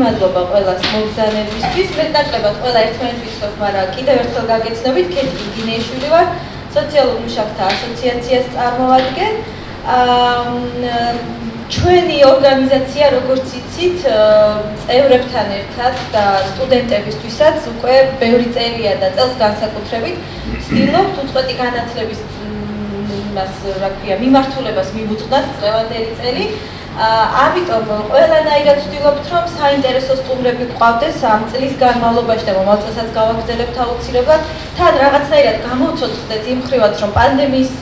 მადლობა ყველას მოგზაურობისთვის. მეტნაკლებად ყველა ერთმანეთს ვიცნობ, მაგრამ კიდევ ერთხელ გაგეცნობით, კეთილდღეობიშვილი ვარ, სოციალურ მუშაკთა ასოციაციას წარმოვადგენ. ჩვენი ორგანიზაცია, როგორც იცით, წევრებთან ერთად და სტუდენტებისთვისაც უკვე ბევრი წელია და წელს განსაკუთრებით ვცდილობთ უწყვეტი განათლების მიმართულებას მივუძღვნათ წლევანდელი წელი. ამიტომ ყველანაირად ვცდილობთ, რომ საინტერესო სტუმრები გვყავდეს ამ წლის განმავლობაში და მომავალ წელსაც გავაგრძელებთ აუცილებლად. თან რაღაცნაირად გამოვცოცხლდეთ იმ მხრივაც, რომ პანდემიის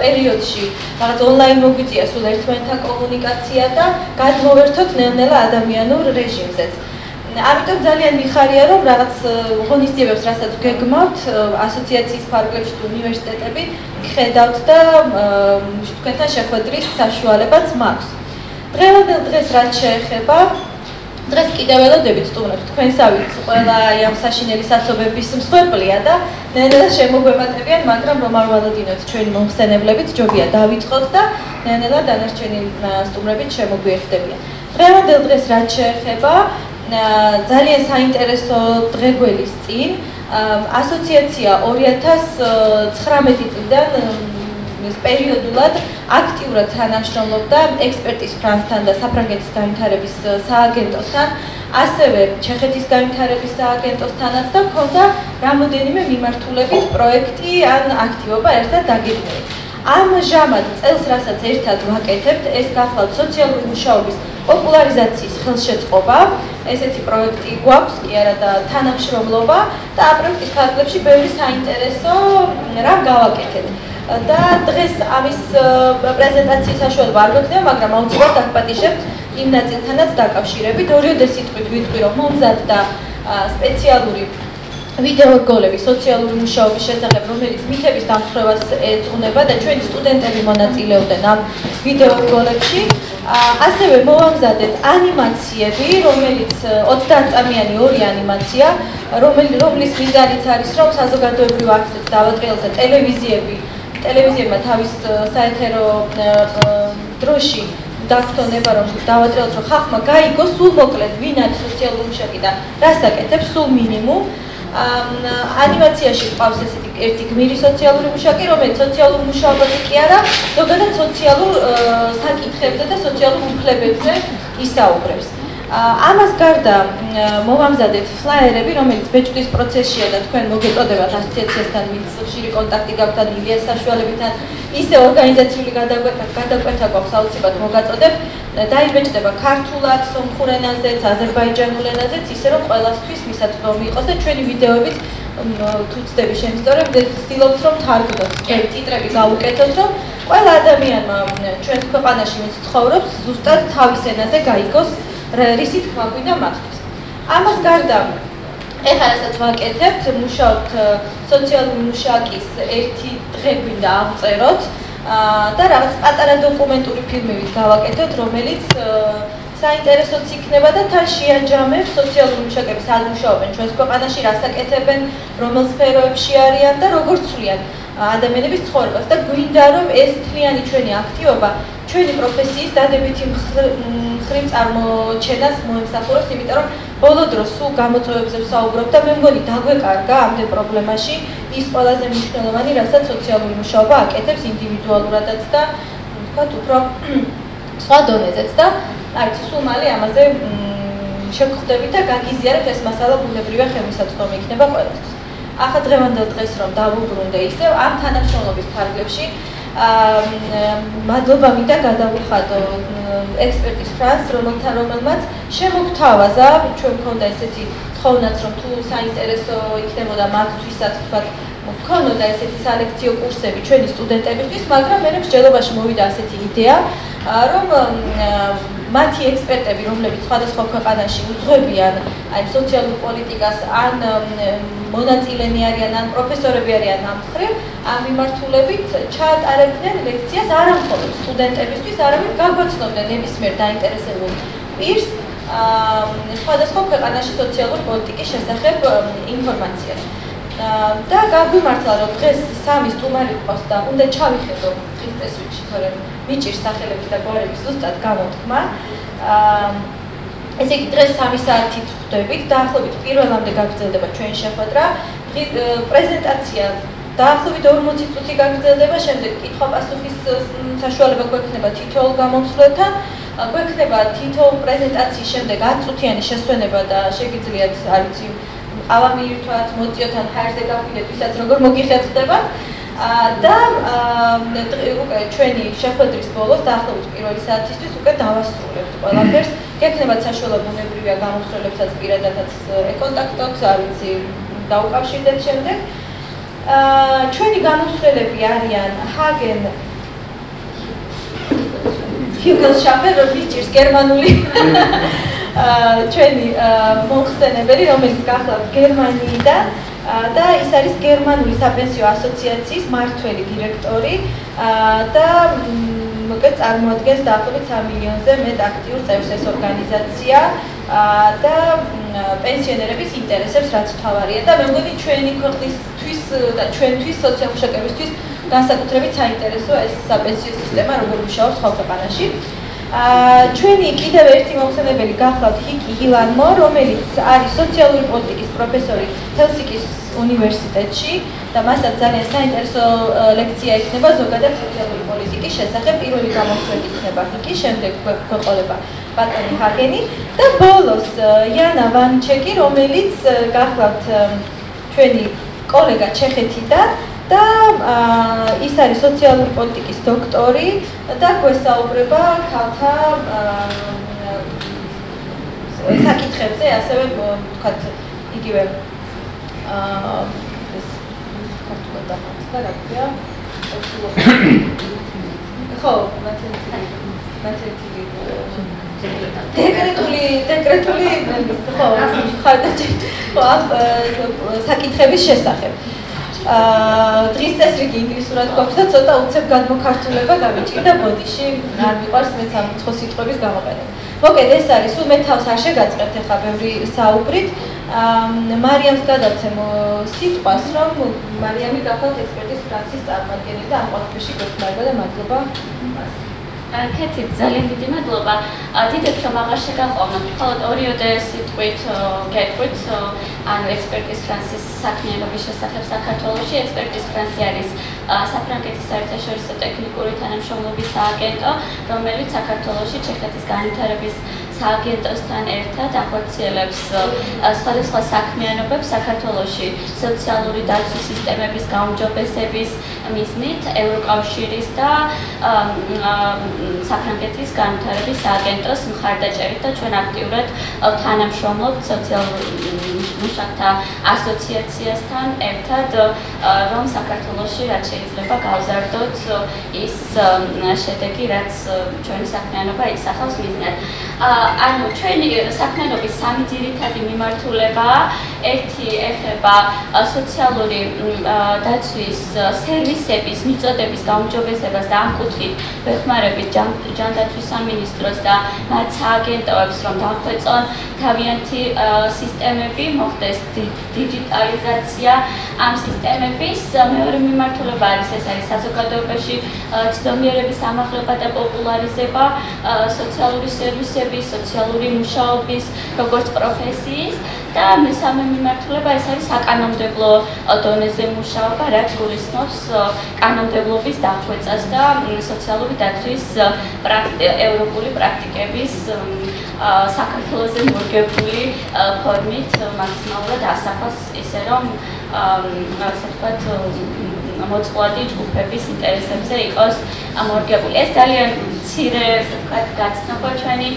პერიოდში რაღაც ონლაინ მოგვიწია სულ ერთმანეთთან კომუნიკაცია და გადმოვერთოთ ნელ-ნელა ადამიანურ რეჟიმზეც. ამიტომ ძალიან მიხარია, რომ რაღაც ღონისძიებებს, რასაც გეგმავთ, ასოციაციის ფარგლებში თუ უნივერსიტეტები გხედავთ და თქვენთან შეხვედრის საშუალებაც მაქვს. დღევანდელ დღეს რაც შეეხება, დღეს კიდევ ველოდებით სტუმრებს, თქვენსავით ყველა ამ საშინელი საცობების მსხვერპლია და ნელ-ნელა შემოგვემატებიან, მაგრამ რომ არ ვალოდინოთ ჩვენი მომხსენებლებით, ჯობია დავიწყოთ და ნელ-ნელა დანარჩენი სტუმრებით შემოგვიერთდებიან. დღევანდელ დღეს რაც შეეხება, ძალიან საინტერესო დღე გველის წინ ასოციაცია 2019 წლიდან პერიოდულად აქტიურად თანამშრომლობდა ექსპერტის ფრანსთან და საფრანგეთის განვითარების სააგენტოსთან, ასევე ჩეხეთის განვითარების სააგენტოსთანაც და ჰქონდა რამოდენიმე მიმართულებით პროექტი ან აქტივობა ერთად დაგეგმილი. ამჟამად წელს, რასაც ერთად ვაკეთებთ, ეს გახლავთ სოციალური მუშაობის პოპულარიზაციის ხელშეწყობა. ესეთი პროექტი გვაქვს, კი არა და თანამშრომლობა და ამ პროექტის ფარგლებში ბევრი საინტერესო რამ გავაკეთეთ. და დღეს ამის პრეზენტაციის საშუალება არ გვექნება, მაგრამ აუცილებლად დაგპატიჟებთ იმ ნაწილთანაც დაკავშირებით. ორიოდე სიტყვით ვიტყვი, რომ მომზადდა სპეციალური ვიდეო რგოლები სოციალური მუშაობის შესახებ, რომელიც მითების დამსხვრევას ეძღვნება და ჩვენი სტუდენტები მონაწილეობდნენ ამ ვიდეო რგოლებში. ასევე მოვამზადეთ ანიმაციები, რომელიც 30 წამიანი ორი ანიმაცია, რომლის მიზანიც არის, რომ საზოგადოებრივ აქციებს დავადრეილოთ და ტელევიზიებმა თავის საეთერო დროში დაგვრჩება, რომ დავადრეილოთ, რომ ხალხმა გაიგოს სულ მოკლედ, ვინ არის სოციალური მუშაკი და რას აკეთებს, სულ მინიმუმ. ანიმაციაში ყავს ესეთი ერთი გმირი სოციალური მუშაკი, რომელიც სოციალურ მუშაობაზე კი არა, ზოგადად სოციალურ საკითხებზე და სოციალურ უფლებებზე ისაუბრებს. ამას გარდა მოვამზადეთ ფლაიერები, რომელიც ბეჭდის პროცესშია და თქვენ მოგეწოდებათ ასოციაციასთან ვინც ხშირი კონტაქტი გაქვთ ან ილიას საშუალებიდან, ისე ორგანიზაციული გადაკვეთა გვაქვს აუცილებლად მოგაწოდებთ. დაიბეჭდება ქართულად, სომხურ ენაზეც, აზერბაიჯანულ ენაზეც, ისე რომ ყველასთვის მისაწვდომი იყოს და ჩვენი ვიდეოებით თუ ცდები შემისწორებ, ვცდილობთ რომ თარგმნოთ, ტიტრები გავუკეთოთ, რომ ყველა ადამიანმა ჩვენს ქვეყანაში ვინც ცხოვრობს, ზუსტად თავის ენაზე გაიგოს რისი თქმა გვინდა მათთვის. ამას გარდა ეხლა რასაც ვაკეთებთ, მუშაობთ სოციალური მუშაკის ერთი დღე გვინდა აღწეროთ და რაღაც პატარა დოკუმენტური ფილმებით გავაკეთოთ, რომელიც საინტერესოც იქნება და თან შეაჯამებს სოციალური მუშაკები სად მუშაობენ ჩვენს ქვეყანაში, რას აკეთებენ, რომელ სფეროებში არიან და როგორ ცვლიან ადამიანების ცხოვრებას და გვინდა რომ ეს თლიანი ჩვენი აქტივობა ჩვენი პროფესიის დადებითი მხრივ წარმოჩენას მოემსახუროს, იმიტომ რომ ბოლო დროს სულ გამოწვევებზე ვსაუბრობ და მე მგონი დაგვეკარგა ამდენ პრობლემაში ის ყველაზე მნიშვნელოვანი, რასაც სოციალური მუშაობა აკეთებს ინდივიდუალურადაც და ვთქვათ უფრო სხვა დონეზეც და არ ვიცი, სულ მალე ამაზე შეგხვდებით და გაგიზიარებთ, ეს მასალა ბუნებრივია ხელმისაწვდომი იქნება ყველასთვის. ახლა დღევანდელ დღეს რომ დავუბრუნდე ისევ ამ თანამშრომლობის ფარგლებში მადლობა მინდა გადავუხადო ექსპერტის ფრანს, რომელმაც შემოგთავაზა, ჩვენ მქონდა ესეთი თხოვნაც, რომ თუ საინტერესო იქნებოდა მათთვისაც, თქვათ, მქონოდა ესეთი სალექციო კურსები ჩვენი სტუდენტებისთვის, მაგრამ მე მსჯელობაში მოვიდა ასეთი იდეა, რომ მათი ექსპერტები, რომლებიც სხვადასხვა ქვეყანაში უძღვებიან აი სოციალურ პოლიტიკას, ან მონაწილენი არიან, ან პროფესორები არიან ამ მხრივ, ამ მიმართულებით ჩაატარებდნენ ლექციას არა მხოლოდ სტუდენტებისთვის, არამედ გაგვაცნობდნენ ნებისმიერ დაინტერესებულ პირს სხვადასხვა ქვეყანაში სოციალურ პოლიტიკის შესახებ ინფორმაციას. და გაგვიმართლა, რომ დღეს სამი სტუმარი გვყავს და უნდა ჩავიხედო დღის წესრიგში, თორემ მიჭირს სახელების და გვარების ზუსტად გამოთქმა. ესე იგი დღეს 3 საათით ხვდებით, დაახლოებით პირველამდე გაგრძელდება ჩვენი შეხვედრა, პრეზენტაცია დაახლოებით 40 წუთი გაგრძელდება, შემდეგ კითხვა-პასუხის საშუალება გვექნება თითოეულ გამომცვლელთან, გვექნება თითოეულ პრეზენტაციის შემდეგ 10 წუთიანი შესვენება და შეგიძლიათ, არ ვიცი, ყავა მიირთვათ, მოწიოთ ან ჰაერზე გავყიდეთ, ვისაც როგორ მოგიხერხდება. და უკვე ჩვენი შეხვედრის ბოლოს დაახლოებით პირველი საათისთვის უკვე დავასრულებთ ყველაფერს. გექნებათ საშუალება ბუნებრივია გამომცვლელებსაც პირადადაც ეკონტაქტოთ, არ ვიცი, დაუკავშირდეთ შემდეგ. ჩვენი გამომცვლელები არიან ჰაგენ ჰიუგელშაფერ, ვიჭირს გერმანული ჩვენი მოხსენებელი, რომელიც გახლავთ გერმანიიდან და ის არის გერმანული საპენსიო ასოციაციის მმართველი დირექტორი და მოკლედ წარმოადგენს დაახლოებით 3 მილიონზე მეტ აქტიურ წევრს ეს ორგანიზაცია და პენსიონერების ინტერესებს რაც თავარია და მე მგონი ჩვენი ქვეყნისთვის და ჩვენთვის სოციალურ-მუშაკებისთვის განსაკუთრებით საინტერესო ეს საპენსიო სისტემა როგორ მუშაობს სხვა ქვეყანაში. ჩვენი კიდევ ერთი მოხსენებელი გახლავთ ჰიკი ილანმო, რომელიც არის სოციალური პოლიტიკის პროფესორი ჰელსინკის უნივერსიტეტში და მასაც ძალიან საინტერესო ლექცია იქნება ზოგადად სოციალური პოლიტიკის შესახებ. პირველი გამოსვლელი იქნება ჰიკი, შემდეგ გვეყოლება ბატონი ჰაგენი და ბოლოს იანა ვანჩეკი, რომელიც გახლავთ ჩვენი კოლეგა ჩეხეთიდან და ის არის სოციალური პოლიტიკის დოქტორი და გვესაუბრება ქალთა საკითხებზე, ასევე ვთქვათ, იგივე ეს ქართულად და რა ქვია? ხო, დეკრეტული ხო, საკითხების შესახებ. დღის წესრიგი ინგლისურად გვაქვს და ცოტა უცებ გადმოქართულება გამიჭირდა ბოდიში, არ მიყვარს მეც ამ ცხო სიტყვების გამოყენება. მოკედ ეს არის, სულ მე თავს არ შეგაწყებთ ახლა ბევრი საუბრით. მარიამს გადავცემ სიტყვას, რომ მარიამი გახლავთ ექსპერტის ფრანსის წარმოდგენილი და ამ ყველაფერში გვეხმარება და მადლობა მას. კეთილ, ძალიან დიდი მადლობა. დიდეთ რომ აღარ შეგაყვანოთ, მხოლოდ ორიოდე სიტყვით გეტყვით, ანუ ექსპერტის ფრანსის საქმიანობის შესახებ საქართველოში. ექსპერტის ფრანსი არის საფრანგეთის საერთაშორისო ტექნიკური თანამშრომლობის სააგენტო, რომელიც საქართველოში ჩეხეთის განვითარების სააგენტოსთან ერთად ახორციელებს სხვადასხვა საქმიანობებს საქართველოში სოციალური დაცვის სისტემების გაუმჯობესების მიზნით ევროკავშირის და საფრანგეთის განვითარების სააგენტოს მხარდაჭერით და ჩვენ აქტიურად თანამშრომლობთ სოციალურ მუშაკთა ასოციაციასთან ერთად, რომ საქართველოში რაც შეიძლება გავზარდოთ ის შედეგი, რაც ჩვენი საქმიანობა ისახავს მიზნად. ანუ ჩვენი საქმიანობის 3 ძირითადი მიმართულებაა. ერთი ეხება სოციალური დაცვის სერვისების მიწოდების გაუმჯობესებას და ამ კუთხით ვეხმარებით ჯანდაცვის სამინისტროს და მათ სააგენტოებს, რომ დახვეწონ თავიანთი სისტემები, მოხდეს დიჯიტალიზაცია ამ სისტემების. მეორე მიმართულება არის ეს არის საზოგადოებაში ცნობიერების ამაღლება და პოპულარიზება სოციალური სერვისების, სოციალური მუშაობის, როგორც პროფესიის და მესამე მიმართულება ეს არის საკანონმდებლო დონეზე მუშაობა, რაც გულისხმობს კანონმდებლობის დახვეწას და სოციალური დაცვის ევროპული პრაქტიკების საქართველოზე მორგებული ფორმით მაქსიმალურად ასახავს, ისე რომ ასე ვთქვათ, მოწყვლადი ჯგუფების ინტერესებზე იყოს მორგებული. ეს ძალიან მცირე, ასე ვთქვათ, გაცნობა ჩვენი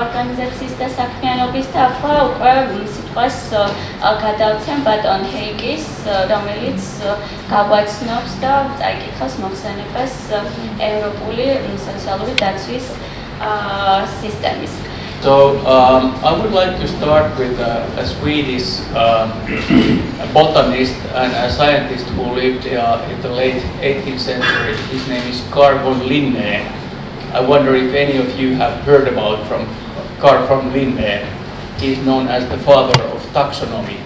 ორგანიზაციის და საქმიანობის და ახლა უკვე სიტყვას გადავცემ ბატონ ჰეიკის, რომელიც გაგვაცნობს და წაიკითხავს მოხსენებას ევროპული სოციალური დაცვის სისტემის. So I would like to start with a Swedish botanist and a scientist who lived in the late 18th century. His name is Carl von Linné. I wonder if any of you have heard about Carl von Linné. He is known as the father of taxonomy,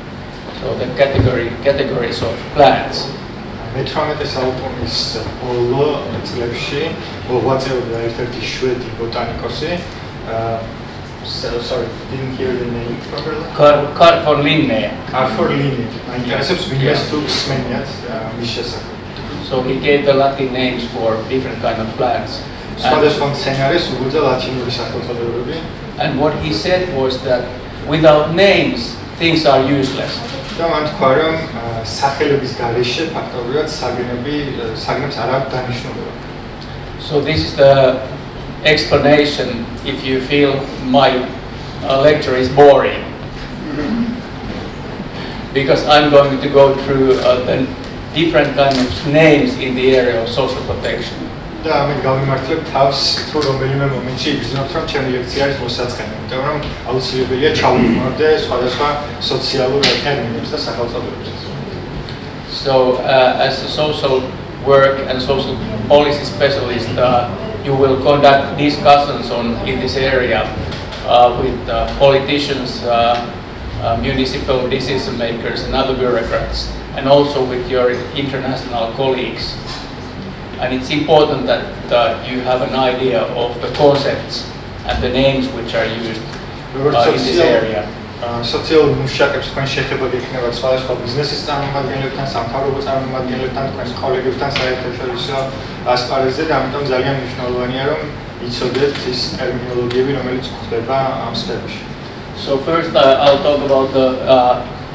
so the categories of plants. მე-18 საუკუნის ბოლო წლებში მოღვაწეობდა ერთ-ერთი შვედი ბოტანიკოსი, So, sorry, didn't hear the name properly. Carl von Linné. Carl von Linné. Interesებს ვინმეს თუ სმენიათ მის შესახებ. So he gave the Latin names for different kind of plants. სხვადასხვა მცენარეს უგრძა ლათინური სახელწოდებები. And what he said was that without names, things are useless. და მან თქვა რომ სახელების გარეშე ფაქტობრივად საგნებს არ აქვს დანიშნულება. So this is the explanation if you feel my lecture is boring. Because I'm going to go through the different kind of names in the area of social protection. და ამით გავიმართლებ თავს თუ რომელიმე მომენტში იგრძნობთ რომ ჩემი ლექცია არის მოსაწყენი, იმიტომ რომ აუცილებელია ჩავუმართე სხვადასხვა სოციალურ ტერმინებს და სახელწოდებებს. So as a social work and social policy specialist, you will conduct discussions in this area with politicians, municipal decision makers and other bureaucrats, and also with your international colleagues. And it's important that you have an idea of the concepts and the names which are used in this area. სოციალურ მუშაკებს თქვენ შეხება გექნებათ სხვადასხვა ბიზნესის წარმომადგენლებთან, სამთავრობო წარმომადგენლებთან, თქვენს კოლეგებთან საერთაშორისო ასპარეზზე და ამიტომ ძალიან მნიშვნელოვანია რომ იცოდეთ ის ტერმინოლოგიები, რომელიც გვხვდება ამ სფეროში. So first I'll talk about the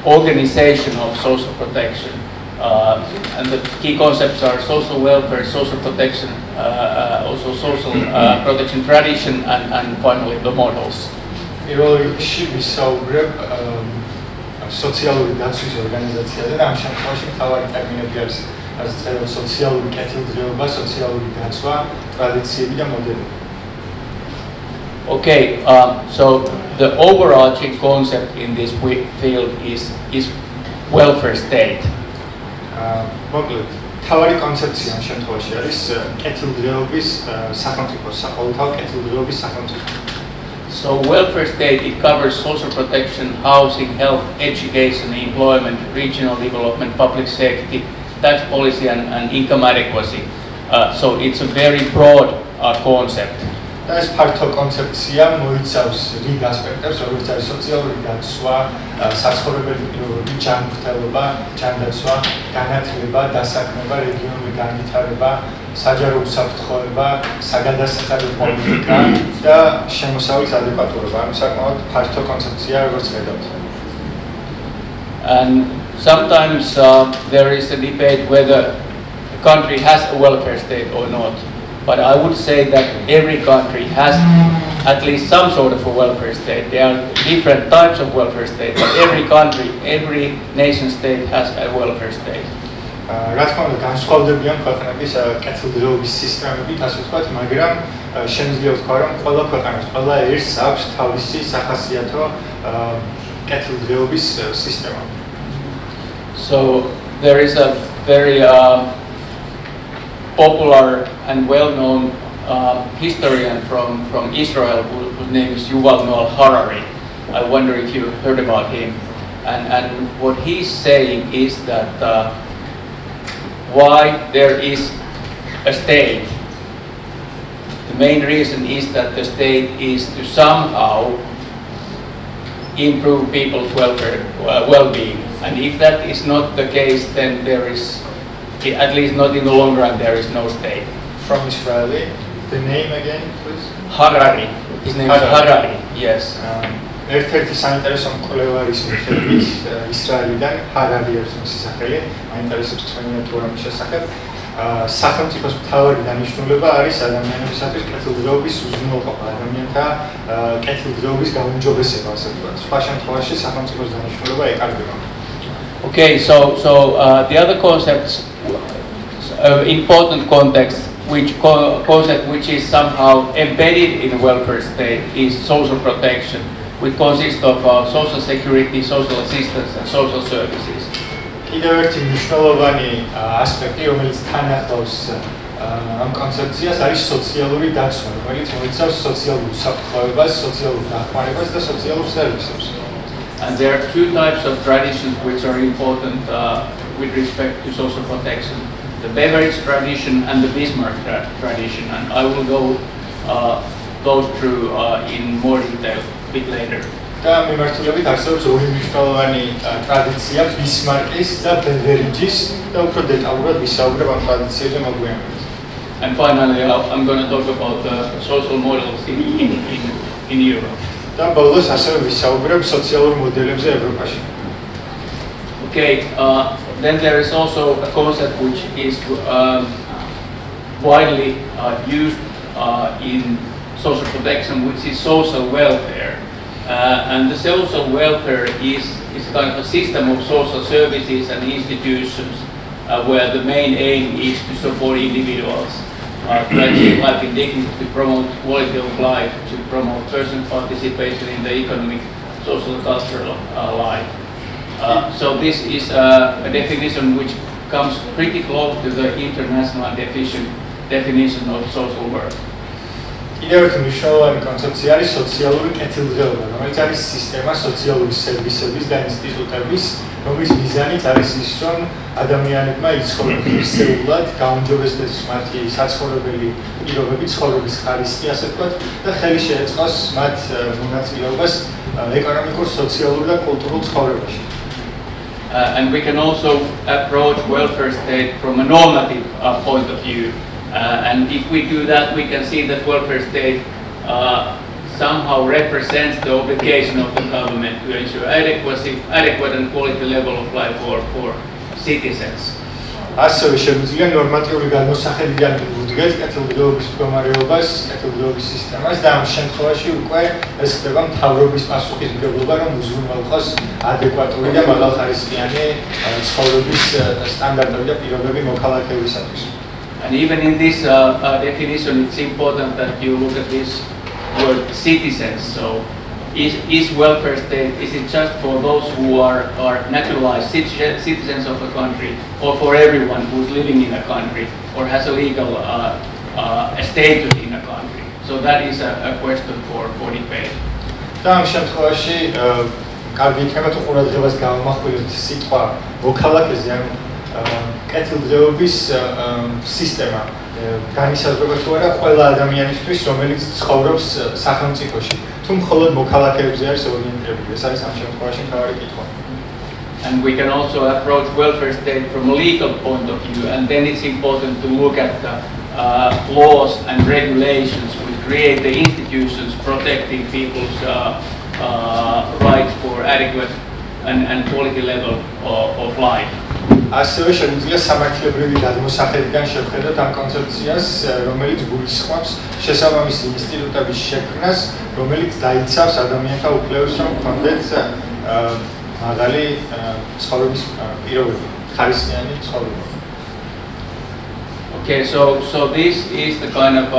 organization of social protection. And the key concepts are social welfare, social protection, also social protection tradition, and finally the models. პირველ რიგში ვისაუბრებ სოციალური დაცვის ორგანიზაციაზე და ამ შემთხვევაში მთავარი ტერმინები არის ასე წერილ სოციალური კეთილდღეობა, სოციალური დაცვა, ტრადიციები და მოდელები. Okay, so the overarching concept in this field is welfare state. მოკლედ, მთავარი კონცეფცია ამ შემთხვევაში არის კეთილდღეობის სახელმწიფო, საყოველთაო კეთილდღეობის სახელმწიფო. So welfare state, it covers social protection, housing, health, education, employment, regional development, public safety, tax policy and income adequacy. So it's a very broad concept. და ეს ფართო კონცეფცია მოიცავს რიგ ასპექტებს, როგორც არის სოციალური დაცვა, საცხოვრებელი პირობები, ჯანმრთელობა, ჯანდაცვა, განათლება, დასაქმება, რეგიონული განვითარება, საჯარო უსაფრთხოება, საგადასახადო პოლიტიკა და შემოსავის ადეკვატურობა. ამ საკმაოდ ფართო კონცეფცია, როგორც ხედავთ. And sometimes there is a debate whether a country has a welfare state or not. But I would say that every country has at least some sort of a welfare state. There are different types of welfare state, but every country, every nation state has a welfare state. რა თქმა უნდა, განსხვავდებიან ქვეყნების კეთილდღეობის სისტემებით, ასე ვთქვათ, მაგრამ შემიძლია ვთქვა, რომ ყველა ქვეყანას, ყველა ერთს აქვს თავისი სახასიათო კეთილდღეობის სისტემა. So there is a very popular and well-known historian from Israel whose name is Yuval Noah Harari. I wonder if you heard about him. And what he's saying is that why there is a state, the main reason is that the state is to somehow improve people's welfare, well-being. And if that is not the case, then there is, at least not in the long run, there is no state. From Israeli, the name again, please? Harari. His name is Harari, yes. ერთ-ერთი საინტერესო მკვლევარის მიხედვით ისრაელიდან ჰარარი არის მისი სახელი, მაინტერესებს თქვენი თუ რა შესახებ. სახელმწიფოს მთავარი დანიშნულება არის ადამიანებისათვის კეთილდღეობის უზრუნველყოფა, ადამიანთა კეთილდღეობის გაუმჯობესება, ასე ვთქვათ. სხვა შემთხვევაში სახელმწიფოს დანიშნულება ეკარგება. Okay, so the other concepts, important context, concept which is somehow embedded in a welfare state is social protection, which consists of social security, social assistance, and social services. კიდევ ერთი მნიშვნელოვანი ასპექტი, რომელიც თან ახლავს ამ კონცეფციას, არის სოციალური დაცვა, რომელიც მოიცავს სოციალურ უსაფრთხოებას, სოციალურ დახმარებას და სოციალურ სერვისებს. And there are two types of traditions which are important with respect to social protection: the Beveridge tradition and the Bismarck tradition. And I will go go through in more detail a bit later. და მიმართულებით არსებობს ორი მნიშვნელოვანი ტრადიცია ბისმარკის და ბევერიჯის და უფრო დეტალურად ვისაუბრებ ამ ტრადიციებზე მოგვიანებით. And finally, I'm going to talk about the social models in Europe. და ბოლოს ასევე ვისაუბრებ სოციალურ მოდელებზე ევროპაში. Okay, then there is also a concept which is widely used in social protection, which is social welfare. And the social welfare is kind of a system of social services and institutions where the main aim is to support individuals to achieve life in dignity, to promote quality of life, to promote personal participation in the economic, social, cultural life. So this is a definition which comes pretty close to the international definition of social work. კიდევ ერთი მნიშვნელოვანი კონცეფცია არის სოციალური კეთილდღეობა, რომელიც არის სისტემა სოციალური სერვისების და ინსტიტუტების, რომლის მიზანიც არის ის, რომ ადამიანებმა იცხოვრონ ღირსეულად, გაუმჯობესდეს მათი საცხოვრებელი პირობები, ცხოვრების ხარისხი, ასე ვთქვათ, და ხელი შეეწყოს მათ მონაწილეობას ეკონომიკურ, სოციალურ და კულტურულ ცხოვრებაში. And we can also approach welfare state from a normative point of view. And if we do that, we can see that welfare state somehow represents the obligation of the government to ensure adequate and quality level of life for citizens. ასევე შეგვიძლია ნორმატიული გადმოსახედიდან ვუდგეთ კეთილდღეობის მდგომარეობას, კეთილდღეობის სისტემას და ამ შემთხვევაში უკვე ეს ხდება მთავრობის პასუხისმგებლობა, რომ უზრუნველყოს ადეკვატური და მაღალხარისხიანი ცხოვრების სტანდარტები და პირობები მოქალაქეებისათვის. And even in this definition, it's important that you look at this word citizens. So, is welfare state, is it just for those who are naturalized citizens of a country, or for everyone who's living in a country, or has a legal status in a country? So that is a question for debate. და ამ შემთხვევაში კარგი იქნება თუ ყურადღებას გავამახვილებთ სიტყვა მოქალაქეზე, ან კეთილდღეობის სისტემა განისაზღვრება თუ არა ყველა ადამიანისთვის, რომელიც ცხოვრობს სახელმწიფოში, თუ მხოლოდ მოქალაქეებზე არის ორიენტირებული. ეს არის ამ შემთხვევაში მთავარი კითხვა. And we can also approach welfare state from a legal point of view, and then it's important to look at the laws and regulations which create the institutions protecting people's rights for adequate and quality level of life. ასევე შეგვიძლია სამართლებრივი გადმოსახედიდან შევხედოთ ამ კონცეფციას, რომელიც გულისხმობს შესაბამისი ინსტიტუტების შექმნას, რომელიც დაიცავს ადამიანთა უფლებებს, რომ ჰქონდეთ მაღალი ცხოვრების პირობები, ხარისხიანი ცხოვრება. Okay, so this is the kind of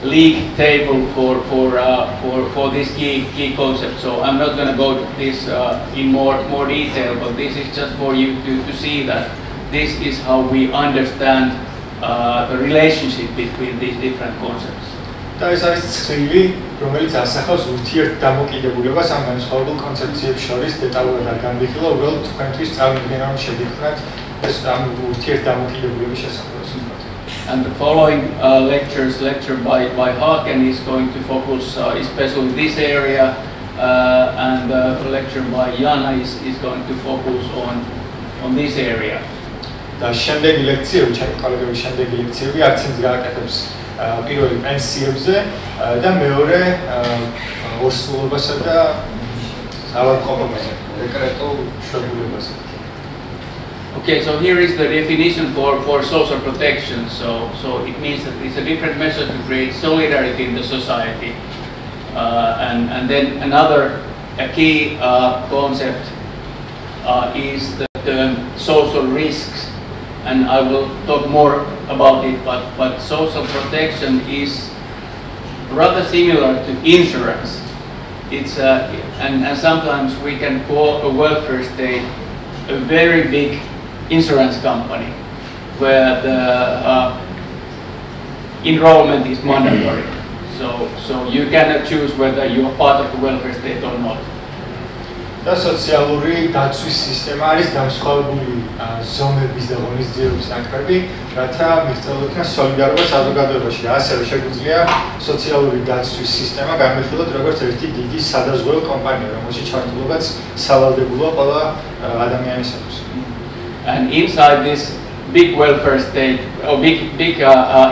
league table for this key concept. So I'm not going to go to this in more detail, but this is just for you to see that this is how we understand the relationship between these different concepts. და ეს არის ცხრილი, რომელიც ასახავს ურთიერთდამოკიდებულებას ამ განსხვავებულ კონცეფციებს შორის დეტალურად არ განვიხილო, უბრალოდ თქვენთვის წავიდგენა, რომ შეგიქმნათ ეს ამ ურთიერთდამოკიდებულების შესახებ. And the following lecture by Haken is going to focus especially this area, and the lecture by Jana is going to focus on this area. და შემდეგი ლექციები, ჩემი კოლეგების შემდეგი ლექციები არც ის გააკეთებს პირველი პენსიებზე და მეორე ორსულობასა და ავადმყოფობაზე, დეკრეტულ შეგულებაზე. Okay, so here is the definition for social protection. So it means that it's a different measure to create solidarity in the society. And then another key concept is the term social risks. And I will talk more about it, but social protection is rather similar to insurance. It's and sometimes we can call a welfare state a very big insurance company where the enrollment is mandatory. So you cannot choose whether you are part of the welfare state or not. და სოციალური დაცვის სისტემა არის განსხვავებული ზომების და ღონისძიებების ნაკრები, რათა მიღწეულობდნენ სოლიდარობა საზოგადოებაში და ასევე შეგვიძლია სოციალური დაცვის სისტემა განვიხილოთ როგორც ერთი დიდი სადაზღვევო კომპანია, რომელშიც ჩართულობაც სავალდებულოა ყველა ადამიანისათვის. And inside this big welfare state or big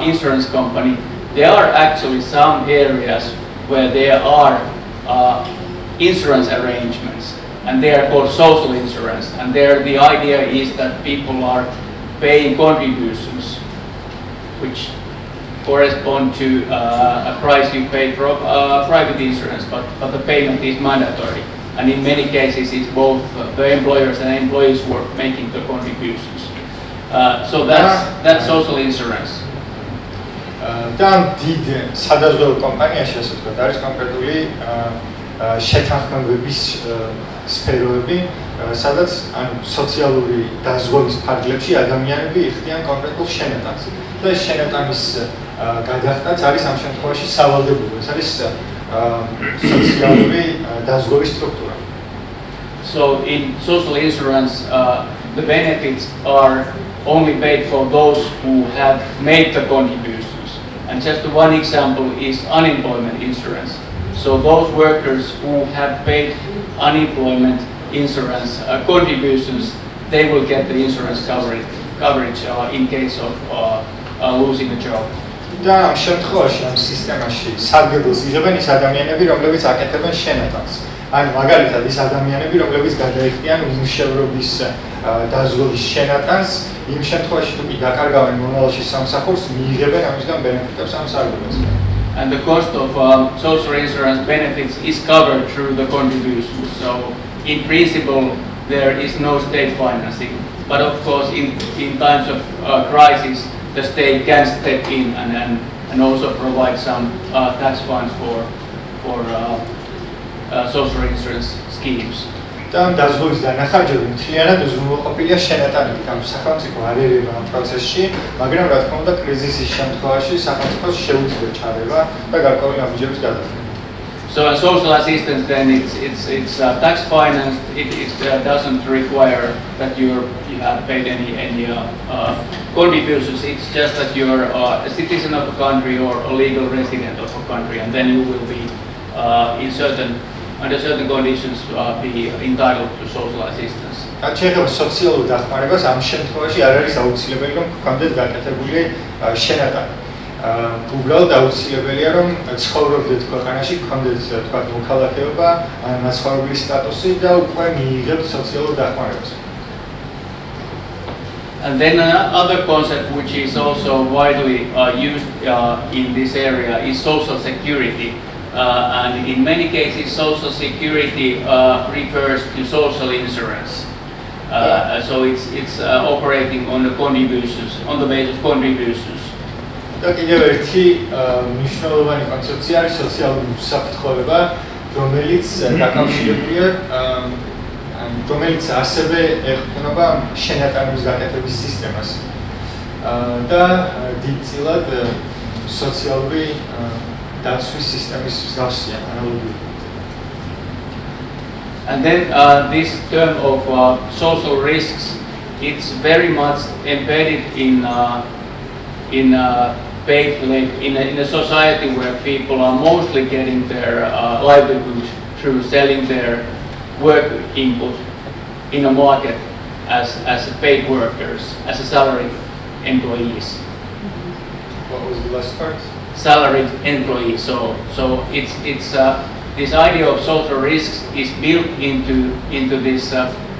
insurance company, there are actually some areas where there are insurance arrangements, and they are called social insurance. And there the idea is that people are paying contributions, which correspond to a price you pay for private insurance, but the payment is mandatory. And in many cases, it's both the employers and employees who are making the contributions. So that's social insurance. Dann die სადაზღვევო კომპანიაში ასე ვთქვათ, არის კონკრეტული შეთანხმებების სფეროები, სადაც ანუ სოციალური დაზღვევის ფარგლებში ადამიანები იხდიან კონკრეტულ შენატანს. და ეს შენატანის გადახდაც არის ამ შემთხვევაში სავალდებულო. ეს არის სოციალური დაზღვევის სტრუქტურა. So in social insurance, the benefits are only paid for those who have made the contributions. And just one example is unemployment insurance. So those workers who have paid unemployment insurance contributions, they will get the insurance coverage in case of losing a job. და ამ შემთხვევაში ამ სისტემაში სარგებელს იღებენ ის ადამიანები, რომლებიც აკეთებენ შენატანს. ანუ მაგალითად ის ადამიანები, რომლებიც გადაიხდიან უმუშევრობის დაზღვევის შენატანს, იმ შემთხვევაში თუ კი დაკარგავენ მომავალში სამსახურს, მიიღებენ ამისგან ბენეფიტებს ამ სარგებელს. And the cost of social insurance benefits is covered through the contributions. So in principle, there is no state financing. But of course, in times of crisis, the state can step in and also provide some tax funds for social insurance schemes. და ამ დაზღვევის დანახარჯები მთლიანად უზრუნველყოფილია შენატანებით, ანუ სახელმწიფო არ ერევა ამ პროცესში, მაგრამ რა თქმა უნდა კრიზისის შემთხვევაში სახელმწიფოს შეუძლია ჩარევა და გარკვეული ნაბიჯების გადადგმა. So a social assistance then it's tax financed. It doesn't require that you have paid any contributions. It's just that you're a citizen of a country or a legal resident of a country, and then you will be under certain conditions be entitled to social assistance. ჩეხეთის სოციალურ დახმარებას ამ შემთხვევაში არ არის აუცილებელი რომ გქონდეთ გაკეთებული შენატანი. უბრალოდ აუცილებელია რომ ცხოვრობდეთ ქვეყანაში, გქონდეთ თქვა მოქალაქეობა, მაცხოვრებლის სტატუსი და უკვე მიიღებთ სოციალურ დახმარებას. And then another concept which is also widely used in this area is social security. And in many cases, social security refers to social insurance. So it's operating on the contributions, on the basis of contributions. და კიდევ ერთი მნიშვნელოვანი კონცეფცია არის სოციალური უსაფრთხოება, რომელიც დაკავშირებულია, რომელიც ასევე ეყრდნობა შენატანების გაკეთების სისტემას. და დიდწილად სოციალური დაცვის სისტემის მსგავსია ანალოგიური. And then this term of social risks, it's very much embedded in a society where people are mostly getting their livelihood through selling their work input in a market as paid workers, as a salaried employees. What was the last part? Salaried employees. So it's this idea of social risks is built into this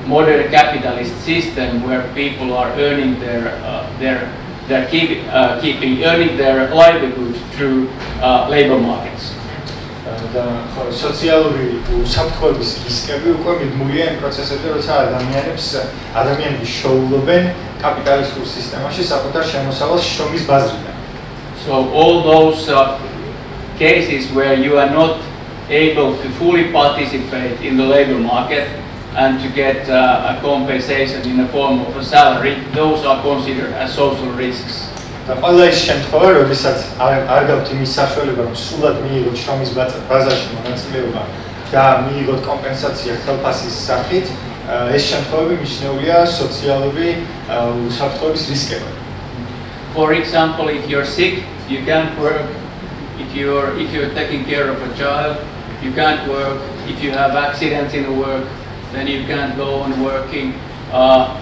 modern capitalist system where people are earning earning their livelihood through labor markets. და სოციალური უსაფრთხოების რისკები უკვე მიდმულია იმ პროცესებზე, როცა ადამიანები შოულობენ კაპიტალისტურ სისტემაში საკუთარ შემოსავალს შრომის ბაზრიდან. So all those cases where you are not able to fully participate in the labor market and to get a compensation in the form of a salary, those are considered as social risks. და ყველა ის შემთხვევა, როდესაც არ გაქვთ იმის საშუალება, რომ სულად მიიღოთ შრომის ბაზარში მონაწილეობა და მიიღოთ კომპენსაცია ხელფასის სახით, ეს შემთხვევები მიჩნეულია სოციალური უსაფრთხოების რისკებად. For example, if you're sick, you can't work. If you're taking care of a child, you can't work. If you have accidents in work, then you can't go on working.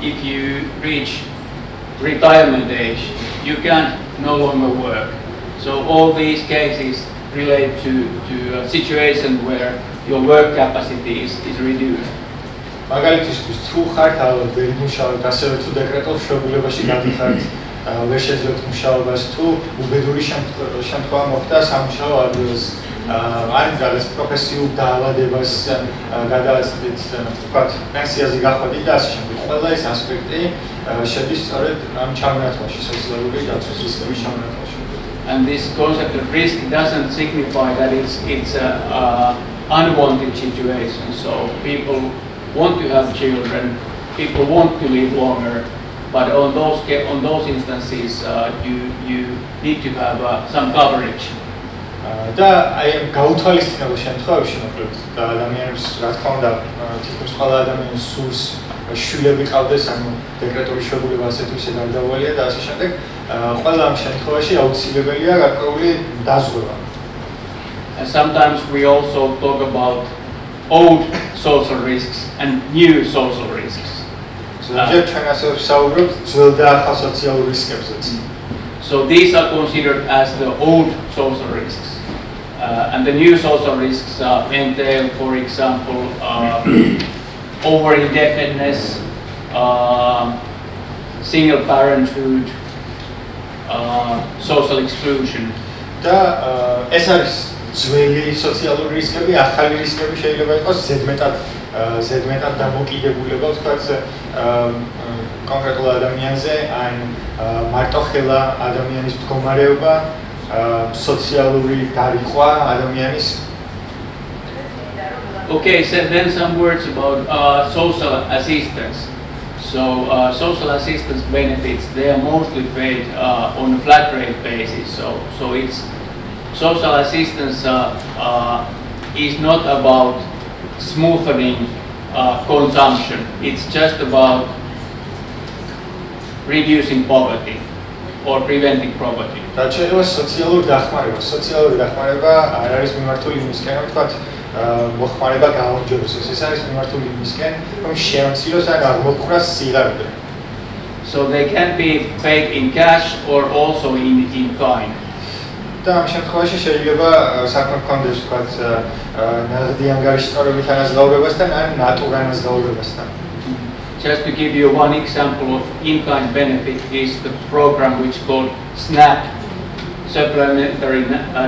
If you reach retirement age, you can't no longer work. So all these cases relate to a situation where your work capacity is reduced. მაგალითისთვის თუ ხართ ალბათ ვერ იმუშავებთ, ასევე თუ დეკრეტულ მშობლებაში გადიხართ, ვერ შეძლოთ მუშაობას, თუ უბედური შემთხვევა მოხდა სამუშაო ადგილას, ან გადას პროფესიულ დაავადებას გადააწყვეტთ, თქვათ, პენსიაზე გახვედით და ასე შემდეგ. ყველა ეს ასპექტი შედის სწორედ ამ ჩამონათვალში, სოციალური დაცვის რისკების ჩამონათვალში. And this concept of risk doesn't signify that it's an unwanted situation. So people want to have children, people want to live longer, but on those instances you need to have some coverage. და აი გაუთვალისწინებულ შემთხვევებში მოკლედ ადამიანებს რა თქმა უნდა თითქმის ყველა ადამიანს სურს შვილები ყავდეს, ანუ დეკრეტული შვილობა ასეთ ისე გარდაუვალია და ასე შემდეგ. ყველა ამ შემთხვევაში აუცილებელია გარკვეული დაზღვევა. And sometimes we also talk about old social risks and new social risks. ზოგჯერ ჩვენ ასე ვსაუბრობთ ძველ და ახალ სოციალურ რისკებზეც. So these are considered as the old social risks. And the new social risks entail, for example, over-indebtedness, single parenthood, social exclusion. და ეს არის ძველი სოციალური რისკები, ახალი რისკები შეიძლება იყოს ზედმეტად დამოკიდებულება, ვთქვათ, კონკრეტულ ადამიანზე, ან მარტოხელა ადამიანის მდგომარეობა, სოციალური დარიყვა ადამიანის. Okay, so then some words about social assistance. So social assistance benefits, they are mostly paid on a flat rate basis. So it's social assistance is not about smoothing consumption. It's just about reducing poverty or preventing poverty. რაც შეიძლება სოციალური დახმარება. სოციალური დახმარება არ არის მიმართული იმისკენ, რომ თქვათ მოხმარება გააუმჯობესოს. ეს არის მიმართული იმისკენ, რომ შეამციროს ან აღმოფხვრას სიღარიბე. So they can be paid in cash or also in kind. და ამ შემთხვევაში შეიძლება საქმე გქონდეს, თქვათ, ნაღდი ანგარიშწორებით ანაზღაურებასთან ან ნატურალ ანაზღაურებასთან. Just to give you one example of in-kind benefit is the program which is called SNAP, Supplementary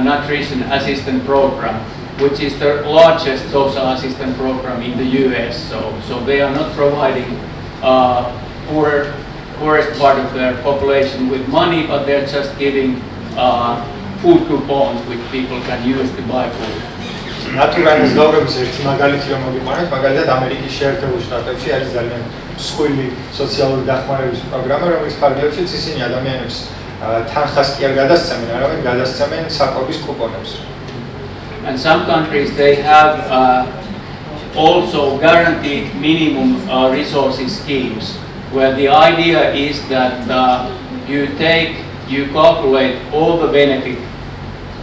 Nutrition Assistance Program, which is the largest social assistance program in the US. So they are not providing poorest part of their population with money, but they're just giving food coupons which people can use to buy food. ნატურალის გავრების ერთი მაგალითი რომ მოგიყვანოთ, მაგალითად ამერიკის შეერთებულ შტატებში არის ძალიან მსხვილი სოციალური დახმარების პროგრამა, რომლის ფარგლებშიც ისინი ადამიანებს თანხას კი არ გადასცემენ, არამედ გადასცემენ საკვების კუპონებს. And some countries they have also guaranteed minimum resources schemes, where the idea is that you calculate all the benefit,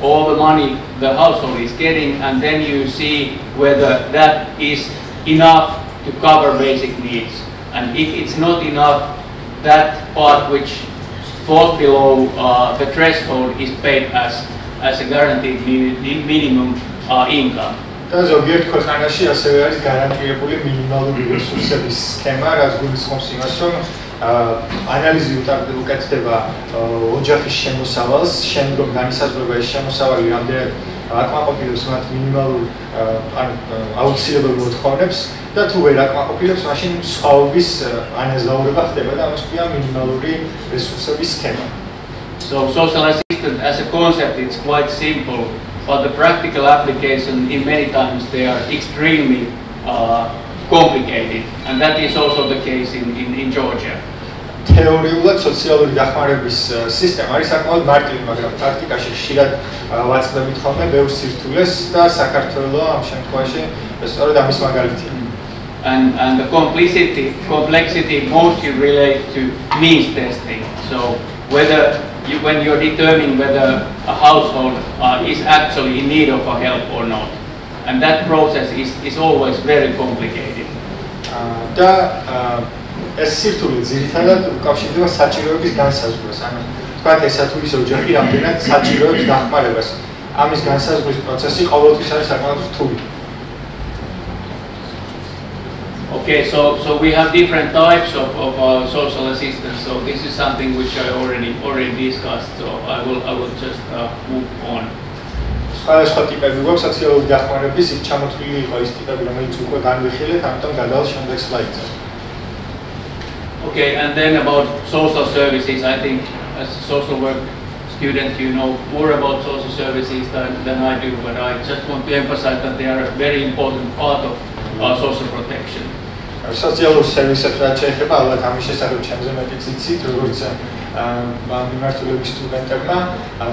all the money the household is getting, and then you see whether that is enough to cover basic needs. And if it's not enough, that part which falls below the threshold is paid as a guaranteed minimum income. და ზოგიერთ ქვეყანაში ასევე არის გარანტირებული მინიმალური რესურსების სქემა, რაც გულისხმობს იმას, რომ ანალიზი უკეთდება ოჯახის შემოსავალს, შემდგომ განისაზღვრება ეს შემოსავალი რამდენად აკმაყოფილებს მათ მინიმალურ ან აუცილებელ მოთხოვნებს და თუ ვერ აკმაყოფილებს, მაშინ სხვაობის ანაზღაურება ხდება და ამას ქვია მინიმალური რესურსების სქემა. So social assistance as a concept it's quite simple, but the practical application in many times they are extremely complicated, and that is also the case in Georgia. თეორიულად სოციალური დახმარების სისტემა არის საკმაოდ მარტივი, მაგრამ პრაქტიკაში ხშირად ვაწყდებით ხოლმე ბევრ სირთულეს და საქართველოს ამ შემთხვევაში სწორედ ამის მაგალითია. And the complexity mostly relates to means testing. So whether when you're determining whether a household is actually in need of a help or not, and that process is always very complicated. ეს სირთულე ძირითადად უკავშირდება საჭიროების განსაზღვრას, ანუ თქვათ ესა თუ ისე ოჯახი რამდენად საჭიროებს დახმარებას. ამის განსაზღვრის პროცესი ყოველთვის არის საკმაოდ რთული. Okay, so we have different types of social assistance. So this is something which I already discussed. So I will just move on. სხვადასხვა ტიპები გვაქვს სოციალური დახმარების, იქ ჩამოთვლილი იყო ის ტიპები, რომელიც უკვე განვიხილეთ, ამიტომ გადავალ შემდეგ სლაიდზე. Okay, and then about social services, I think as a social work student, you know more about social services than I do, but I just want to emphasize that they are a very important part of social protection. Სოციალურ სერვისებს რაც შეეხება, ალბათ ამის შესახებ ჩემზე მეტიც იცით, როგორც მიმართულების სტუდენტებმა,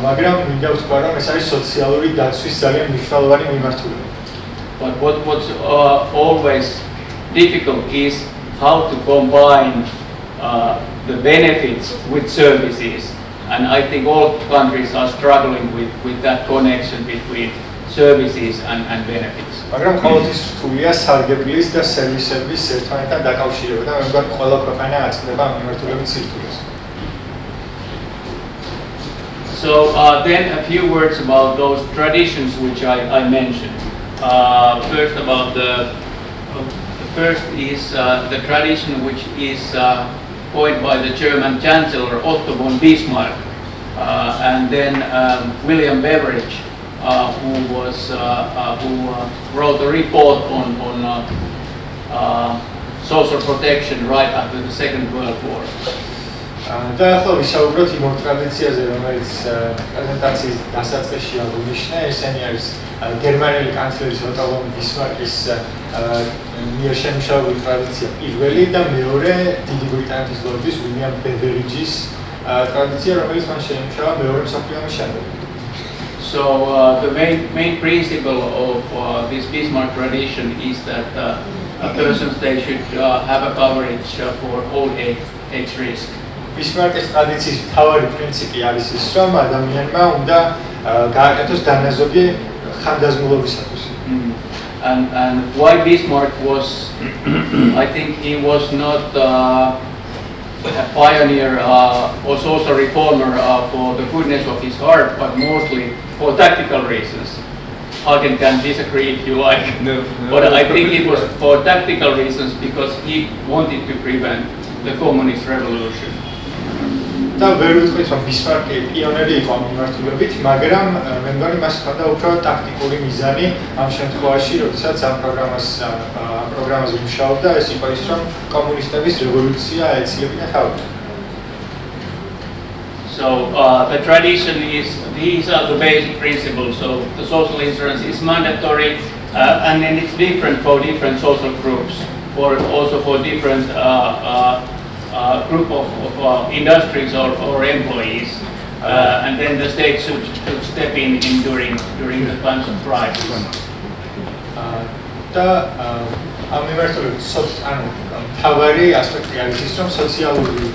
მაგრამ მინდა ვთქვა, რომ ეს არის სოციალური დაცვის ძალიან მნიშვნელოვანი მიმართულება. But what's always difficult is how to combine the benefits with services, and I think all countries are struggling with that connection between services and benefits. მაგრამ ყოველთვის რთულია სარგებლის და სერვისების ერთმანეთთან დაკავშირება და მე მგონი ყველა ქვეყანა აწდება ამ მიმართულებით სირთულეს. So then a few words about those traditions which I mentioned. First about the first is the tradition which is coined by the German Chancellor Otto von Bismarck, and then William Beveridge, who wrote a report on social protection right after the Second World War. და ახლა ვისაუბროთ იმ ტრადიციაზე, რომელიც პრეზენტაციის დასაწყისში აღნიშნე, ესენი არის გერმანელი კანცლერის ოტო ვონ ბისმარკის მიერ შემუშავებული ტრადიცია პირველი და მეორე დიდი ბრიტანეთის ლორდის უილიამ ბევერიჯის ტრადიცია, რომელიც მან შეიმუშავა მეორე მსოფლიო ომის შემდეგ. So the main principle of this Bismarck tradition is that a person's they should have a coverage for old age risk. Bismarck's ტრადიციის მთავარი პრინციპი არის ის, რომ ადამიანმა უნდა გააკეთოს დანაზოგი ხანდაზმულობისათვის. And why Bismarck was, I think he was not a pioneer or social reformer for the goodness of his heart, but mostly for tactical reasons. Hagen can disagree if you like, but I think it was for tactical reasons because he wanted to prevent the communist revolution. და ვერ ვიტყვით, რომ ბისმარკი პიონერი იყო ამ მიმართულებით, მაგრამ მე მგონი მას ჰქონდა უფრო ტაქტიკური მიზანი ამ შემთხვევაში, როდესაც ამ პროგრამაზე მუშაობდა, ეს იყო ის, რომ კომუნისტების რევოლუცია ეცილებინა თავად. So the tradition is, these are the basic principles. So the social insurance is mandatory, and then it's different for different social groups, also for different group of industries or employees, and then the state should step in during the times of crisis. და ამ მიმართულებით მთავარი ასპექტი არის ის, რომ სოციალური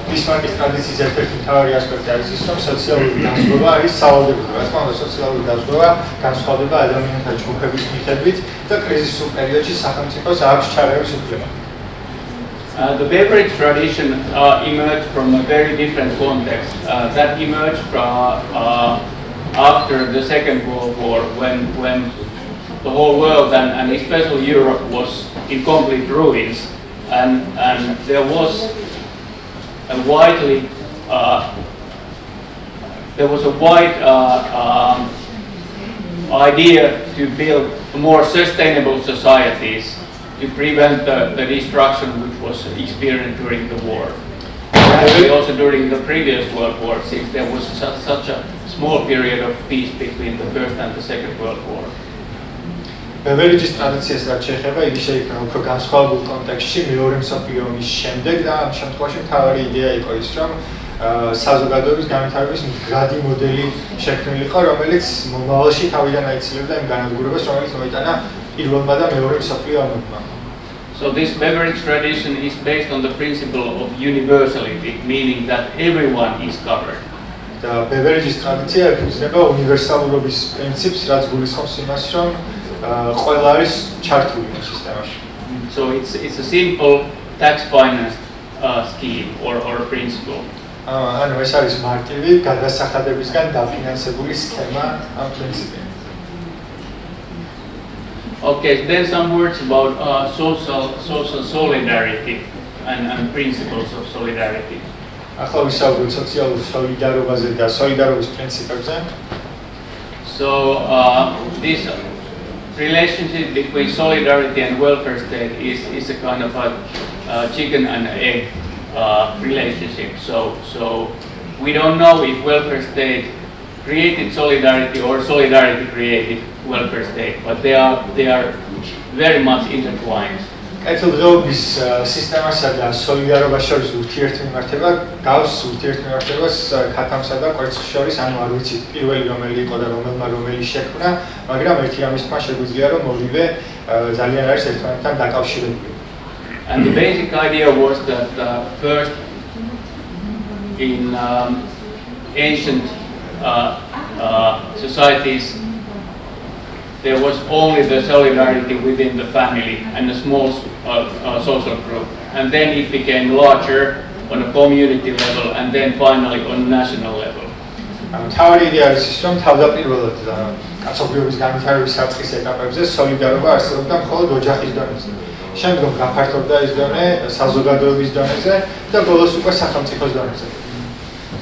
ბისმარკის ტრადიციის ერთ-ერთი მთავარი ასპექტი არის ის, რომ სოციალური დაზღვევა არის სავალდებულო. რა თქმა უნდა, სოციალური დაზღვევა განსხვავდება ადამიანთა ჯგუფების მიხედვით და კრიზისულ პერიოდში სახელმწიფოს აქვს ჩარევის უფლება. The Beveridge tradition emerged from a very different context. That emerged after the Second World War, when the whole world and especially Europe was in complete ruins, and there was a wide idea to build more sustainable societies to prevent the destruction which was experienced during the war. Actually, also during the previous World War, since there was such a small period of peace between the First and the Second World War. ბევერიჯის ტრადიციას რაც შეეხება, იგი შეიქმნა უფრო განსხვავებულ კონტექსტში მეორე მსოფლიო ომის შემდეგ და ამ შემთხვევაში მთავარი იდეა იყო ის, რომ საზოგადოების განვითარების მდგრადი მოდელი შექმნილიყო, რომელიც მომავალში თავიდან აიცილებდა იმ განადგურებას, რომელიც მოიტანა პირველმა და მეორე მსოფლიო ომებმა. So this beverage tradition is based on the principle of universality, meaning that everyone is covered. და ბევერიჯის ტრადიცია ეფუძნება უნივერსალურობის პრინციპს, რაც გულისხმობს იმას, რომ ყველა არის ჩართული ამ სისტემაში. So it's a simple tax financed scheme or a principle. ანუ ეს არის მარტივი გადასახადებისგან დაფინანსებული სქემა ამ პრინციპით. Okay, then some words about social solidarity and principles of solidarity. ახლა ვისაუბროთ სოციალურ სოლიდარობაზე და სოლიდარობის პრინციპებზე. So this relationship between solidarity and welfare state is a kind of a chicken and egg relationship. So we don't know if welfare state created solidarity or solidarity created welfare state, but they are very much intertwined. კეთილდღეობის სისტემასა და სოლიდარობას შორის ურთიერთმიმართება გავს ურთიერთმიმართებას ქათამსა და კვერცხს შორის, ანუ არ ვიცით პირველი რომელი იყო და რომელი შექმნა, მაგრამ ერთი ამის თქმა შეგვიძლია, რომ ორივე ძალიან არის ერთმანეთთან დაკავშირებული. And the basic idea was that first in ancient societies there was only the solidarity within the family and a small social group, and then it became larger on a community level and then finally on national level. მთავარი იდეა არის ის, რომ თავდაპირველად კაცობრიობის განვითარების საწყის ეტაპებზე სოლიდარობა არსებობდა მხოლოდ ოჯახის დონეზე. შემდგომ გაფართოვდა ეს დონე საზოგადოების დონეზე და ბოლოს უკვე სახელმწიფოს დონეზე.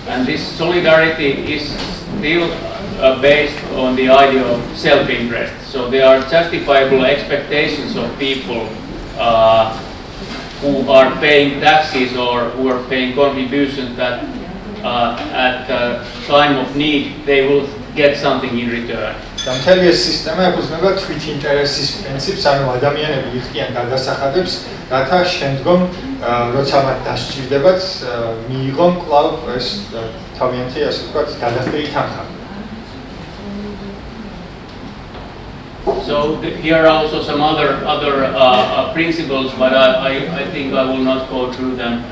And this solidarity is still based on the idea of self-interest. So there are justifiable expectations of people who are paying taxes or who are paying contributions that at the time of need they will get something in return. და მთელი ეს სისტემა ეფუძნება თვით ინტერესის პრინციპს, ანუ ადამიანები იხდიან გადასახადებს, რათა შემდგომ როცა მათ დასჭირდებათ, მიიღონ კვლავ ეს თავიანთი, ასე ვთქვათ, გადახდილი თანხა. So here are also some other principles, but I think I will not go through them.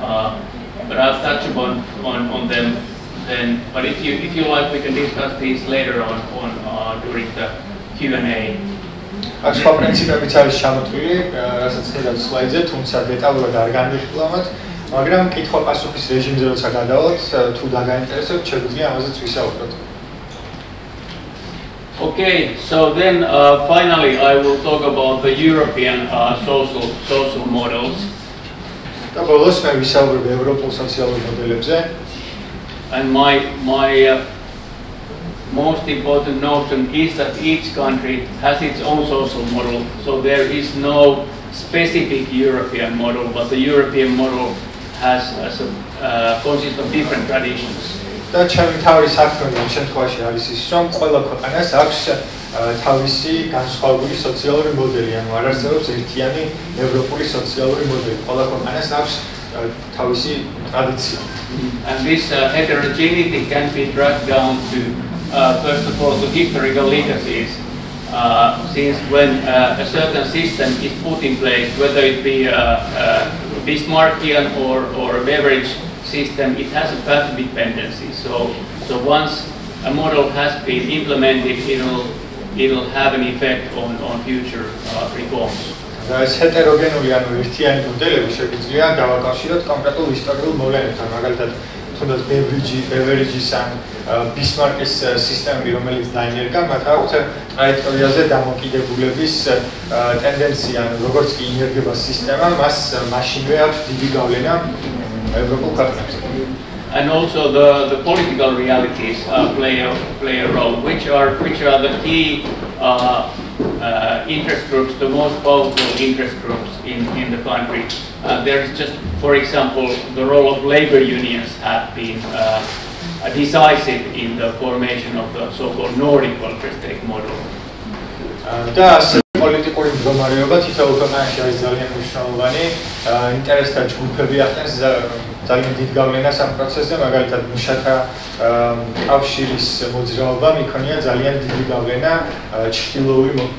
But I'll touch on them then. But if you like, we can discuss these later on during the Q&A. აქ სხვა პრინციპებიც არის ჩამოთვლილი, რასაც ხედავთ სლაიდზე, თუმცა დეტალურად არ განვიხილავთ, მაგრამ კითხვა-პასუხის რეჟიმზე როცა გადავალთ, თუ დაგაინტერესებთ, შეგვიძლია ამაზეც ვისაუბროთ. Okay, so then finally I will talk about the European social models. და ბოლოს მე ვისაუბრებ ევროპულ სოციალურ მოდელებზე. And my most important notion is that each country has its own social model. So there is no specific European model, but the European model consists of different traditions. და ჩემი თავი საქმე ამ შემთხვევაში არის ის, რომ ყველა ქვეყანას აქვს თავისი განსხვავებული სოციალური მოდელი, ანუ არ არსებობს ერთიანი ევროპული სოციალური მოდელი. ყველა ქვეყანას აქვს თავისი ტრადიცია. And this heterogeneity can be dragged down to first of all the historical legacies. Since when a certain system is put in place, whether it be Bismarckian or a beverage system, it has a path dependency. So once a model has been implemented, it'll have an effect on future reforms. ეს ჰეტეროგენული, ანუ ერთიანი მოდელები შეგვიძლია დავაკავშიროთ კონკრეტულ ისტორიულ მოვლენებთან, მაგალითად, თუნდაც ბევერიჯის ან ბისმარკის სისტემები, რომელიც დაინერგა, მათ აქვთ ტრაექტორიაზე დამოკიდებულების ტენდენცია, ანუ როგორც კი ინერგება სისტემა, მას მაშინვე აქვს დიდი გავლენა ევროპულ ქვეყნებზე. And also the political realities play a role, which are the key interest groups, the most powerful interest groups in the country. There is just, for example, the role of labor unions have been decisive in the formation of the so-called Nordic welfare state model. და ასე პოლიტიკური მდგომარეობა თითოეულ ქვეყანაში არის ძალიან მნიშვნელოვანი. ინტერესთა ჯგუფები ახდენს ძალიან დიდ გავლენას ამ პროცესზე, მაგალითად მუშათა კავშირის მოძრაობამ იქონია ძალიან დიდი გავლენა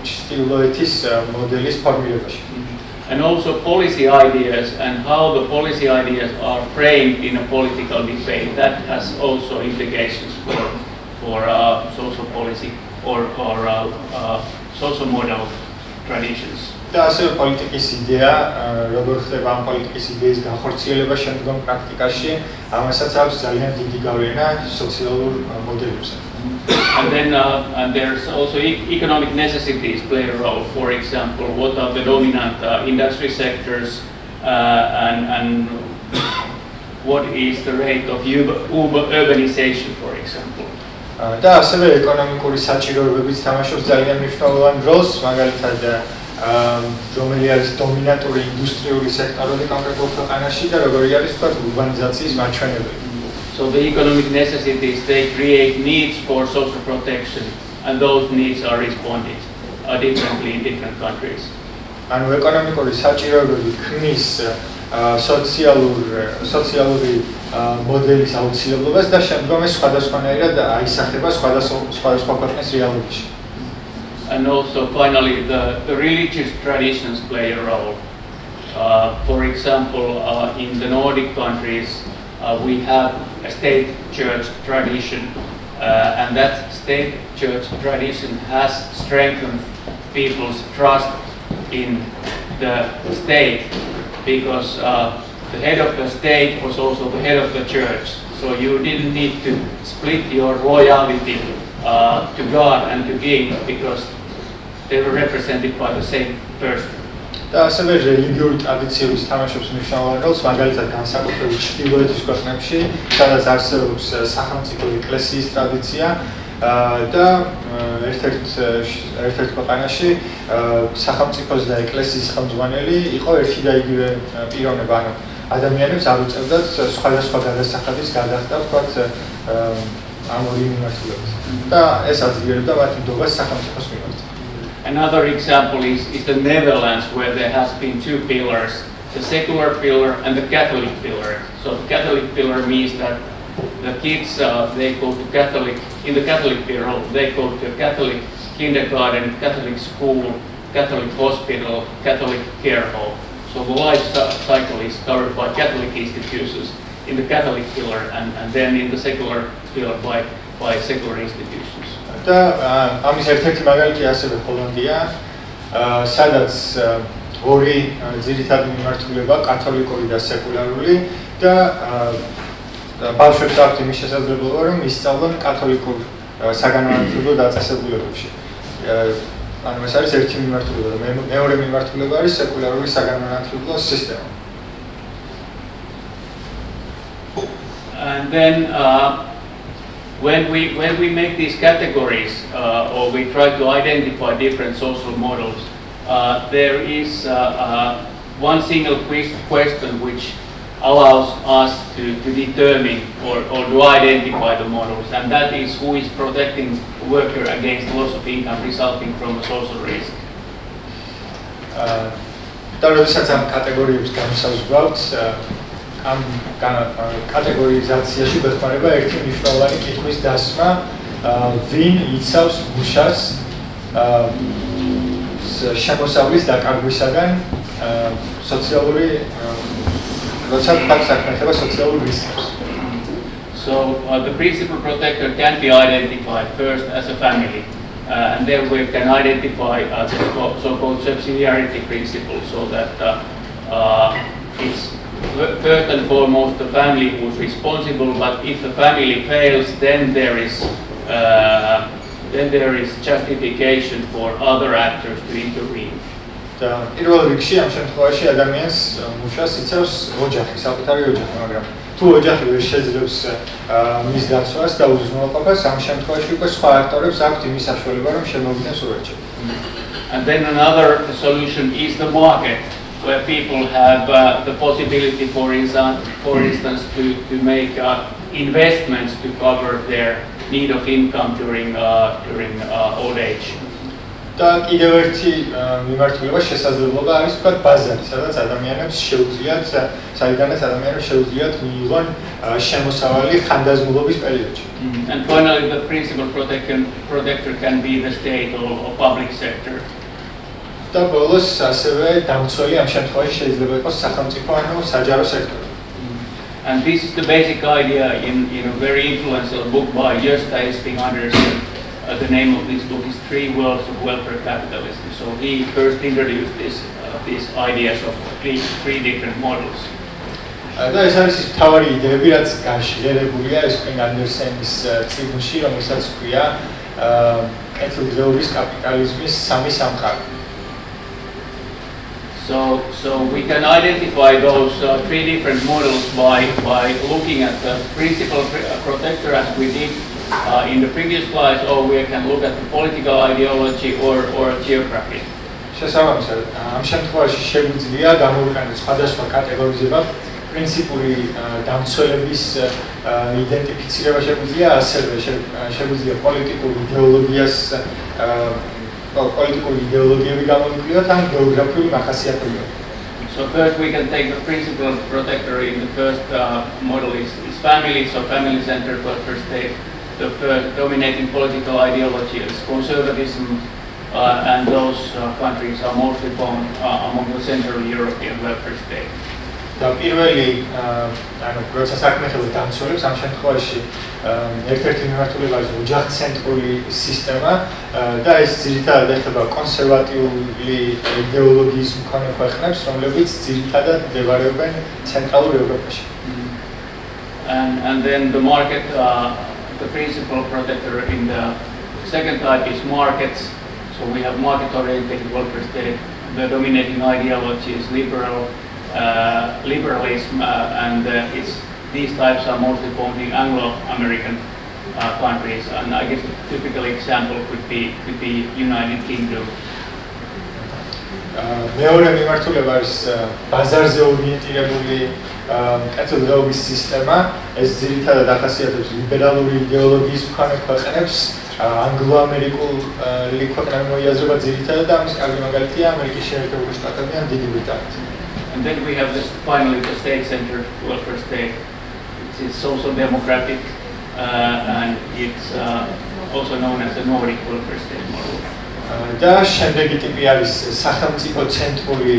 ჩრდილოეთის მოდელის ფორმირებაში. And also policy ideas and how the policy ideas are framed in a political debate, that has also implications for social policy or social model traditions. და ასევე პოლიტიკის იდეა, როგორ ხდება ამ პოლიტიკის იდეის განხორციელება შემდგომ პრაქტიკაში, ამასაც აქვს ძალიან დიდი გავლენა სოციალურ მოდელებზე. And then and there's also economic necessities play a role. For example, what are the dominant industry sectors and what is the rate of urbanization, for example. და ასევე ეკონომიკური საჭიროებებიც თამაშობს ძალიან მნიშვნელოვან როლს, მაგალითად რომელი არის დომინანტური ინდუსტრიული სექტორები კონკრეტულ ქვეყანაში და როგორი არის თქვა ურბანიზაციის მაჩვენებელი. So the economic necessities, they create needs for social protection, and those needs are responded differently in different countries. ანუ ეკონომიკური საჭიროებები ქმნის სოციალური მოდელის აუცილებლობას და შემდგომ ეს სხვადასხვანაირად აისახება სხვადასხვა ქვეყნის რეალობაში. And also finally the religious traditions play a role. For example, in the Nordic countries we have a state church tradition, and that state church tradition has strengthened people's trust in the state because the head of the state was also the head of the church, so you didn't need to split your loyalty to God and to King because they were represented by the same person. და ასევე რელიგიური ტრადიციების თამაშობს მნიშვნელოვან როლს, მაგალითად განსაკუთრებით ჩრდილოეთის ქვეყნებში, სადაც არსებობს სახელმწიფო ეკლესიის ტრადიცია და ერთ-ერთ ქვეყანაში სახელმწიფოს და ეკლესიის ხელმძღვანელი იყო ერთი და იგივე პიროვნება, ანუ ადამიანებს არ უწევდათ სხვადასხვა გადასახადის გადახდა, ვთქვათ, ამ ორი მიმართულებით. და ეს აძლიერებდა მათ ნდობას სახელმწიფოს მიმართ. Another example is the Netherlands, where there has been two pillars, the secular pillar and the Catholic pillar. So the Catholic pillar means that the kids, they go to in the Catholic pillar, they go to a Catholic kindergarten, Catholic school, Catholic hospital, Catholic care home. So the life cycle is covered by Catholic institutions in the Catholic pillar, and then in the secular pillar by secular institutions. და ამის ერთ-ერთი მაგალითი ასევე ჰოლანდია, სადაც ორი ძირითადი მიმართულება, კათოლიკური და სეკულარული და ბავშვებს აქვთ იმის შესაძლებლობა, რომ ისწავლონ კათოლიკურ საგანმანათლებლო დაწესებულებებში. ანუ ეს არის ერთი მიმართულება და მეორე მიმართულება არის სეკულარული საგანმანათლებლო სისტემა. And then when we make these categories or we try to identify different social models, there is one single question which allows us to determine or to identify the models, and that is who is protecting the worker against loss of income resulting from a social risk. და როდესაც ამ კატეგორიებს განსაზღვრავთ, ამ კატეგორიზაციაში გვეხმარება ერთი მნიშვნელოვანი კითხვის დასმა, ვინ იცავს მუშას შემოსავლის დაკარგვისაგან სოციალური როცა საქმე ხდება სოციალურ რისკებს. So the principal protector can be identified first as a family, and then we can identify the so-called subsidiarity principle, so that it's first and foremost the family who is responsible, but if the family fails, then there is justification for other actors to intervene. და პირველ რიგში ამ შემთხვევაში ადამიანს მუშას იცავს ოჯახი, საკუთარი ოჯახი, მაგრამ თუ ოჯახი ვერ შეძლებს მის დაცვას და უზრუნველყოფას, ამ შემთხვევაში უკვე სხვა აქტორებს აქვთ იმის საშუალება, რომ შემოვიდნენ სურათში. And then another solution is the market, where people have the possibility, for instance, to make investments to cover their need of income during old age. და კიდევ ერთი მიმართულება შესაძლებლობა არის თქვა ბაზარი, სადაც ადამიანებს შეუძლიათ, საიდანაც ადამიანებს შეუძლიათ მიიღონ შემოსავალი ხანდაზმულობის პერიოდში. And finally, the principal protector can be the state or public sector. და ბოლოს ასევე დამცველი ამ შემთხვევაში შეიძლება იყოს სახელმწიფო ანუ საჯარო სექტორი. And this is the basic idea in a very influential book by Gösta Andersen. The name of this book is Three Worlds of Welfare Capitalism. So he first introduced these ideas of three different models. და ეს არის ის მთავარი იდეები, რაც გაშლერებულია ეს andersen-ის წიგნში, რომელსაც ქვია კეთილდღეობის კაპიტალიზმის სამი სამყარო. So we can identify those three different models by looking at the principal protector as we did in the previous slides, or we can look at the political ideology or geography. შესაბამისად, ამ შემთხვევაში შეგვიძლია გამოვიყენოთ სხვადასხვა კატეგორიზება, პრინციპული დამცველების იდენტიფიცირება შეგვიძლია, ასევე შეგვიძლია პოლიტიკური იდეოლოგიები გამოვიკვლიოთ ან გეოგრაფიული მახასიათებლები. So first we can take the principal protector in the first model is family, so family-centered welfare state. The dominating political ideology is conservatism, and those countries are mostly found among the Central European welfare state. და პირველი ანუ როცა საქმე ხდება დამცველებს ამ შემთხვევაში ერთ-ერთი მიმართულება არის ოჯახცენტრული სისტემა და ეს ძირითადად ეხება კონსერვატიული იდეოლოგიის მქონე ქვეყნებს, რომლებიც ძირითადად მდებარეობენ ცენტრალურ ევროპაში. And then the market, the principal protector in the second type is markets. So we have market-oriented welfare state. The dominating ideology is liberalism, and these types are mostly found in Anglo-American countries. And I guess the typical example could be United Kingdom. მეორე მიმართულება არის ბაზარზე ორიენტირებული კეთილდღეობის სისტემა. ეს ძირითადად ახასიათებს ლიბერალური იდეოლოგიის მქონე ქვეყნებს. ანგლო-ამერიკული ქვეყნები მოიაზრება ძირითადად და ამის კარგი მაგალითია ამერიკის შეერთებული შტატები ან დიდი ბრიტანეთი. And then we have finally the state-centered welfare state. It's social democratic, and it's also known as the Nordic welfare state model. და შემდეგი ტიპი არის სახელმწიფო ცენტრული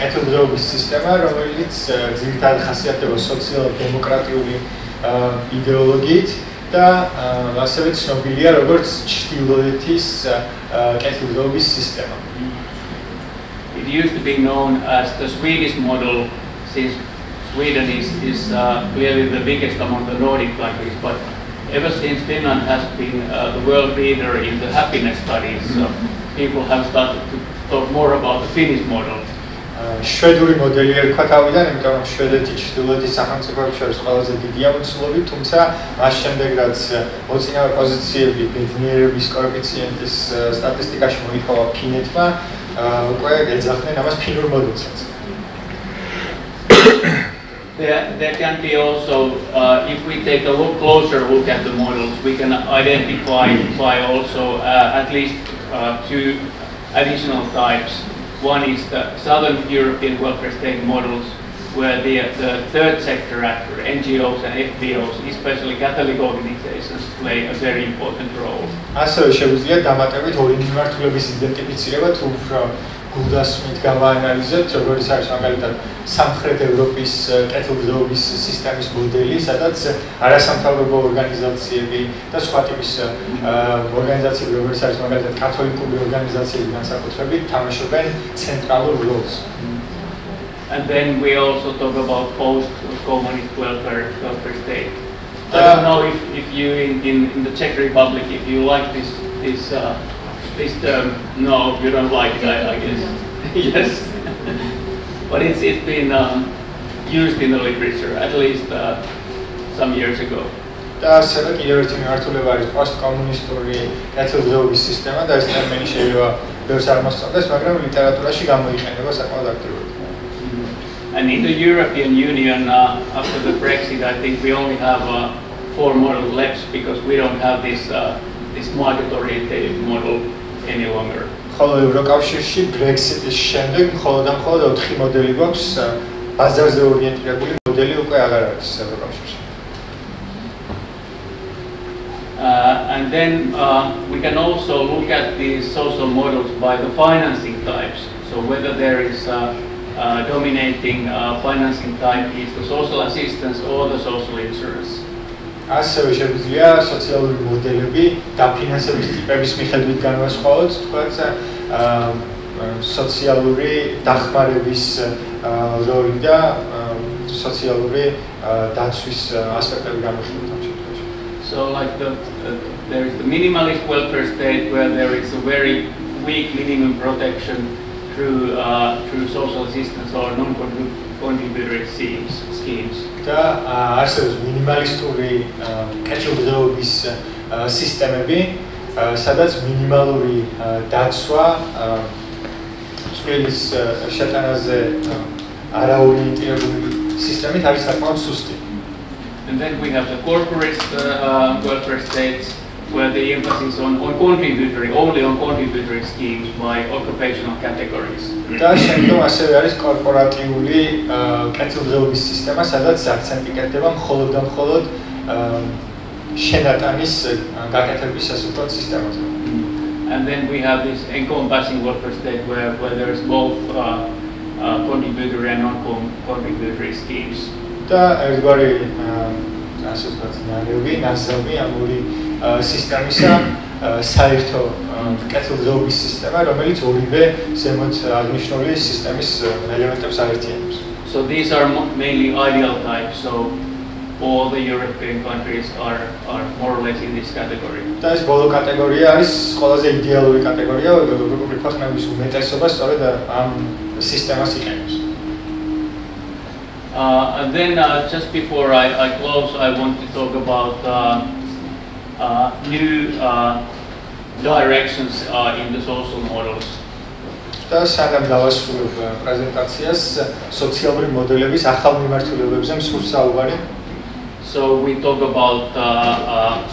კეთილდღეობის სისტემა, რომელიც ძირითადად ხასიათდება სოციალ-დემოკრატიული იდეოლოგიით და ასევე ცნობილია როგორც ჩრდილოეთის კეთილდღეობის სისტემა. It used to be known as the Swedish model, since Sweden is clearly the biggest among the Nordic countries, but ever since Finland has been the world leader in the happiness studies, people have started to talk more about the Finnish model. შვედური მოდელი ერქვა თავიდან, იმიტომ რომ შვედეთი ჩრდილოეთის სახელმწიფოებს შორის ყველაზე დიდია მოცულობით, თუმცა მას შემდეგ რაც მოწინავე პოზიციები მეცნიერების კოეფიციენტის სტატისტიკაში მოიპოვა ფინეთმა, უკვე ეძახდნენ ამას ფინურ მოდელსაც. There can be also, if we take a closer look at the models, we can identify also at least two additional types. One is the Southern European welfare state models, where the third sector actor, NGOs and FBOs, especially Catholic organizations, play a very important role. ასევე შეგვიძლია დამატებით ორი მიმართულების იდენტიფიცირება, თუ უფრო გულდასმით გავაანალიზებთ, როგორიც არის მაგალითად სამხრეთ ევროპის კეთილდღეობის სისტემის მოდელი, სადაც არასამთავრობო ორგანიზაციები და სხვა ტიპის ორგანიზაციები, როგორიც არის მაგალითად კათოლიკური ორგანიზაციები განსაკუთრებით, თამაშობენ ცენტრალურ როლს. And then we also talk about post-communist welfare state. I don't know if you in the Czech Republic, if you like this term. No, you don't like it, I guess. Yes. But it's been used in the literature, at least some years ago. და ასევე კიდევ ერთი მიმართულება არის პოსტკომუნისტური კეთილდღეობის სისტემა და ეს ტერმინი შეიძლება ბევრს არ მოსწონდეს, მაგრამ ლიტერატურაში გამოიყენება საკმაოდ აქტიურად. And in the European Union, after the Brexit, I think we only have 4 models left because we don't have this market-oriented model any longer. ხოლო ევროკავშირში Brexit-ის შემდეგ მხოლოდ 4 მოდელი გვაქვს, ბაზარზე ორიენტირებული მოდელი უკვე აღარ არის ევროკავშირში. And then we can also look at these social models by the financing types. So whether there is dominating financing type is the social assistance or the social insurance. ასევე შეგვიძლია სოციალური მოდელები დაფინანსების ტიპების მიხედვით განვასხვაოთ, თქვათ სოციალური დახმარების როლი და სოციალური დაცვის ასპექტები გამოშვებით ამ შემთხვევაში. So like there is the minimalist welfare state where there is a very weak minimum protection through social assistance or non-contributory schemes. და არსებობს მინიმალისტური კეთილდღეობის სისტემები, სადაც მინიმალური დაცვა წვლის შეტანაზე არაორიენტირებული სისტემით არის საკმაოდ სუსტი. And then we have the corporate welfare states where the emphasis on contributory, only on contributory schemes by occupational categories. და შემდგომ ასევე არის კორპორატიული კეთილდღეობის სისტემა, სადაც აქცენტი კეთდება მხოლოდ და მხოლოდ შენატანის გაკეთების სასოფლო სისტემაზე. And then we have this encompassing welfare state where there is both contributory and non-contributory schemes. და ერთგვარი ასე ვთქვათ, ნაზავი ამ ორი სისტემისა საერთო კეთილდღეობის სისტემა, რომელიც ორივე ზემოთ აღნიშნული სისტემის ელემენტებს აერთიანებს. So these are mainly ideal types, so all the European countries are more or less in this category. და ეს ბოლო კატეგორია არის ყველაზე იდეალური კატეგორია, ევროპული ქვეყნების უმეტესობა სწორედ ამ სისტემას იყენებს. And then just before I close, I want to talk about new directions in the social models. და სანამ დავასრულებ პრეზენტაციას, სოციალური მოდელების ახალ მიმართულებებზე მსურსაუბარი. So we talk about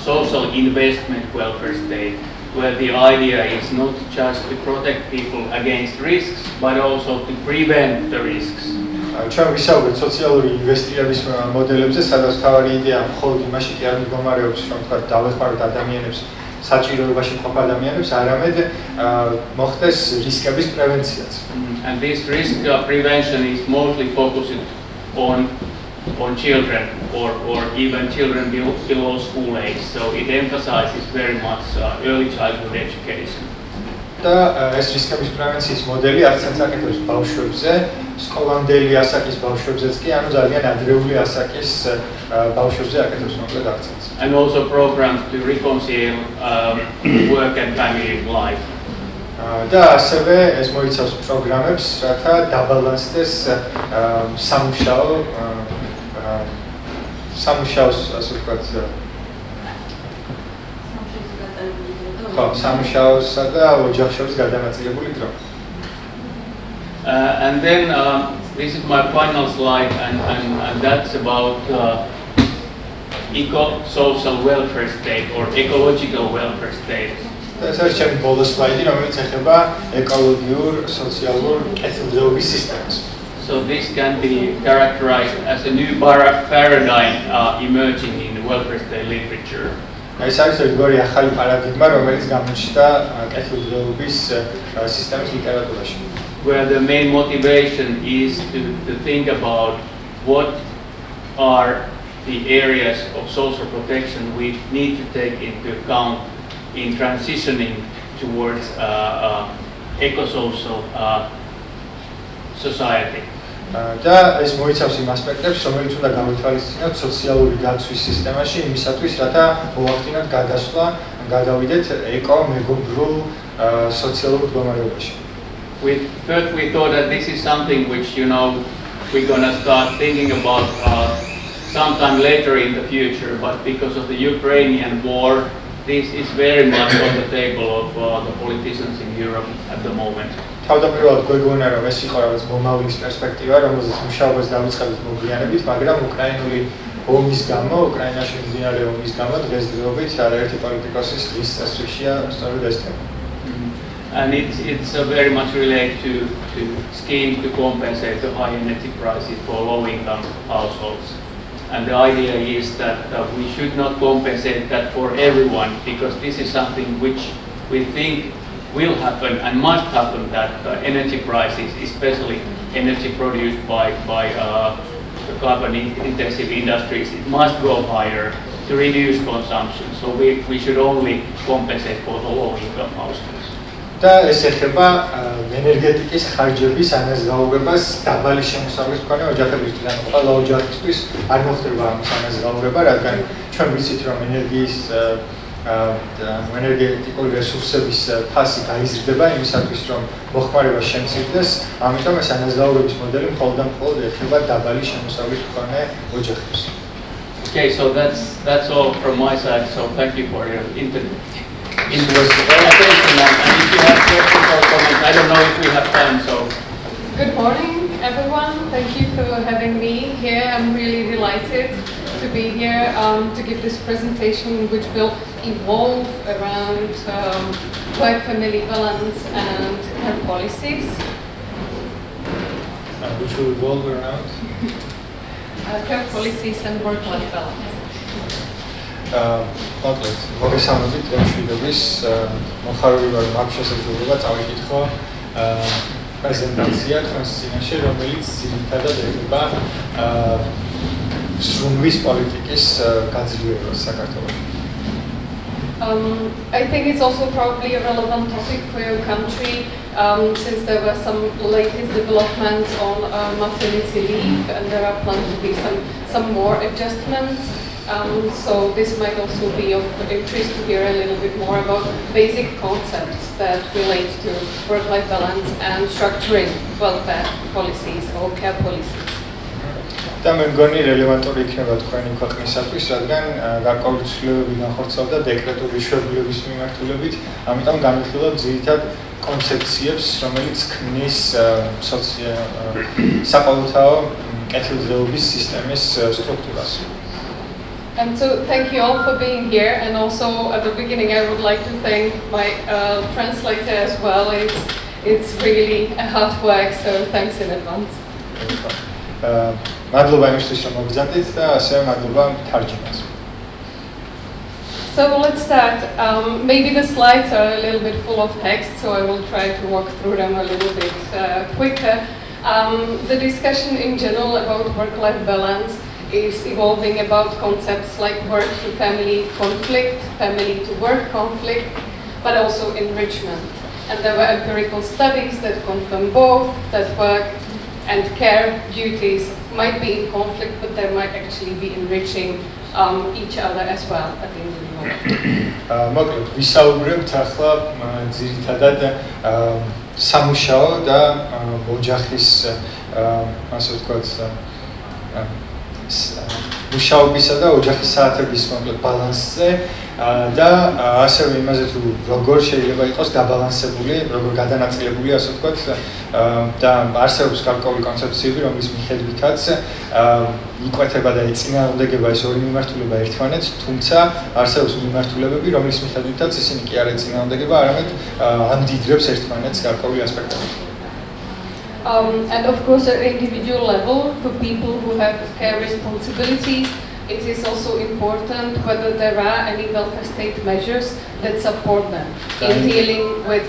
social investment welfare state, where the idea is not just to protect people against risks, but also to prevent the risks. ჩვენ ვისაუბრეთ სოციალური ინვესტირების მოდელებზე, სადაც თავარი იდეა მხოლოდ იმაში კი არ მდგომარეობს, რომ თქვა დავეხმაროთ ადამიანებს, საჭიროებაში მყოფ ადამიანებს, არამედ მოხდეს რისკების პრევენციაც. And this risk prevention is mostly focused on children or even children below school age. So it emphasizes very much early childhood education. და ეს რისკების პრევენციის მოდელი აქცენტს აკეთებს ბავშვებზე, სკოლამდელი ასაკის ბავშვებზეც კი, ანუ ძალიან ადრეული ასაკის ბავშვებზე აკეთებს მოკლედ აქცენტს. And also programs to reconcile work and family life. და ასევე ეს მოიცავს პროგრამებს, რათა დაბალანსდეს სამუშაოს ასე ვთქვათ სამუშაოსა და ოჯახშორის გადანაწილებული დრო. And then this is my final slide, and that's about eco-social welfare state or ecological welfare state. ეს არის ჩემი ბოლო სლაიდი, რომელიც ეხება ეკოლოგიურ, სოციალურ კეთილდღეობის სისტემას. So this can be characterized as a new paradigm emerging in the welfare state literature. ეს არის ერთგვარი ახალი პარადიგმა, რომელიც გამოჩნდა კეთილდღეობის სისტემის ლიტერატურაში. Where the main motivation is to think about what are the areas of social protection we need to take into account in transitioning towards eco-social society. და ეს მოიცავს იმ ასპექტებს, რომელიც უნდა გამოითვალისწინოთ სოციალური დაცვის სისტემაში, იმისათვის, რათა მოახდინოთ გადასვლა, გადავიდეთ ეკო-მეგობრულ სოციალურ მდგომარეობაში. First, we thought that this is something which, we're going to start thinking about sometime later in the future, but because of the Ukrainian war, this is very much on the table of the politicians in Europe at the moment. თავდაპირველად გვეგონა, რომ ეს იყო რაღაც მომავლის პერსპექტივა, რომელზეც მუშაობას დავიწყებთ მოგვიანებით, მაგრამ უკრაინული ომის გამო, უკრაინაში მიმდინარე ომის გამო დღესდღეობით არაერთი პოლიტიკოსის დღის წესრიგშია სწორედ ეს თემა. and it's very much related to schemes to compensate the high energy prices for low-income households. And the idea is that we should not compensate that for everyone, because this is something which we think will happen and must happen, that energy prices, especially energy produced by carbon-intensive industries, it must go higher to reduce consumption. So we should only compensate for the low-income households. და ეს ეხება ენერგეტიკის ხარჯების ანაზღაურებას დაბალი შემოსავლის მქონე ოჯახებისთვის. ანუ ყველა ოჯახისთვის არ მოხდება ამის ანაზღაურება, რადგან ჩვენ ვიცით, რომ ენერგეტიკული რესურსების ფასი გაიზრდება იმისათვის, რომ მოხმარება შემცირდეს, ამიტომ ეს ანაზღაურების მოდელი მხოლოდ და მხოლოდ ეხება დაბალი შემოსავლის მქონე ოჯახებს. Okay, so that's all from my side. So thank you for your presentation, and if you have questions or comments, I don't know if we have time. So good morning, everyone. Thank you for having me here. I'm really delighted to be here to give this presentation, which will evolve around work-family balance and care policies. Which will evolve around care policies and work-life balance. მოკლედ, მოგესალმებით მშვიდობის მოხარული ვარ მაგ შესაძლებლობა წავიკითხო პრეზენტაცია თქვენს წინაშე, რომელიც ძირითადად ეხება სრუნვის პოლიტიკის გაძლიერებას საქართველოში. I think it's also probably a relevant topic for your country, since there were some latest developments on maternity leave, and there are planned to be some more adjustments. So this might also be of interest to hear a little bit more about basic concepts that relate to work-life balance and structuring welfare policies or care policies. და მე მგონი რელევანტური იქნება თქვენი ქვეყნისათვის, რადგან გარკვეული ცვლილებები განხორციელდა დეკრეტული შვედურების მიმართულებით, ამიტომ განვიხილავ ძირითად კონცეფციებს, რომელიც ქმნის საყოველთაო კეთილდღეობის სისტემის სტრუქტურას. And so thank you all for being here, and also at the beginning I would like to thank my translator as well. It's really a hard work, so thanks in advance. მადლობა იმისთვის, რომ მოგზადეთ და ასევე მადლობა თარჯიმას. So let's start. Maybe the slides are a little bit full of text, so I will try to walk through them a little bit quicker. The discussion in general about work-life balance is evolving about concepts like work-to-family conflict, family-to-work conflict, but also enrichment. And there were empirical studies that confirm both, that work and care duties might be in conflict, but they might actually be enriching each other as well at the individual level. მოკლედ, ვისაუბრებთ ახლა ძირითადად სამუშაო და ოჯახის ასე ვთქვათ მუშაობისა და ოჯახის საათების მოკლედ ბალანსზე და ასევე იმაზე თუ როგორ შეიძლება იყოს დაბალანსებული, როგორ გადანაწილებული, ასე ვთქვათ, და არსებობს გარკვეული კონცეფციები, რომლის მიხედვითაც იკვეთება და ეწინააღმდეგება ეს ორი მიმართულება ერთმანეთს, თუმცა არსებობს მიმართულებები, რომლის მიხედვითაც ისინი კი არ ეწინააღმდეგება, არამედ ამდიდრებს ერთმანეთს გარკვეული ასპექტებით. And of course, at individual level, for people who have care responsibilities, it is also important whether there are any welfare state measures that support them in dealing with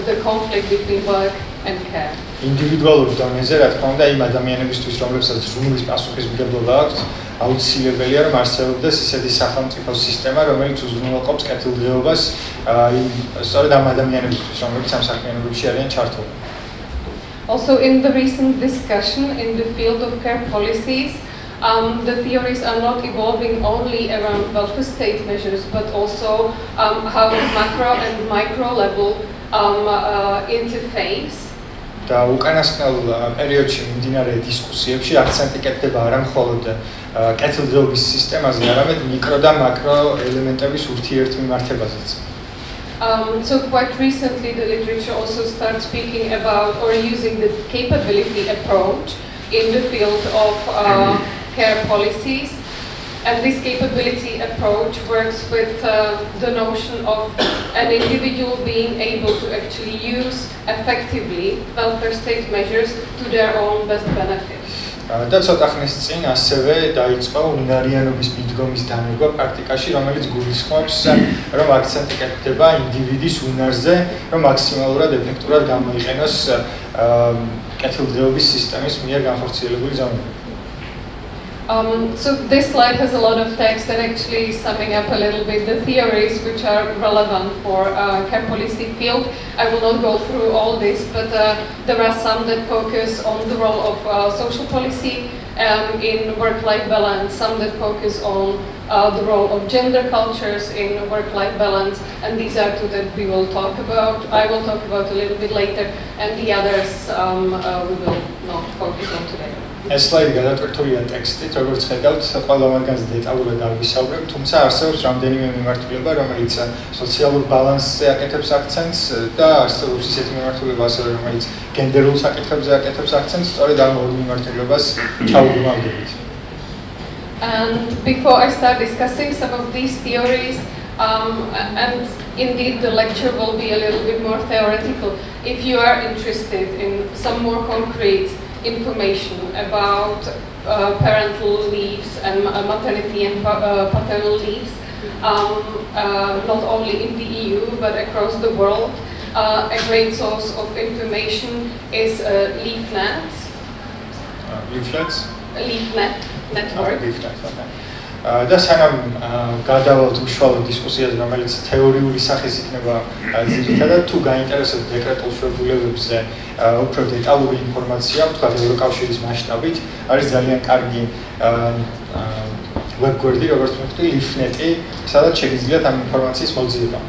the conflict between work and care. ინდივიდუალურ დონეზე, რა თქმა უნდა, იმ ადამიანებისთვის, რომლებსაც ზრუნვის პასუხისმგებლობა აქვს, აუცილებელია, რომ არსებობდეს ისეთი სახელმწიფო სისტემა, რომელიც უზრუნველყოფს კეთილდღეობას სწორედ ამ ადამიანებისთვის, რომლებიც ამ საქმიანობებში არიან ჩართულები. Also, in the recent discussion in the field of care policies, the theories are not evolving only around welfare state measures, but also how macro and micro level interface. და უკანასკნელ პერიოდში მიმდინარე დისკუსიებში აქცენტი კეთდება არა მხოლოდ კეთილდღეობის სისტემაზე, არამედ მიკრო და მაკრო ელემენტების ურთიერთმიმართებაზეც. So quite recently the literature also starts speaking about or using the capability approach in the field of care policies, And this capability approach works with the notion of an individual being able to actually use effectively welfare state measures to their own best benefit. და ცოტა ხნის წინ ასევე დაიწყო უნარიანობის მიდგომის დანერგვა პრაქტიკაში, რომელიც გულისხმობს, რომ აქცენტი კეთდება ინდივიდის უნარზე, რომ მაქსიმალურად ეფექტურად გამოიყენოს კეთილდღეობის სისტემის მიერ განხორციელებული ზომები. So this slide has a lot of text and actually summing up a little bit the theories which are relevant for care policy field. I will not go through all this, but there are some that focus on the role of social policy in work-life balance, some that focus on the role of gender cultures in work-life balance, and these are two that we will talk about. I will talk about a little bit later, and the others we will not focus on today. ეს სლაიდი გადატვირთულია ტექსტით, როგორც ხედავთ, ყველა მათგანზე დეტალურად არ ვისაუბრებ, თუმცა არსებობს რამდენიმე მიმართულება, რომელიც სოციალურ ბალანსზე აკეთებს აქცენტს და არსებობს ისეთი მიმართულება ასევე, რომელიც გენდერულ საკითხებზე აკეთებს აქცენტს, სწორედ ამ ორ მიმართულებას ჩავუბრუნავდებით. And before I start discussing some of these theories, and indeed the lecture will be a little bit more theoretical, if you are interested in some more concrete information about parental leaves and maternity and paternal leaves, not only in the EU but across the world. A great source of information is LeafNet. Leaflets? LeafNet network. Leafnet, okay. და სანამ გადავალთ უშუალო დისკუსიაზე, რომელიც თეორიული სახის იქნება ძირითადად, თუ გაინტერესებთ დეკრეტულ შეფულებებზე უფრო დეტალური ინფორმაცია, ვთქვათ ევროკავშირის მასშტაბით, არის ძალიან კარგი ვებგვერდი, როგორც ვთქვი, LeafNet-ი, სადაც შეგიძლიათ ამ ინფორმაციის მოძიება.